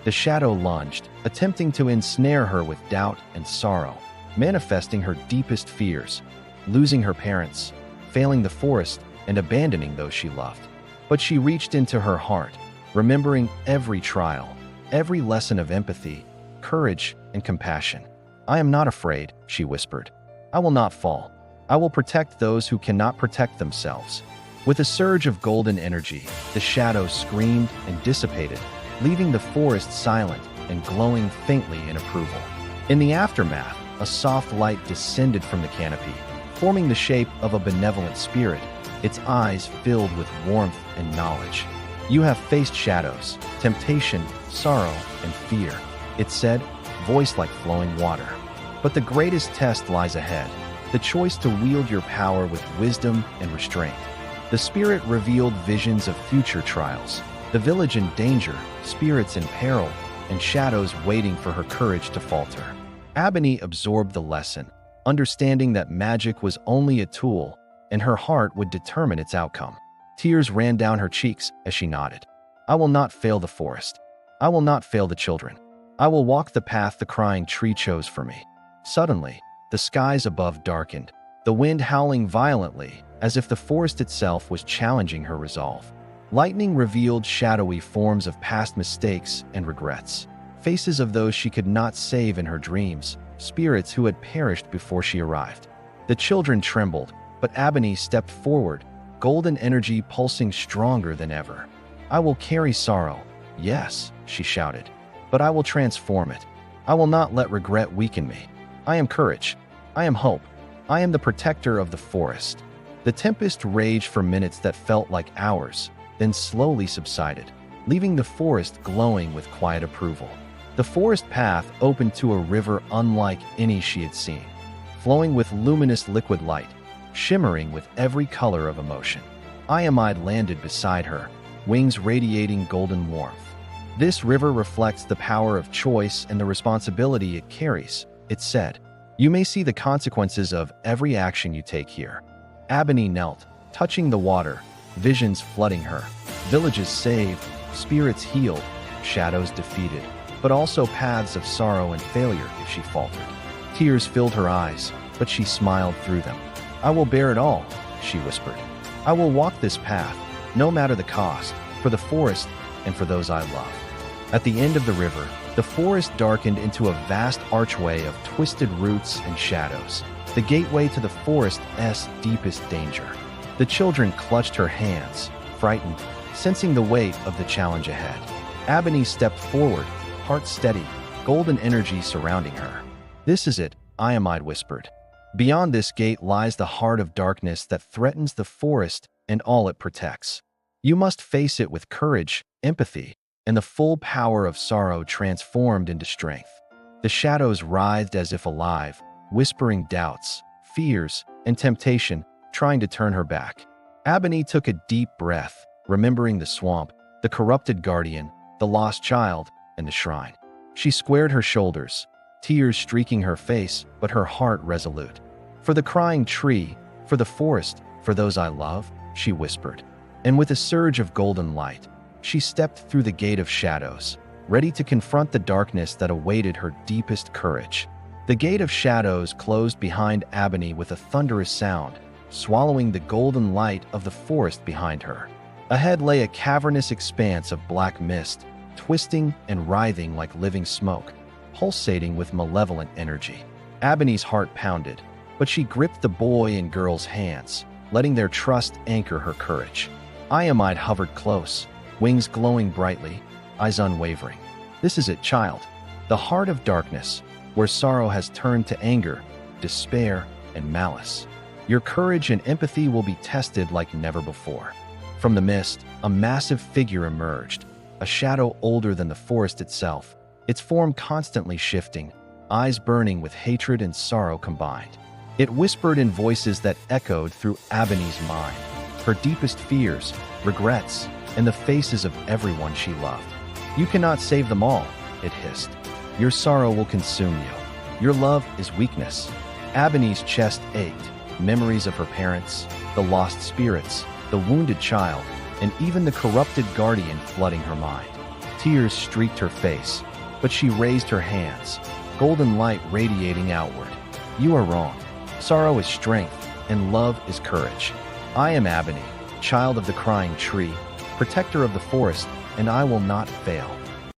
The shadow lunged, attempting to ensnare her with doubt and sorrow, manifesting her deepest fears, losing her parents, failing the forest, and abandoning those she loved. But she reached into her heart, remembering every trial, every lesson of empathy, courage, and compassion. I am not afraid, she whispered. I will not fall. I will protect those who cannot protect themselves. With a surge of golden energy, the shadow screamed and dissipated, leaving the forest silent and glowing faintly in approval. In the aftermath, a soft light descended from the canopy, forming the shape of a benevolent spirit, its eyes filled with warmth and knowledge. "You have faced shadows, temptation, sorrow, and fear," it said, voice like flowing water. "But the greatest test lies ahead, the choice to wield your power with wisdom and restraint." The spirit revealed visions of future trials, the village in danger, spirits in peril, and shadows waiting for her courage to falter. Abeni absorbed the lesson, understanding that magic was only a tool, and her heart would determine its outcome. Tears ran down her cheeks as she nodded. "I will not fail the forest. I will not fail the children. I will walk the path the crying tree chose for me." Suddenly, the skies above darkened, the wind howling violently, as if the forest itself was challenging her resolve. Lightning revealed shadowy forms of past mistakes and regrets, faces of those she could not save in her dreams, spirits who had perished before she arrived. The children trembled, but Abeni stepped forward, golden energy pulsing stronger than ever. "I will carry sorrow, yes," she shouted, "but I will transform it. I will not let regret weaken me. I am courage. I am hope. I am the protector of the forest." The tempest raged for minutes that felt like hours, then slowly subsided, leaving the forest glowing with quiet approval. The forest path opened to a river unlike any she had seen, flowing with luminous liquid light, shimmering with every color of emotion. Iamide landed beside her, wings radiating golden warmth. "This river reflects the power of choice and the responsibility it carries," it said. "You may see the consequences of every action you take here." Abeni knelt, touching the water, visions flooding her. Villages saved, spirits healed, shadows defeated, but also paths of sorrow and failure if she faltered. Tears filled her eyes, but she smiled through them. "I will bear it all," she whispered. "I will walk this path, no matter the cost, for the forest and for those I love." At the end of the river, the forest darkened into a vast archway of twisted roots and shadows, the gateway to the forest's deepest danger. The children clutched her hands, frightened, sensing the weight of the challenge ahead. Abeni stepped forward, heart steady, golden energy surrounding her. "This is it," Iamide whispered. "Beyond this gate lies the heart of darkness that threatens the forest and all it protects. You must face it with courage, empathy, and the full power of sorrow transformed into strength." The shadows writhed as if alive, whispering doubts, fears, and temptation, trying to turn her back. Abeni took a deep breath, remembering the swamp, the corrupted guardian, the lost child, and the shrine. She squared her shoulders, tears streaking her face, but her heart resolute. "For the crying tree, for the forest, for those I love," she whispered. And with a surge of golden light, she stepped through the gate of shadows, ready to confront the darkness that awaited her deepest courage. The gate of shadows closed behind Abeni with a thunderous sound, swallowing the golden light of the forest behind her. Ahead lay a cavernous expanse of black mist, twisting and writhing like living smoke, pulsating with malevolent energy. Abeni's heart pounded, but she gripped the boy and girl's hands, letting their trust anchor her courage. Iamide hovered close, wings glowing brightly, eyes unwavering. "This is it, child. The heart of darkness, where sorrow has turned to anger, despair, and malice. Your courage and empathy will be tested like never before." From the mist, a massive figure emerged, a shadow older than the forest itself, its form constantly shifting, eyes burning with hatred and sorrow combined. It whispered in voices that echoed through Abeni's mind, her deepest fears, regrets, and the faces of everyone she loved. "You cannot save them all," it hissed. "Your sorrow will consume you. Your love is weakness." Abeni's chest ached, memories of her parents, the lost spirits, the wounded child, and even the corrupted guardian flooding her mind. Tears streaked her face, but she raised her hands, golden light radiating outward. "You are wrong. Sorrow is strength, and love is courage. I am Abeni, child of the crying tree, protector of the forest, and I will not fail."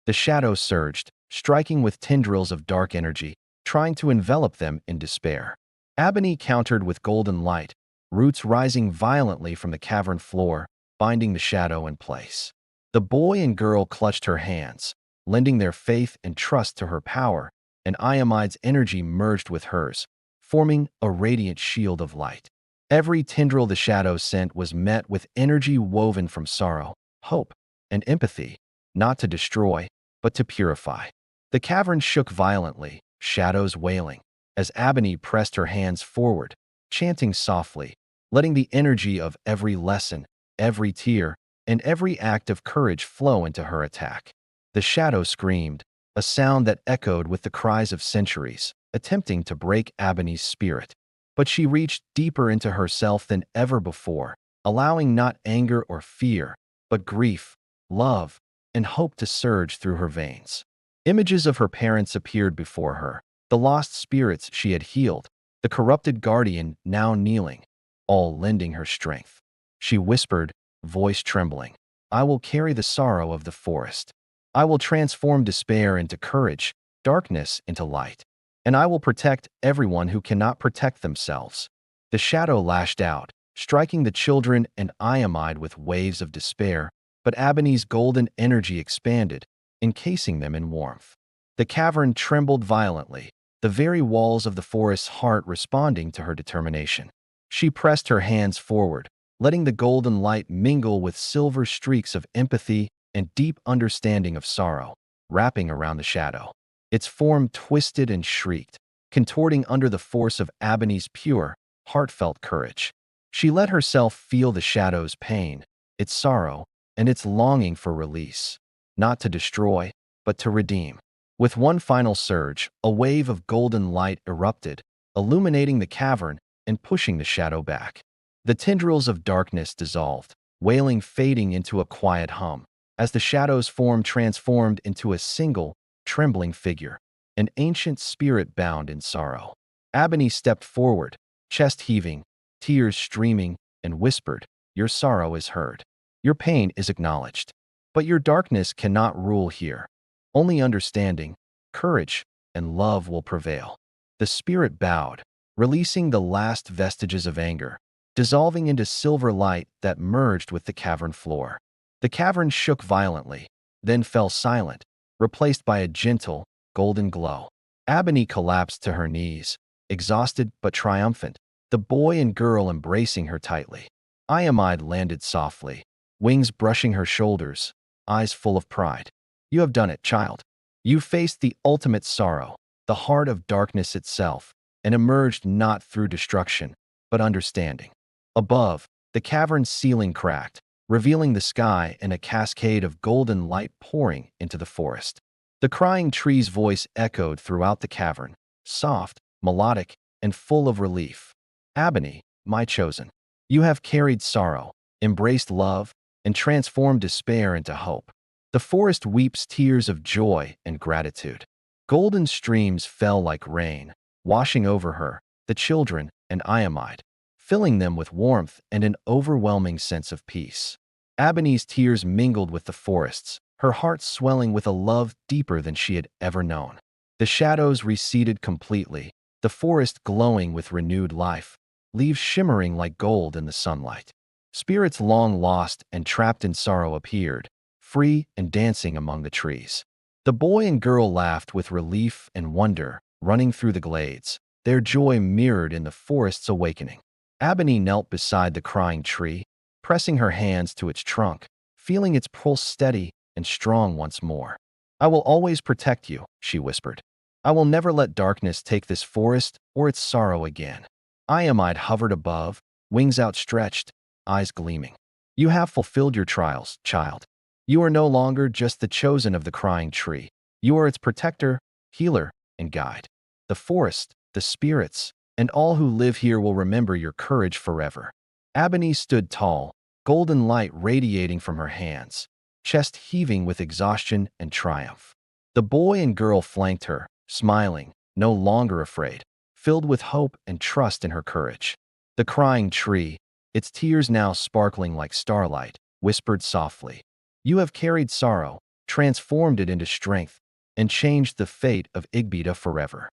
The shadow surged, striking with tendrils of dark energy, trying to envelop them in despair. Abeni countered with golden light, roots rising violently from the cavern floor, binding the shadow in place. The boy and girl clutched her hands, lending their faith and trust to her power, and Iamide's energy merged with hers, forming a radiant shield of light. Every tendril the shadow sent was met with energy woven from sorrow, hope, and empathy, not to destroy, but to purify. The cavern shook violently, shadows wailing, as Abeni pressed her hands forward, chanting softly, letting the energy of every lesson, every tear, and every act of courage flow into her attack. The shadow screamed, a sound that echoed with the cries of centuries, attempting to break Abeni's spirit. But she reached deeper into herself than ever before, allowing not anger or fear, but grief, love, and hope to surge through her veins. Images of her parents appeared before her, the lost spirits she had healed, the corrupted guardian now kneeling, all lending her strength. She whispered, voice trembling, "I will carry the sorrow of the forest. I will transform despair into courage, darkness into light. And I will protect everyone who cannot protect themselves." The shadow lashed out, striking the children and Iamide with waves of despair, but Abeni's golden energy expanded, encasing them in warmth. The cavern trembled violently, the very walls of the forest's heart responding to her determination. She pressed her hands forward, letting the golden light mingle with silver streaks of empathy and deep understanding of sorrow, wrapping around the shadow. Its form twisted and shrieked, contorting under the force of Abeni's pure, heartfelt courage. She let herself feel the shadow's pain, its sorrow, and its longing for release, not to destroy, but to redeem. With one final surge, a wave of golden light erupted, illuminating the cavern and pushing the shadow back. The tendrils of darkness dissolved, wailing fading into a quiet hum, as the shadow's form transformed into a single, trembling figure, an ancient spirit bound in sorrow. Abeni stepped forward, chest heaving, tears streaming, and whispered, "Your sorrow is heard. Your pain is acknowledged. But your darkness cannot rule here. Only understanding, courage, and love will prevail." The spirit bowed, releasing the last vestiges of anger, dissolving into silver light that merged with the cavern floor. The cavern shook violently, then fell silent, replaced by a gentle, golden glow. Abeni collapsed to her knees, exhausted but triumphant, the boy and girl embracing her tightly. Iamide landed softly, wings brushing her shoulders, eyes full of pride. "You have done it, child. You faced the ultimate sorrow, the heart of darkness itself, and emerged not through destruction, but understanding." Above, the cavern's ceiling cracked, revealing the sky and a cascade of golden light pouring into the forest. The crying tree's voice echoed throughout the cavern, soft, melodic, and full of relief. "Abeni, my chosen, you have carried sorrow, embraced love, and transformed despair into hope." The forest weeps tears of joy and gratitude. Golden streams fell like rain, washing over her, the children, and Iamide, filling them with warmth and an overwhelming sense of peace. Abeni's tears mingled with the forest's, her heart swelling with a love deeper than she had ever known. The shadows receded completely, the forest glowing with renewed life, leaves shimmering like gold in the sunlight. Spirits long lost and trapped in sorrow appeared, free and dancing among the trees. The boy and girl laughed with relief and wonder, running through the glades, their joy mirrored in the forest's awakening. Abeni knelt beside the crying tree, pressing her hands to its trunk, feeling its pulse steady and strong once more. "I will always protect you," she whispered. "I will never let darkness take this forest or its sorrow again." Iamide hovered above, wings outstretched, eyes gleaming. "You have fulfilled your trials, child. You are no longer just the chosen of the crying tree. You are its protector, healer, and guide. The forest, the spirits, and all who live here will remember your courage forever." Abeni stood tall, golden light radiating from her hands, chest heaving with exhaustion and triumph. The boy and girl flanked her, smiling, no longer afraid, filled with hope and trust in her courage. The crying tree, its tears now sparkling like starlight, whispered softly, "You have carried sorrow, transformed it into strength, and changed the fate of Igbita forever."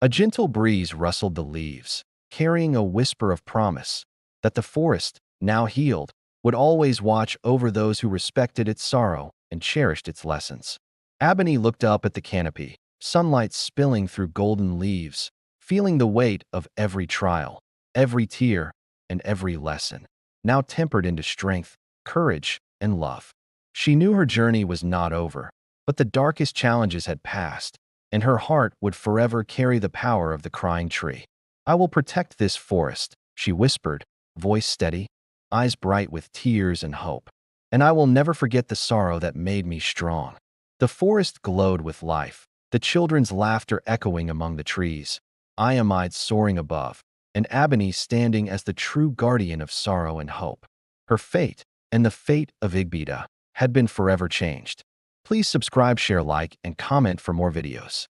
A gentle breeze rustled the leaves, carrying a whisper of promise that the forest, now healed, would always watch over those who respected its sorrow and cherished its lessons. Abeni looked up at the canopy, sunlight spilling through golden leaves, feeling the weight of every trial, every tear, and every lesson, now tempered into strength, courage, and love. She knew her journey was not over, but the darkest challenges had passed, and her heart would forever carry the power of the crying tree. "I will protect this forest," she whispered, voice steady, eyes bright with tears and hope. "And I will never forget the sorrow that made me strong." The forest glowed with life, the children's laughter echoing among the trees, Iamides soaring above, and Abeni standing as the true guardian of sorrow and hope. Her fate, and the fate of Igbita, had been forever changed. Please subscribe, share, like, and comment for more videos.